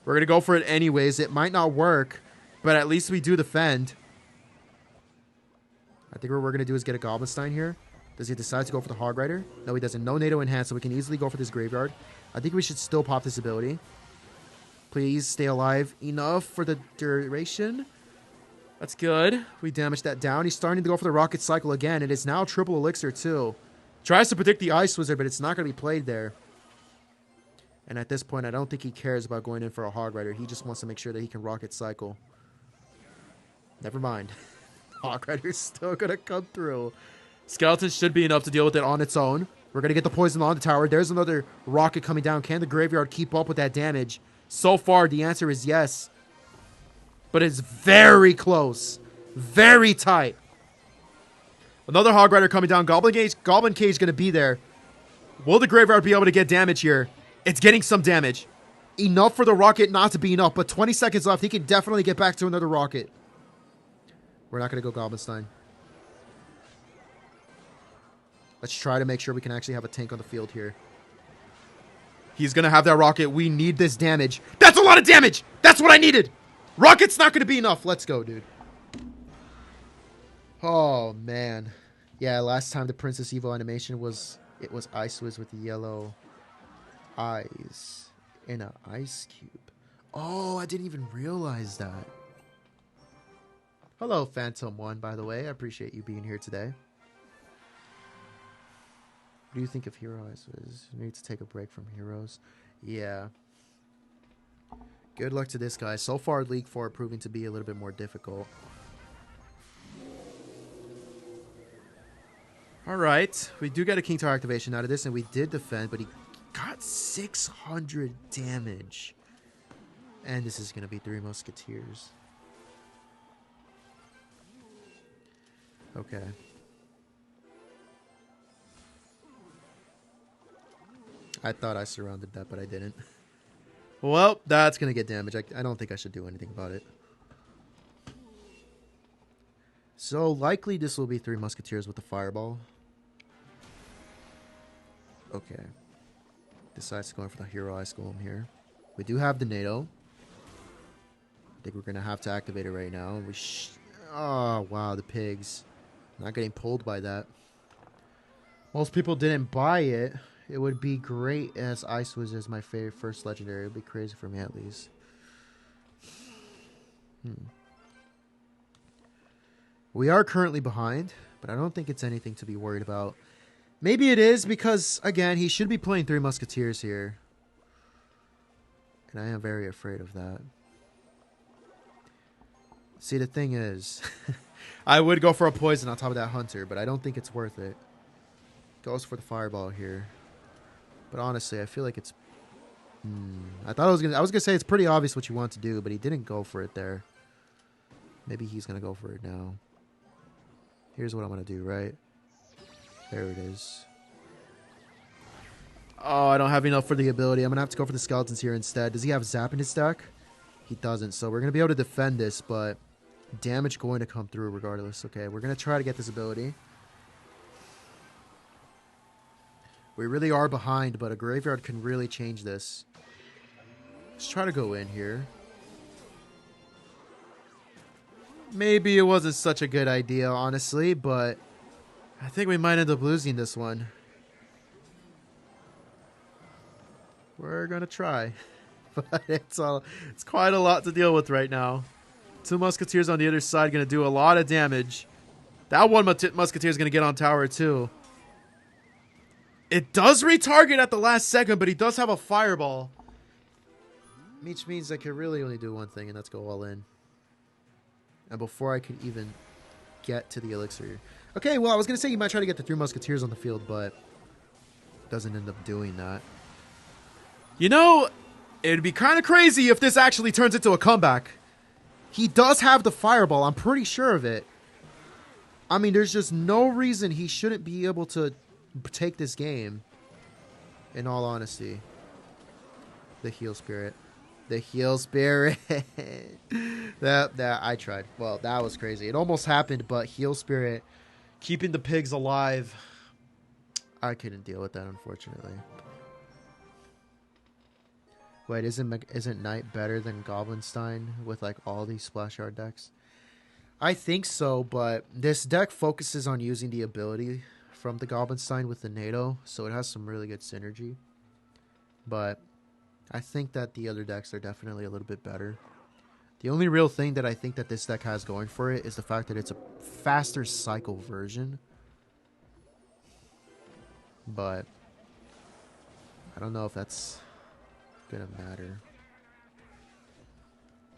We're going to go for it anyways. It might not work, but at least we do defend. I think what we're going to do is get a Goblinstein here. Does he decide to go for the Hog Rider? No, he doesn't. No NATO enhance, so we can easily go for this graveyard. I think we should still pop this ability. Please stay alive enough for the duration. That's good. We damaged that down. He's starting to go for the rocket cycle again. It is now triple elixir too. Tries to predict the Ice Wizard, but it's not going to be played there. And at this point, I don't think he cares about going in for a Hog Rider. He just wants to make sure that he can rocket cycle. Never mind. Hog Rider's still going to come through. Skeleton should be enough to deal with it on its own. We're going to get the poison on the tower. There's another rocket coming down. Can the graveyard keep up with that damage? So far, the answer is yes. But it's very close. Very tight. Another Hog Rider coming down. Goblin Cage going to be there. Will the graveyard be able to get damage here? It's getting some damage. Enough for the rocket not to be enough, but 20 seconds left. He can definitely get back to another rocket. We're not going to go Goblinstein. Let's try to make sure we can actually have a tank on the field here. He's going to have that rocket. We need this damage. That's a lot of damage. That's what I needed. Rocket's not going to be enough. Let's go, dude. Oh, man. Yeah, last time the Princess Evo animation was... It was Ice Wiz with the yellow eyes in an ice cube. Oh, I didn't even realize that. Hello, Phantom1, by the way. I appreciate you being here today. What do you think of Hero Ice Wiz? You need to take a break from Heroes. Yeah. Good luck to this guy. So far, League 4 proving to be a little bit more difficult. Alright. We do get a King Tower activation out of this, and we did defend, but he got 600 damage. And this is going to be 3 Musketeers. Okay. I thought I surrounded that, but I didn't. Well, that's going to get damage. I don't think I should do anything about it. So, likely this will be 3 Musketeers with the Fireball. Okay. Decides to go in for the Hero Ice Golem here. We do have the NATO. I think we're going to have to activate it right now. Oh, wow, the pigs. Not getting pulled by that. Most people didn't buy it. It would be great as Ice Wiz is my favorite first legendary. It would be crazy for me at least. We are currently behind, but I don't think it's anything to be worried about. Maybe it is because, again, he should be playing 3 Musketeers here. And I am very afraid of that. See, the thing is, I would go for a poison on top of that Hunter, but I don't think it's worth it. Goes for the Fireball here. But honestly, I feel like it's... I was gonna say it's pretty obvious what you want to do, but he didn't go for it there. Maybe he's gonna go for it now. Here's what I'm gonna do, right? There it is. Oh, I don't have enough for the ability. I'm gonna have to go for the skeletons here instead. Does he have Zap in his deck? He doesn't, so we're gonna be able to defend this, but damage going to come through regardless. Okay, we're gonna try to get this ability. We really are behind, but a graveyard can really change this. Let's try to go in here. Maybe it wasn't such a good idea, honestly, but I think we might end up losing this one. We're gonna try. But it's quite a lot to deal with right now. 2 musketeers on the other side gonna do a lot of damage. That one musketeer is gonna get on tower too. It does retarget at the last second, but he does have a fireball. Which means I can really only do one thing, and that's go all in. And before I could even get to the elixir. Okay, well, I was gonna say you might try to get the 3 musketeers on the field, but doesn't end up doing that. You know, it'd be kind of crazy if this actually turns into a comeback. He does have the fireball. I'm pretty sure of it. I mean, there's just no reason he shouldn't be able to take this game. In all honesty. The heal spirit. The heal spirit. that I tried. Well, that was crazy. It almost happened, but heal spirit keeping the pigs alive. I couldn't deal with that, unfortunately. Wait, isn't Knight better than Goblinstein with like all these splash art decks? I think so, but this deck focuses on using the ability from the Goblinstein with the NATO, so it has some really good synergy. But I think that the other decks are definitely a little bit better. The only real thing that I think that this deck has going for it is the fact that it's a faster cycle version. But I don't know if that's gonna matter.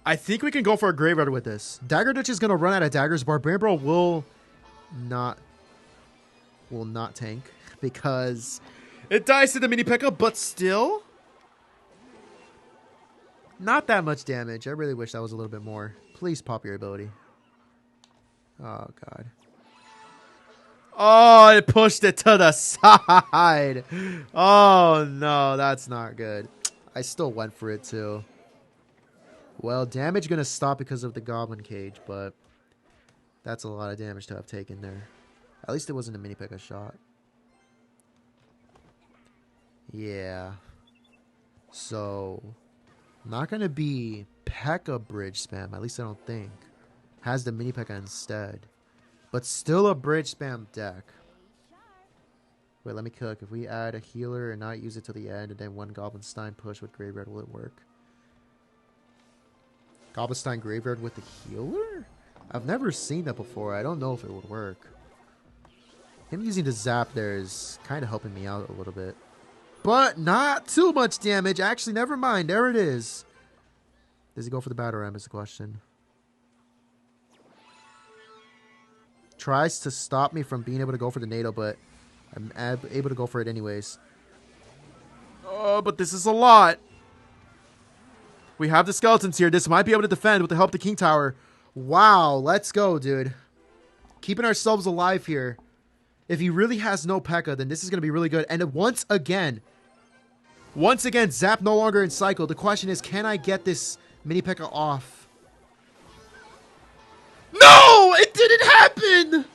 I think we can go for a graveyard with this. Dagger Ditch is gonna run out of daggers. Barbarian Bro will not tank because it dies to the mini P.E.K.K.A, but still not that much damage. I really wish that was a little bit more. Please pop your ability. Oh god. Oh, it pushed it to the side. Oh no, that's not good. I still went for it too. Well, damage gonna stop because of the goblin cage, but that's a lot of damage to have taken there. At least it wasn't a mini P.E.K.K.A shot. Yeah. So, not gonna be P.E.K.K.A bridge spam. At least I don't think. Has the mini P.E.K.K.A instead. But still a bridge spam deck. Wait, let me cook. If we add a healer and not use it till the end, and then one Goblinstein push with Graveyard, will it work? Goblinstein Graveyard with the healer? I've never seen that before. I don't know if it would work. Him using the zap there is kind of helping me out a little bit. But not too much damage. Actually, never mind. There it is. Does he go for the Battle Ram is the question. Tries to stop me from being able to go for the NATO, but I'm able to go for it anyways. Oh, but this is a lot. We have the skeletons here. This might be able to defend with the help of the King Tower. Wow, let's go, dude. Keeping ourselves alive here. If he really has no P.E.K.K.A, then this is going to be really good. And once again, Zap no longer in cycle. The question is, can I get this mini P.E.K.K.A off? No! It didn't happen!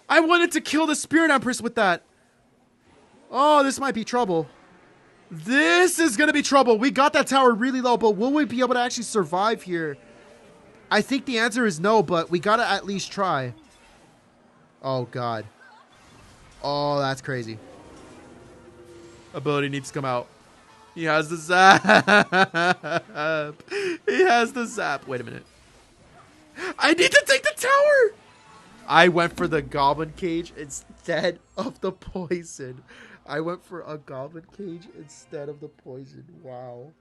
I wanted to kill the Spirit Empress with that. Oh, this might be trouble. This is going to be trouble. We got that tower really low, but will we be able to actually survive here? I think the answer is no, but we got to at least try. Oh, God. Oh, that's crazy. Ability needs to come out. He has the zap. He has the zap. Wait a minute. I need to take the tower. I went for the goblin cage instead of the poison. I went for a goblin cage instead of the poison. Wow.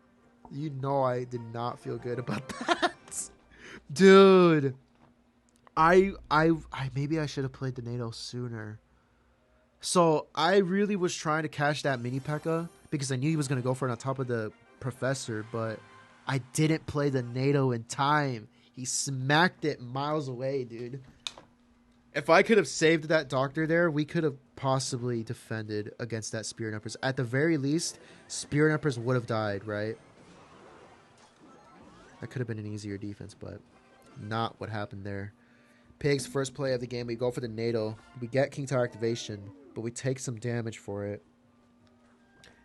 You know I did not feel good about that. Dude. I maybe I should have played the NATO sooner. So I really was trying to cash that mini P.E.K.K.A because I knew he was going to go for it on top of the professor, but I didn't play the NATO in time. He smacked it miles away, dude. If I could have saved that doctor there, we could have possibly defended against that Spirit Empress. At the very least, Spirit Empress would have died, right? That could have been an easier defense, but not what happened there. Pig's first play of the game, we go for the NATO. We get King Tower activation, but we take some damage for it.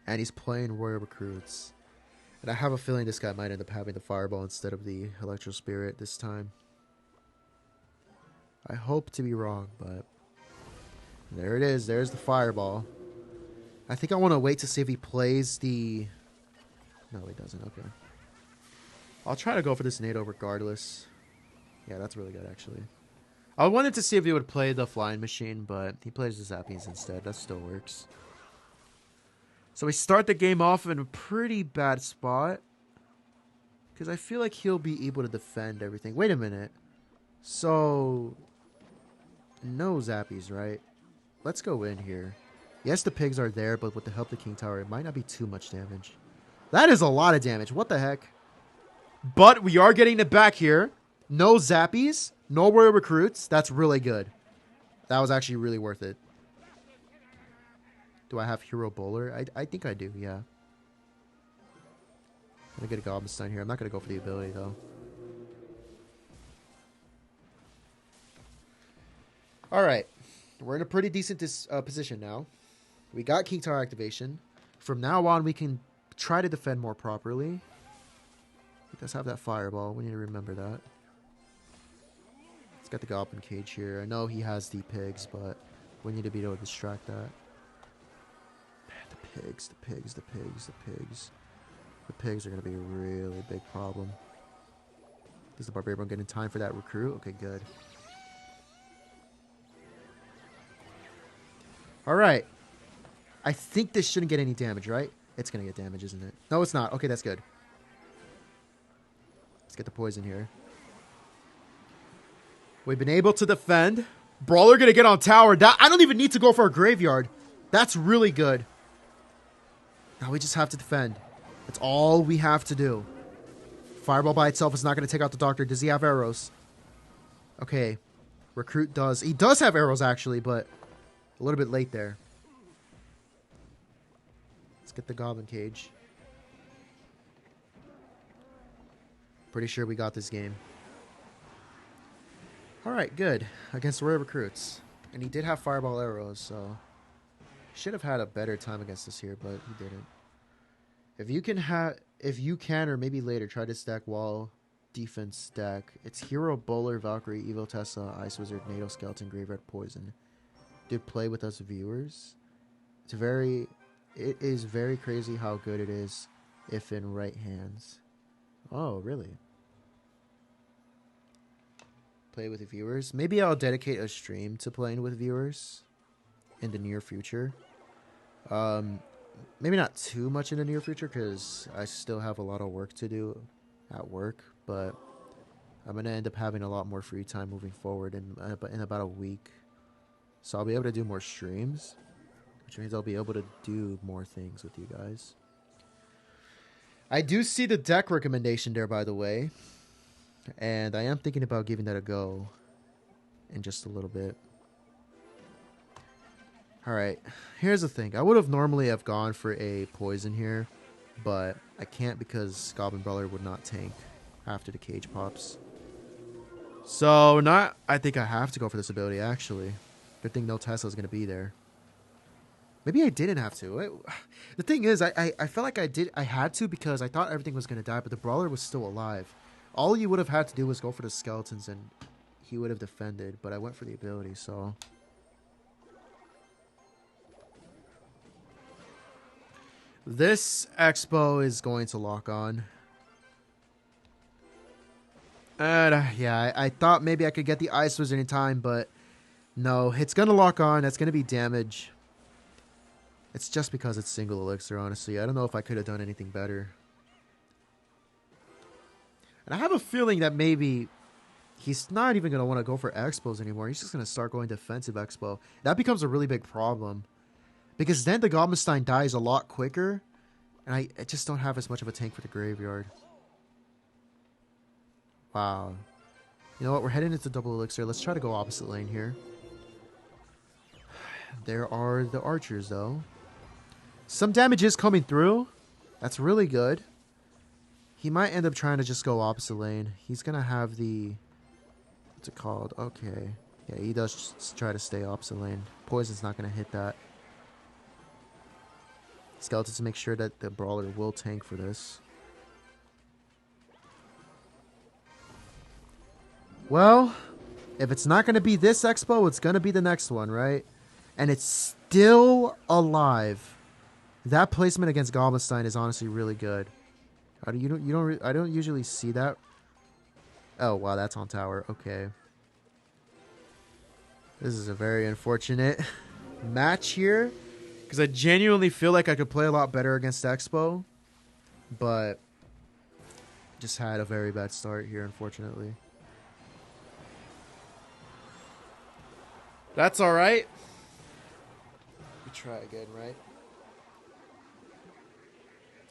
And he's playing Royal Recruits. And I have a feeling this guy might end up having the Fireball instead of the Electro Spirit this time. I hope to be wrong, but there it is. There's the Fireball. I think I want to wait to see if he plays the... No, he doesn't. Okay. I'll try to go for this NATO regardless. Yeah, that's really good, actually. I wanted to see if he would play the flying machine, but he plays the Zappies instead. That still works. So we start the game off in a pretty bad spot. Because I feel like he'll be able to defend everything. Wait a minute. So... No Zappies, right? Let's go in here. Yes, the pigs are there, but with the help of the King Tower, it might not be too much damage. That is a lot of damage. What the heck? But we are getting it back here. No Zappies. No Royal Recruits. That's really good. That was actually really worth it. Do I have Hero Bowler? I think I do, yeah. I'm going to get a Goblin Stun here. I'm not going to go for the ability, though. Alright. We're in a pretty decent position now. We got King Tower activation. From now on, we can try to defend more properly. He does have that Fireball. We need to remember that. He's got the Goblin Cage here. I know he has the pigs, but we need to be able to distract that. Man, the pigs, the pigs, the pigs, the pigs. The pigs are going to be a really big problem. Is the Barbarian getting time for that recruit? Okay, good. Alright. I think this shouldn't get any damage, right? It's going to get damage, isn't it? No, it's not. Okay, that's good. Let's get the poison here. We've been able to defend. Brawler going to get on tower. I don't even need to go for a graveyard. That's really good. Now we just have to defend. That's all we have to do. Fireball by itself is not going to take out the Doctor. Does he have arrows? Okay. Recruit does. He does have arrows, actually, but a little bit late there. Let's get the Goblin Cage. Pretty sure we got this game. Alright, good. Against Royal Recruits. And he did have Fireball arrows, so... Should have had a better time against us here, but he didn't. If you can, or maybe later, try to stack wall defense deck. It's Hero, Bowler, Valkyrie, Evil Tessa, Ice Wizard, NATO Skeleton, Graveyard, Poison. Dude, play with us viewers. It is very crazy how good it is if in right hands. Oh, really? Play with the viewers. Maybe I'll dedicate a stream to playing with viewers in the near future. Maybe not too much in the near future because I still have a lot of work to do at work, but I'm going to end up having a lot more free time moving forward in about a week. So I'll be able to do more streams, which means I'll be able to do more things with you guys. I do see the deck recommendation there, by the way, and I am thinking about giving that a go in just a little bit. Alright, here's the thing. I would have normally have gone for a poison here, but I can't because Goblin Brawler would not tank after the cage pops. So, I think I have to go for this ability, actually. Good thing no Tesla is going to be there. Maybe I didn't have to. The thing is, I felt like I had to because I thought everything was going to die, but the Brawler was still alive. All you would have had to do was go for the skeletons and he would have defended, but I went for the ability, so... This Expo is going to lock on. And yeah, I thought maybe I could get the Ice Wizard in time, but no, it's going to lock on. That's going to be damage. It's just because it's single elixir, honestly. I don't know if I could have done anything better. And I have a feeling that maybe he's not even going to want to go for Expos anymore. He's just going to start going defensive Expo. That becomes a really big problem. Because then the Goblinstein dies a lot quicker. And I just don't have as much of a tank for the graveyard. Wow. You know what? We're heading into double elixir. Let's try to go opposite lane here. There are the archers, though. Some damage is coming through. That's really good. He might end up trying to just go opposite lane. He's going to have the... What's it called? Okay. Yeah, he does just try to stay opposite lane. Poison's not going to hit that. Skeletons to make sure that the Brawler will tank for this. Well, if it's not going to be this Expo, it's going to be the next one, right? And it's still alive. That placement against Goblinstein is honestly really good. I don't usually see that. Oh wow, that's on tower. Okay. This is a very unfortunate match here, because I genuinely feel like I could play a lot better against Expo, but just had a very bad start here, unfortunately. That's all right. We try again, right?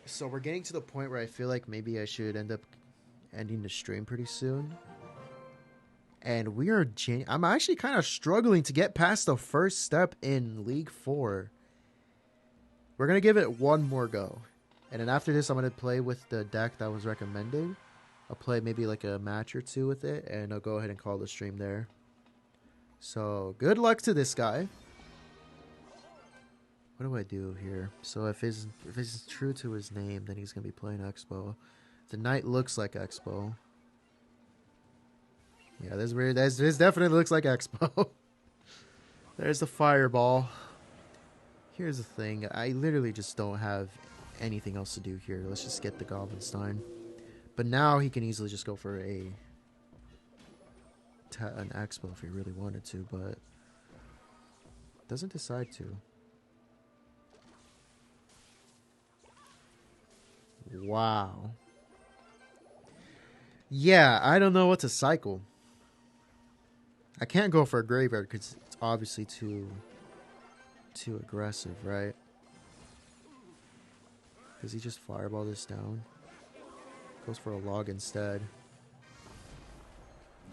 So we're getting to the point where I feel like maybe I should end up ending the stream pretty soon. And we are... I'm actually kind of struggling to get past the first step in League 4. We're going to give it one more go. And then after this, I'm going to play with the deck that was recommended. I'll play maybe like a match or two with it, and I'll go ahead and call the stream there. So, good luck to this guy. What do I do here? So if he's true to his name, then he's going to be playing Expo. The knight looks like Expo. Yeah, this definitely looks like Expo. There's the fireball. Here's the thing. I literally just don't have anything else to do here. Let's just get the Goblinstein. But now he can easily just go for an Expo if he really wanted to, but doesn't decide to. Wow. Yeah, I don't know what to cycle. I can't go for a graveyard because it's obviously too aggressive, right? Does he just fireball this down? Goes for a log instead.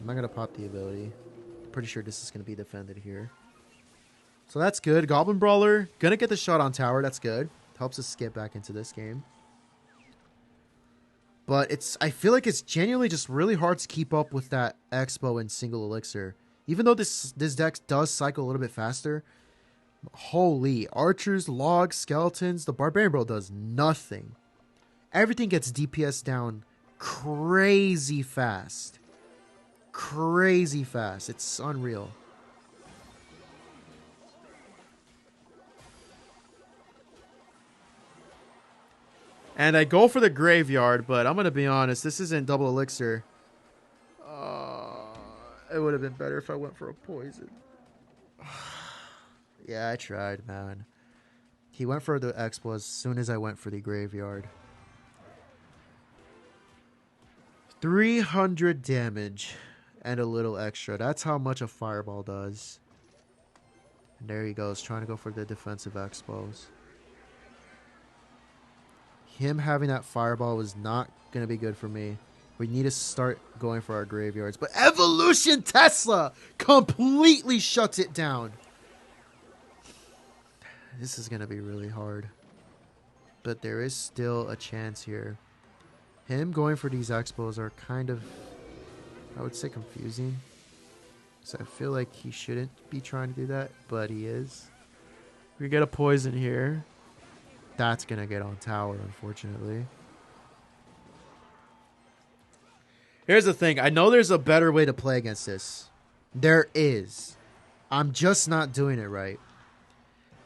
I'm not going to pop the ability. I'm pretty sure this is going to be defended here. So that's good. Goblin Brawler. Going to get the shot on tower. That's good. Helps us skip back into this game. But I feel like it's genuinely just really hard to keep up with that Expo and single elixir. Even though this deck does cycle a little bit faster. Holy. Archers, logs, skeletons. The Barbarian Bro does nothing. Everything gets DPS down crazy fast. Crazy fast. It's unreal. And I go for the graveyard, but I'm going to be honest. This isn't double elixir. It would have been better if I went for a poison. Yeah, I tried, man. He went for the Expo as soon as I went for the graveyard. 300 damage and a little extra. That's how much a fireball does. And there he goes, trying to go for the defensive Expos. Him having that fireball was not going to be good for me. We need to start going for our graveyards. But Evolution Tesla completely shuts it down. This is going to be really hard. But there is still a chance here. Him going for these Expos are kind of, I would say, confusing. So I feel like he shouldn't be trying to do that, but he is. We get a poison here. That's going to get on tower, unfortunately. Here's the thing. I know there's a better way to play against this. There is. I'm just not doing it right.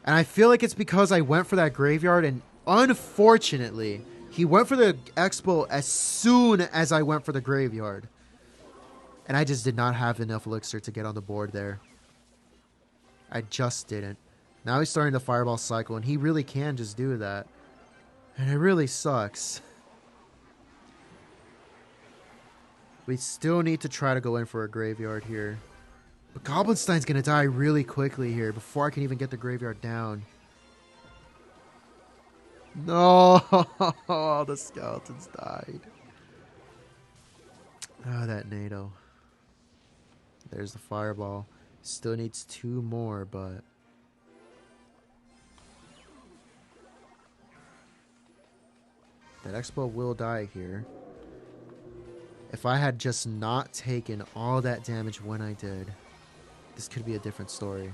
And I feel like it's because I went for that graveyard, and unfortunately, he went for the Expo as soon as I went for the graveyard. And I just did not have enough elixir to get on the board there. I just didn't. Now he's starting the fireball cycle, and he really can just do that. And it really sucks. We still need to try to go in for a graveyard here. But Goblinstein's going to die really quickly here before I can even get the graveyard down. No! The skeletons died. Ah, that NATO. There's the fireball. Still needs 2 more, but... that Expo will die here. If I had just not taken all that damage when I did, this could be a different story.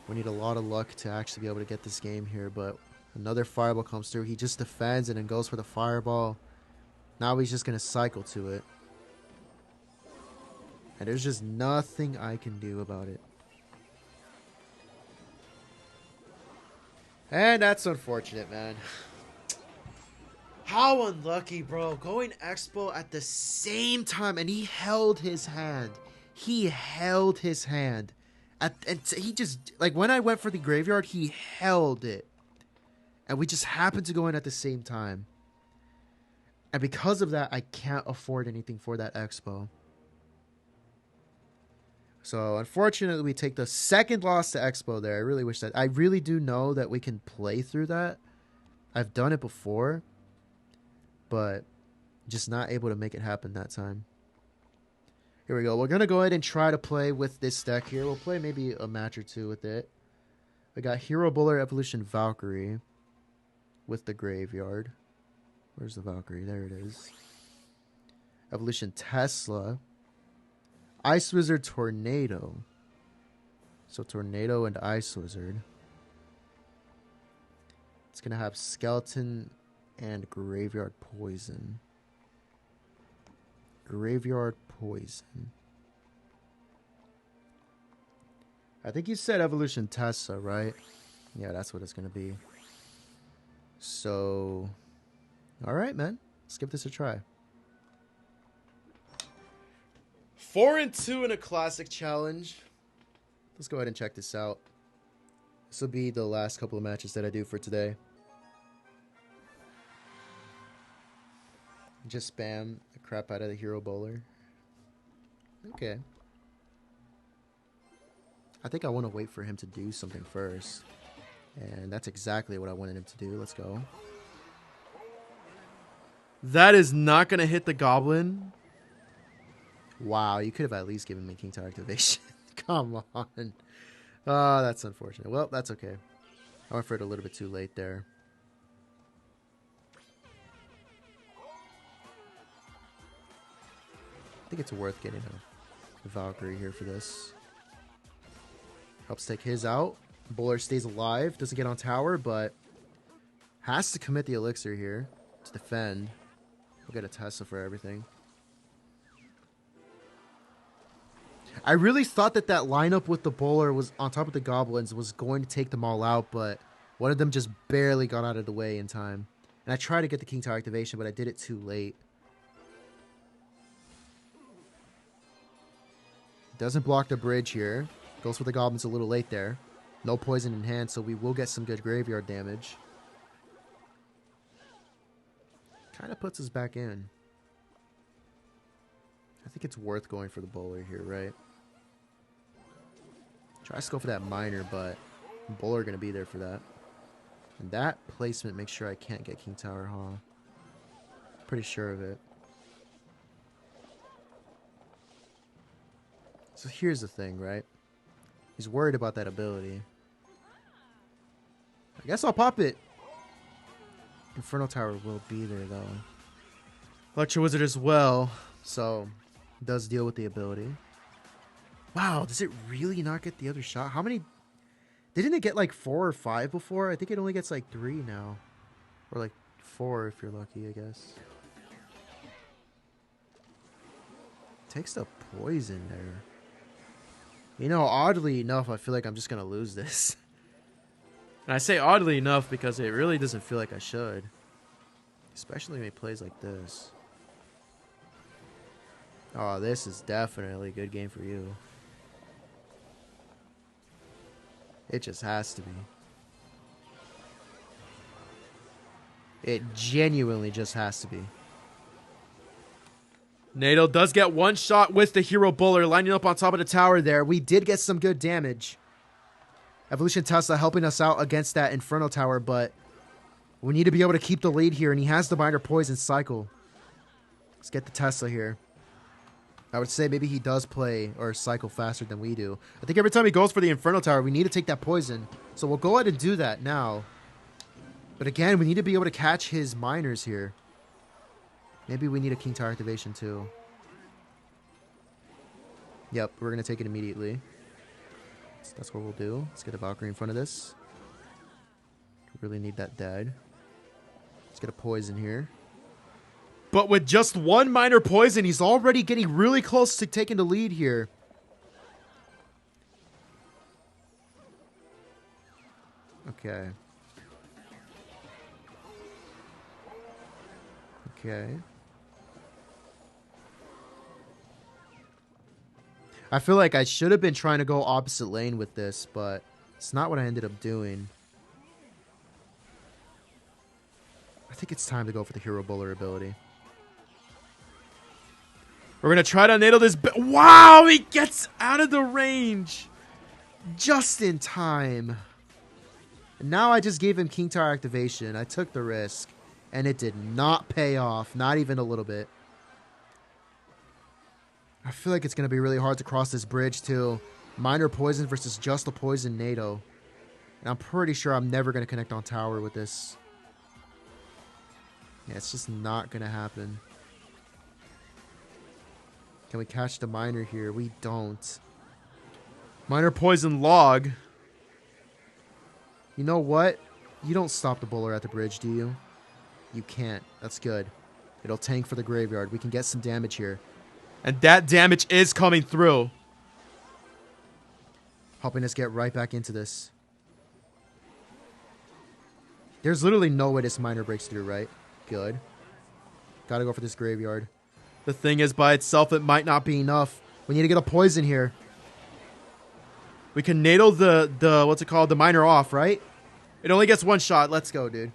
We need a lot of luck to actually be able to get this game here, but another fireball comes through. He just defends it and goes for the fireball. Now he's just going to cycle to it. And there's just nothing I can do about it. And that's unfortunate, man. How unlucky, bro. Going Expo at the same time, and he held his hand. He held his hand. And he just, like, when I went for the graveyard, he held it. And we just happened to go in at the same time. And because of that, I can't afford anything for that Expo. So, unfortunately, we take the second loss to Expo there. I really wish that. I really do know that we can play through that. I've done it before. But just not able to make it happen that time. Here we go. We're going to go ahead and try to play with this deck here. We'll play maybe a match or two with it. We got Hero Bowler Evolution Valkyrie with the graveyard. Where's the Valkyrie? There it is. Evolution Tesla. Ice Wizard Tornado. So Tornado and Ice Wizard. It's going to have Skeleton and Graveyard Poison. Graveyard Poison. I think you said Evolution Tessa, right? Yeah, that's what it's going to be. So, alright, man. Let's give this a try. 4-2 in a Classic Challenge. Let's go ahead and check this out. This will be the last couple of matches that I do for today. Just spam the crap out of the Hero Bowler. Okay. I think I want to wait for him to do something first. And that's exactly what I wanted him to do. Let's go. That is not going to hit the Goblin. Wow, you could have at least given me King Tower activation. Come on. Oh, that's unfortunate. Well, that's okay. I went for it a little bit too late there. I think it's worth getting a Valkyrie here for this. Helps take his out. Bowler stays alive. Doesn't get on tower, but has to commit the elixir here to defend. We'll get a Tesla for everything. I really thought that lineup with the Bowler was on top of the Goblins was going to take them all out, but one of them just barely got out of the way in time. And I tried to get the King Tower activation, but I did it too late. Doesn't block the bridge here. Goes for the Goblins a little late there. No poison in hand, so we will get some good graveyard damage. Kind of puts us back in. I think it's worth going for the Bowler here, right? Tries to go for that Miner, but Bowler going to be there for that. And that placement makes sure I can't get King Tower, huh? Pretty sure of it. So here's the thing, right? He's worried about that ability. I guess I'll pop it. Inferno Tower will be there, though. Electro Wizard as well. So, does deal with the ability. Wow, does it really not get the other shot? How many? Didn't it get like 4 or 5 before? I think it only gets like 3 now. Or like 4 if you're lucky, I guess. Takes the poison there. You know, oddly enough, I feel like I'm just going to lose this. And I say oddly enough because it really doesn't feel like I should. Especially when he plays like this. Oh, this is definitely a good game for you. It just has to be. It genuinely just has to be. NATO does get one shot with the Hero Bowler lining up on top of the tower there. We did get some good damage. Evolution Tesla helping us out against that Inferno Tower, but we need to be able to keep the lead here, and he has the Binder Poison cycle. Let's get the Tesla here. I would say maybe he does play or cycle faster than we do. I think every time he goes for the Inferno Tower, we need to take that poison. So we'll go ahead and do that now. But again, we need to be able to catch his miners here. Maybe we need a King Tower activation too. Yep, we're going to take it immediately. So that's what we'll do. Let's get a Valkyrie in front of this. Really need that dead. Let's get a poison here. But with just one minor poison, he's already getting really close to taking the lead here. Okay. Okay. I feel like I should have been trying to go opposite lane with this, but it's not what I ended up doing. I think it's time to go for the Hero Bowler ability. We're going to try to nail this. Wow, he gets out of the range just in time. And now I just gave him King Tower activation. I took the risk, and it did not pay off. Not even a little bit. I feel like it's going to be really hard to cross this bridge, too. Minor poison versus just a poison NATO. And I'm pretty sure I'm never going to connect on tower with this. Yeah, it's just not going to happen. Can we catch the miner here? We don't. Miner poison log. You know what? You don't stop the bowler at the bridge, do you? You can't. That's good. It'll tank for the graveyard. We can get some damage here. And that damage is coming through. Helping us get right back into this. There's literally no way this miner breaks through, right? Good. Gotta go for this graveyard. The thing is, by itself, it might not be enough. We need to get a poison here. We can NATO the what's it called? The miner off, right? It only gets one shot. Let's go, dude.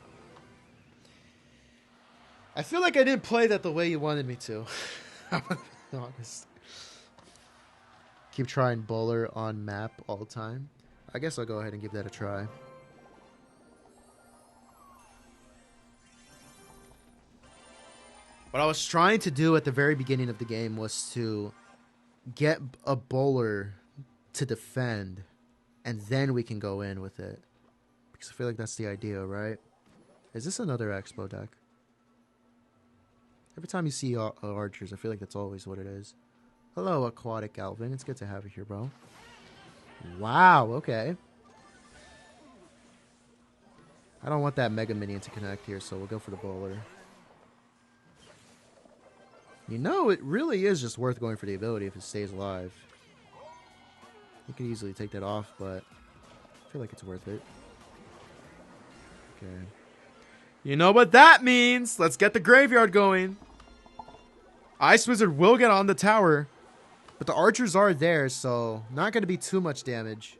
I feel like I didn't play that the way you wanted me to. I'm gonna be honest. Keep trying bowler on map all the time. I guess I'll go ahead and give that a try. What I was trying to do at the very beginning of the game was to get a bowler to defend, and then we can go in with it. Because I feel like that's the idea, right? Is this another Expo deck? Every time you see archers, I feel like that's always what it is. Hello, Aquatic Alvin. It's good to have you here, bro. Wow, okay. I don't want that Mega Minion to connect here, so we'll go for the bowler. You know, it really is just worth going for the ability if it stays alive. You could easily take that off, but I feel like it's worth it. Okay. You know what that means? Let's get the graveyard going. Ice Wizard will get on the tower, but the archers are there, so not going to be too much damage.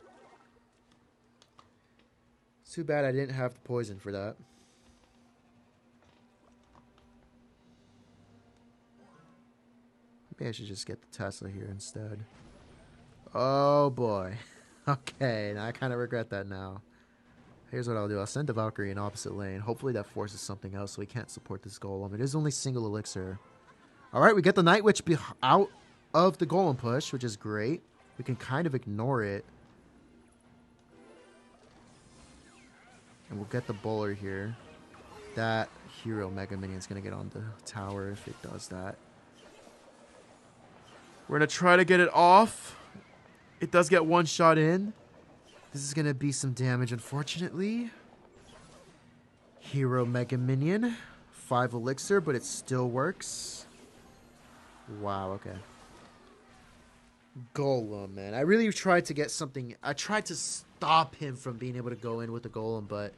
Too bad I didn't have the poison for that. Maybe I should just get the Tesla here instead. Oh boy. Okay, now I kind of regret that now. Here's what I'll do. I'll send the Valkyrie in opposite lane. Hopefully that forces something else so we can't support this golem. It is only single elixir. Alright, we get the Night Witch out of the golem push, which is great. We can kind of ignore it. And we'll get the bowler here. That hero Mega Minion is going to get on the tower if it does that. We're going to try to get it off. It does get one shot in. This is going to be some damage, unfortunately. Hero Mega Minion. 5 elixir, but it still works. Wow, okay. Golem, man. I really tried to get something. I tried to stop him from being able to go in with the golem, but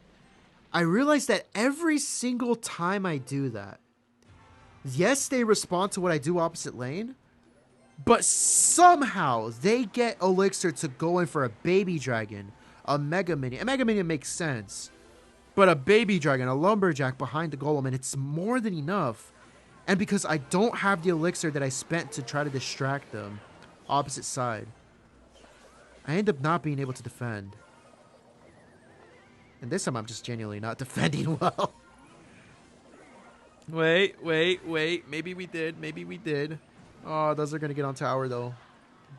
I realized that every single time I do that, yes, they respond to what I do opposite lane, but somehow they get elixir to go in for a baby dragon, a Mega Minion. A Mega Minion makes sense, but a baby dragon, a lumberjack behind the golem, and it's more than enough. And because I don't have the elixir that I spent to try to distract them, opposite side, I end up not being able to defend. And this time I'm just genuinely not defending well. Wait. Maybe we did. Maybe we did. Oh, those are going to get on tower, though.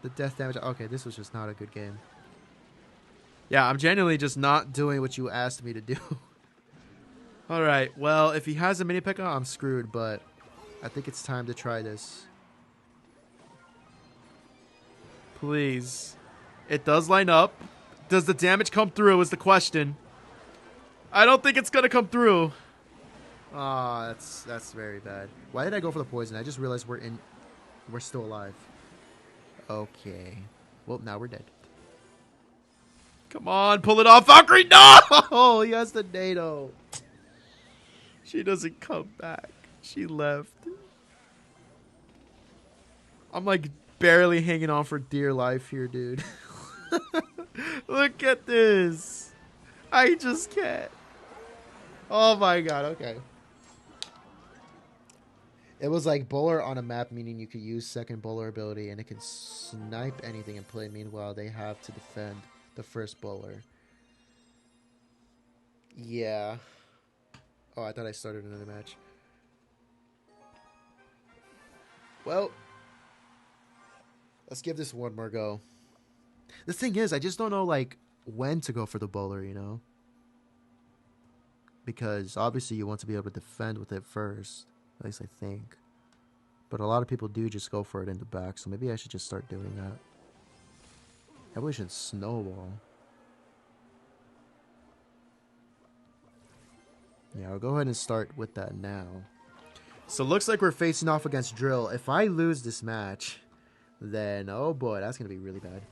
The death damage. Okay, this was just not a good game. Yeah, I'm genuinely just not doing what you asked me to do. Alright, well, if he has a mini P.E.K.K.A, I'm screwed, but I think it's time to try this. Please. It does line up. Does the damage come through is the question. I don't think it's going to come through. Ah, that's very bad. Why did I go for the poison? I just realized we're still alive. Okay. Well, now we're dead. Come on, pull it off, Valkyrie! No! He has the NATO. She doesn't come back. She left. I'm like barely hanging on for dear life here, dude. Look at this. I just can't. Oh my god, okay. It was like bowler on a map, meaning you could use second bowler ability and it can snipe anything in play. Meanwhile, they have to defend the first bowler. Yeah. Oh, I thought I started another match. Well, let's give this one more go. The thing is, I just don't know, like, when to go for the bowler, you know? Because obviously you want to be able to defend with it first. At least I think. But a lot of people do just go for it in the back, so maybe I should just start doing that. Evolution Snowball. Yeah, I'll go ahead and start with that now. So it looks like we're facing off against Drill. If I lose this match, then oh boy, that's going to be really bad.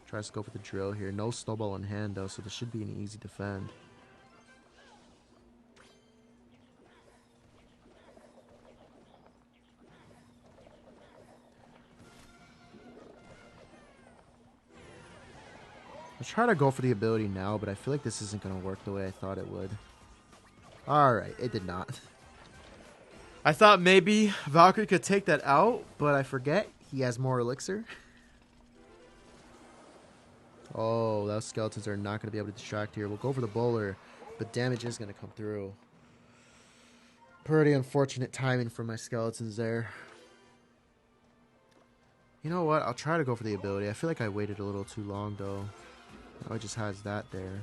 Tries to go for the Drill here. No Snowball in hand though, so this should be an easy defend. I'll try to go for the ability now, but I feel like this isn't going to work the way I thought it would. Alright, it did not. I thought maybe Valkyrie could take that out, but I forget he has more elixir. Oh, those skeletons are not going to be able to distract here. We'll go for the bowler, but damage is going to come through. Pretty unfortunate timing for my skeletons there. You know what? I'll try to go for the ability. I feel like I waited a little too long, though. Now it just has that there.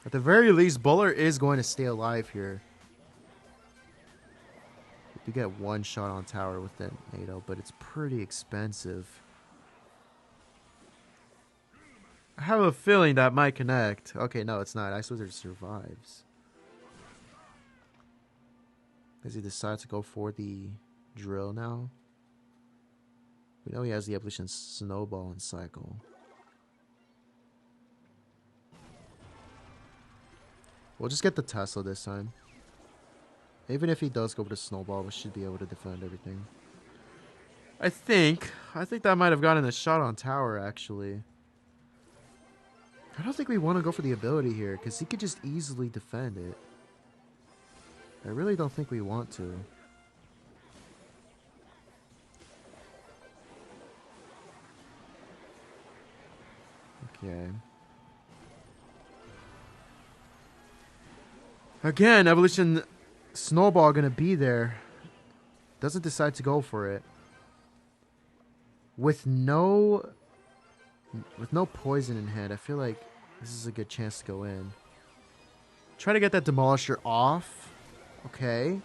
At the very least, bowler is going to stay alive here. You get one shot on tower with that NATO, but it's pretty expensive. I have a feeling that might connect. Okay, no, it's not. Ice Wizard survives. Does he decide to go for the Drill now? We know he has the Evolution Snowball and Cycle. We'll just get the Tesla this time. Even if he does go with a Snowball, we should be able to defend everything. I think that might have gotten a shot on tower, actually. I don't think we want to go for the ability here, because he could just easily defend it. I really don't think we want to. Okay. Again, Evolution Snowball gonna be there. Doesn't decide to go for it. With no poison in hand, I feel like this is a good chance to go in. Try to get that Demolisher off. Okay.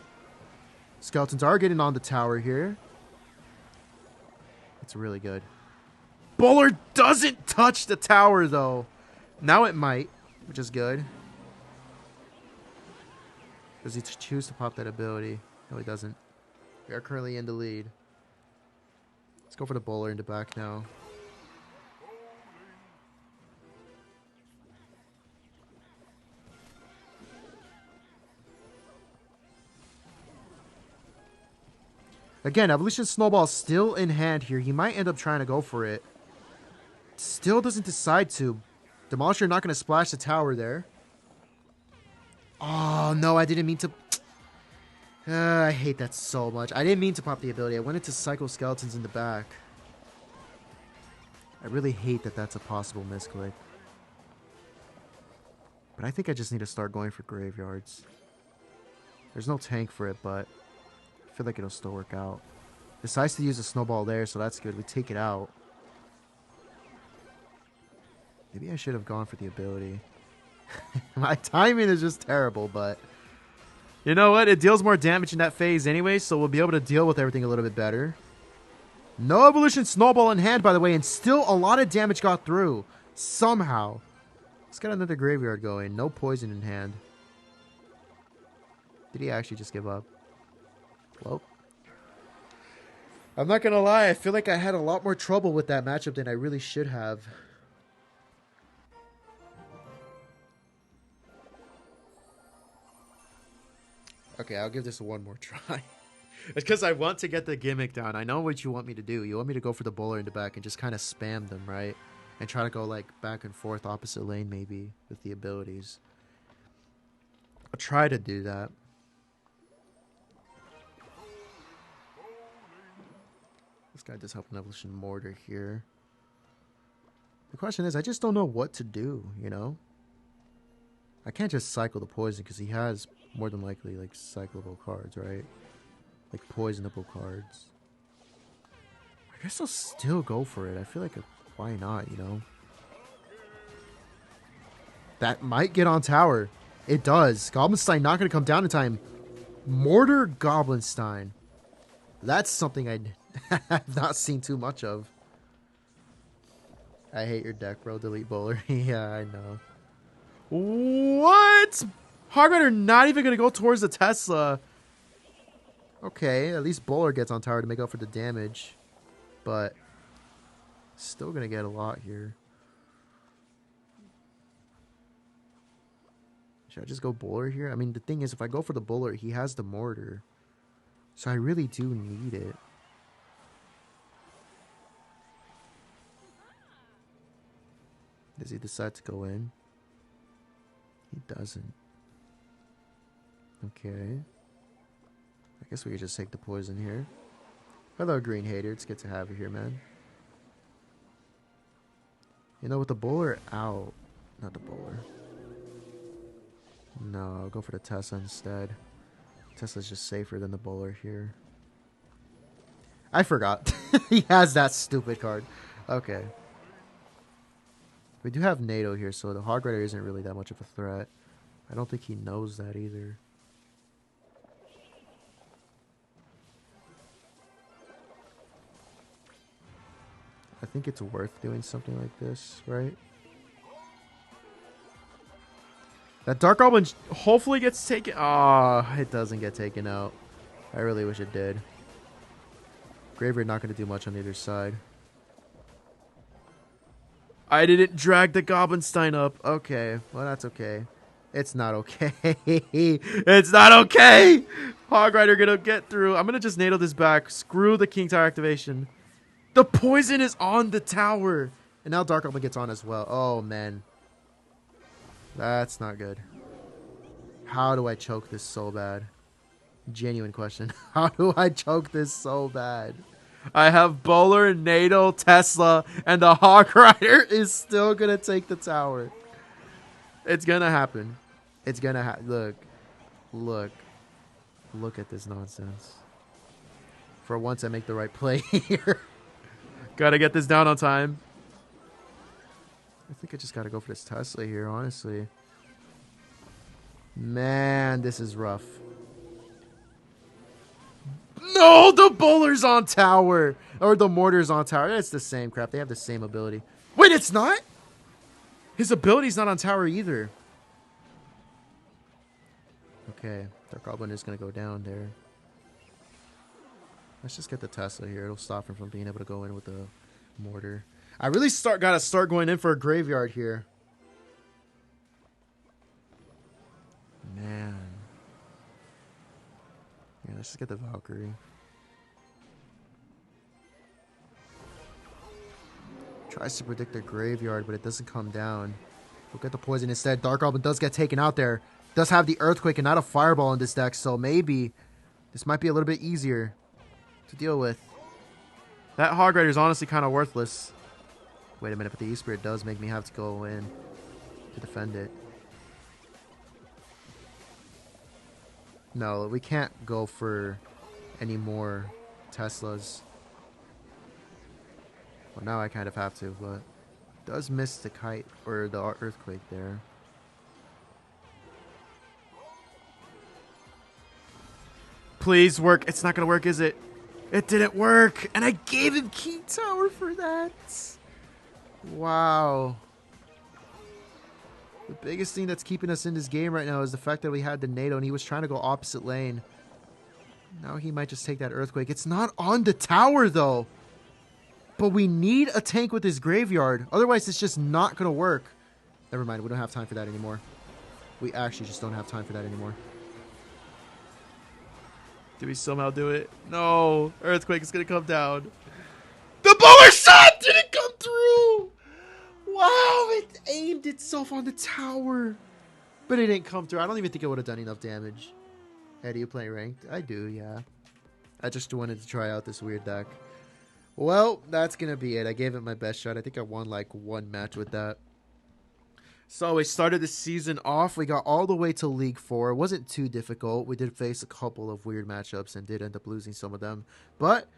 Skeletons are getting on the tower here. That's really good. Bowler doesn't touch the tower, though. Now it might, which is good. Does he choose to pop that ability? No, he doesn't. We are currently in the lead. Let's go for the bowler in the back now. Again, Evolution Snowball still in hand here. He might end up trying to go for it. Still doesn't decide to. Demolisher not going to splash the tower there. Oh, no, I didn't mean to... I hate that so much. I didn't mean to pop the ability. I wanted to cycle skeletons in the back. I really hate that that's a possible misclick. But I think I just need to start going for graveyards. There's no tank for it, but I feel like it'll still work out. Decides to use a snowball there, so that's good. We take it out. Maybe I should have gone for the ability. My timing is just terrible, but... You know what? It deals more damage in that phase anyway, so we'll be able to deal with everything a little bit better. No Evolution Snowball in hand, by the way, and still a lot of damage got through. Somehow. Let's get another graveyard going. No poison in hand. Did he actually just give up? Well. I'm not going to lie. I feel like I had a lot more trouble with that matchup than I really should have. Okay, I'll give this one more try. It's because I want to get the gimmick down. I know what you want me to do. You want me to go for the bowler in the back and just kind of spam them, right? And try to go like back and forth opposite lane maybe with the abilities. I'll try to do that. This guy does help an evolution mortar here. The question is, I just don't know what to do, you know? I can't just cycle the poison because he has more than likely like cyclable cards, right? Like poisonable cards. I guess I'll still go for it. I feel like why not, you know? That might get on tower. It does. Goblinstein not going to come down in time. Mortar Goblinstein. That's something I have not seen too much of. I hate your deck, bro. Delete bowler. Yeah, I know. What? Hogrider not even going to go towards the Tesla. Okay, at least bowler gets on tower to make up for the damage. But still going to get a lot here. Should I just go bowler here? I mean, the thing is, if I go for the bowler, he has the mortar. So I really do need it. Does he decide to go in? He doesn't. Okay. I guess we could just take the poison here. Hello, green hater. It's good to have you here, man. You know, with the bowler out... Not the bowler. No, I'll go for the Tesla instead. Tesla's just safer than the bowler here. I forgot. He has that stupid card. Okay. We do have NATO here, so the Hog Rider isn't really that much of a threat. I don't think he knows that either. I think it's worth doing something like this, right? That Dark Goblin hopefully gets taken... Oh, it doesn't get taken out. I really wish it did. Graveyard not going to do much on either side. I didn't drag the Goblinstein up. Okay, well that's okay. It's not okay. It's not okay! Hog Rider going to get through. I'm going to just NATO this back. Screw the King Tower activation. The poison is on the tower. And now Dark Goblin gets on as well. Oh, man. That's not good. How do I choke this so bad? Genuine question. How do I choke this so bad? I have Bowler, NATO, Tesla, and the Hog Rider is still going to take the tower. It's going to happen. It's going to happen. Look. Look. Look at this nonsense. For once, I make the right play here. Got to get this down on time. I think I just got to go for this Tesla here, honestly. Man, this is rough. No, the bowler's on tower. Or the mortar's on tower. It's the same crap. They have the same ability. Wait, it's not? His ability's not on tower either. Okay, Dark Goblin is going to go down there. Let's just get the Tesla here. It'll stop him from being able to go in with the mortar. I really gotta start going in for a graveyard here. Man. Yeah, let's just get the Valkyrie. Tries to predict their graveyard, but it doesn't come down. We'll get the poison instead. Dark Goblin does get taken out there. Does have the Earthquake and not a Fireball in this deck, so maybe this might be a little bit easier to deal with. That Hog Rider is honestly kind of worthless. Wait a minute, but the E-Spirit does make me have to go in to defend it. No, we can't go for any more Teslas. Well, now I kind of have to, but does miss the kite or the Earthquake there. Please work. It's not going to work, is it? It didn't work. And I gave him King Tower for that. Wow. The biggest thing that's keeping us in this game right now is the fact that we had the NATO and he was trying to go opposite lane. Now he might just take that Earthquake. It's not on the tower, though. But we need a tank with his graveyard. Otherwise, it's just not going to work. Never mind. We don't have time for that anymore. We actually just don't have time for that anymore. Do we somehow do it? No. Earthquake is going to come down. The bower shot didn't come through. Wow, it aimed itself on the tower. But it didn't come through. I don't even think it would have done enough damage. Hey, do you play ranked? I do, yeah. I just wanted to try out this weird deck. Well, that's going to be it. I gave it my best shot. I think I won like one match with that. So we started the season off. We got all the way to League 4. It wasn't too difficult. We did face a couple of weird matchups and did end up losing some of them. But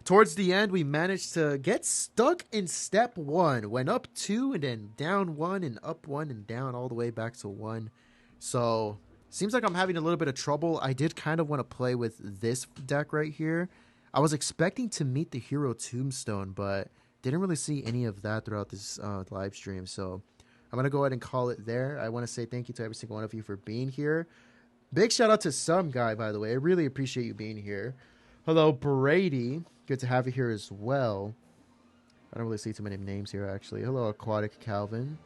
towards the end, we managed to get stuck in step 1. Went up 2 and then down 1 and up 1 and down all the way back to 1. So seems like I'm having a little bit of trouble. I did kind of want to play with this deck right here. I was expecting to meet the Hero Tombstone, but didn't really see any of that throughout this live stream. So I'm going to go ahead and call it there. I want to say thank you to every single one of you for being here. Big shout out to Some Guy, by the way. I really appreciate you being here. Hello, Brady. Good to have you here as well. I don't really see too many names here, actually. Hello, Aquatic Calvin.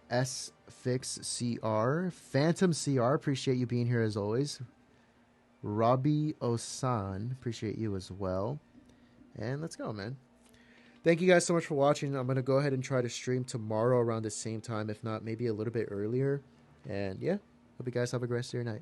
S-Fix CR. Phantom CR. Appreciate you being here as always. Robbie Osan. Appreciate you as well. And let's go, man. Thank you guys so much for watching. I'm going to go ahead and try to stream tomorrow around the same time, if not maybe a little bit earlier. And yeah, hope you guys have a great rest of your night.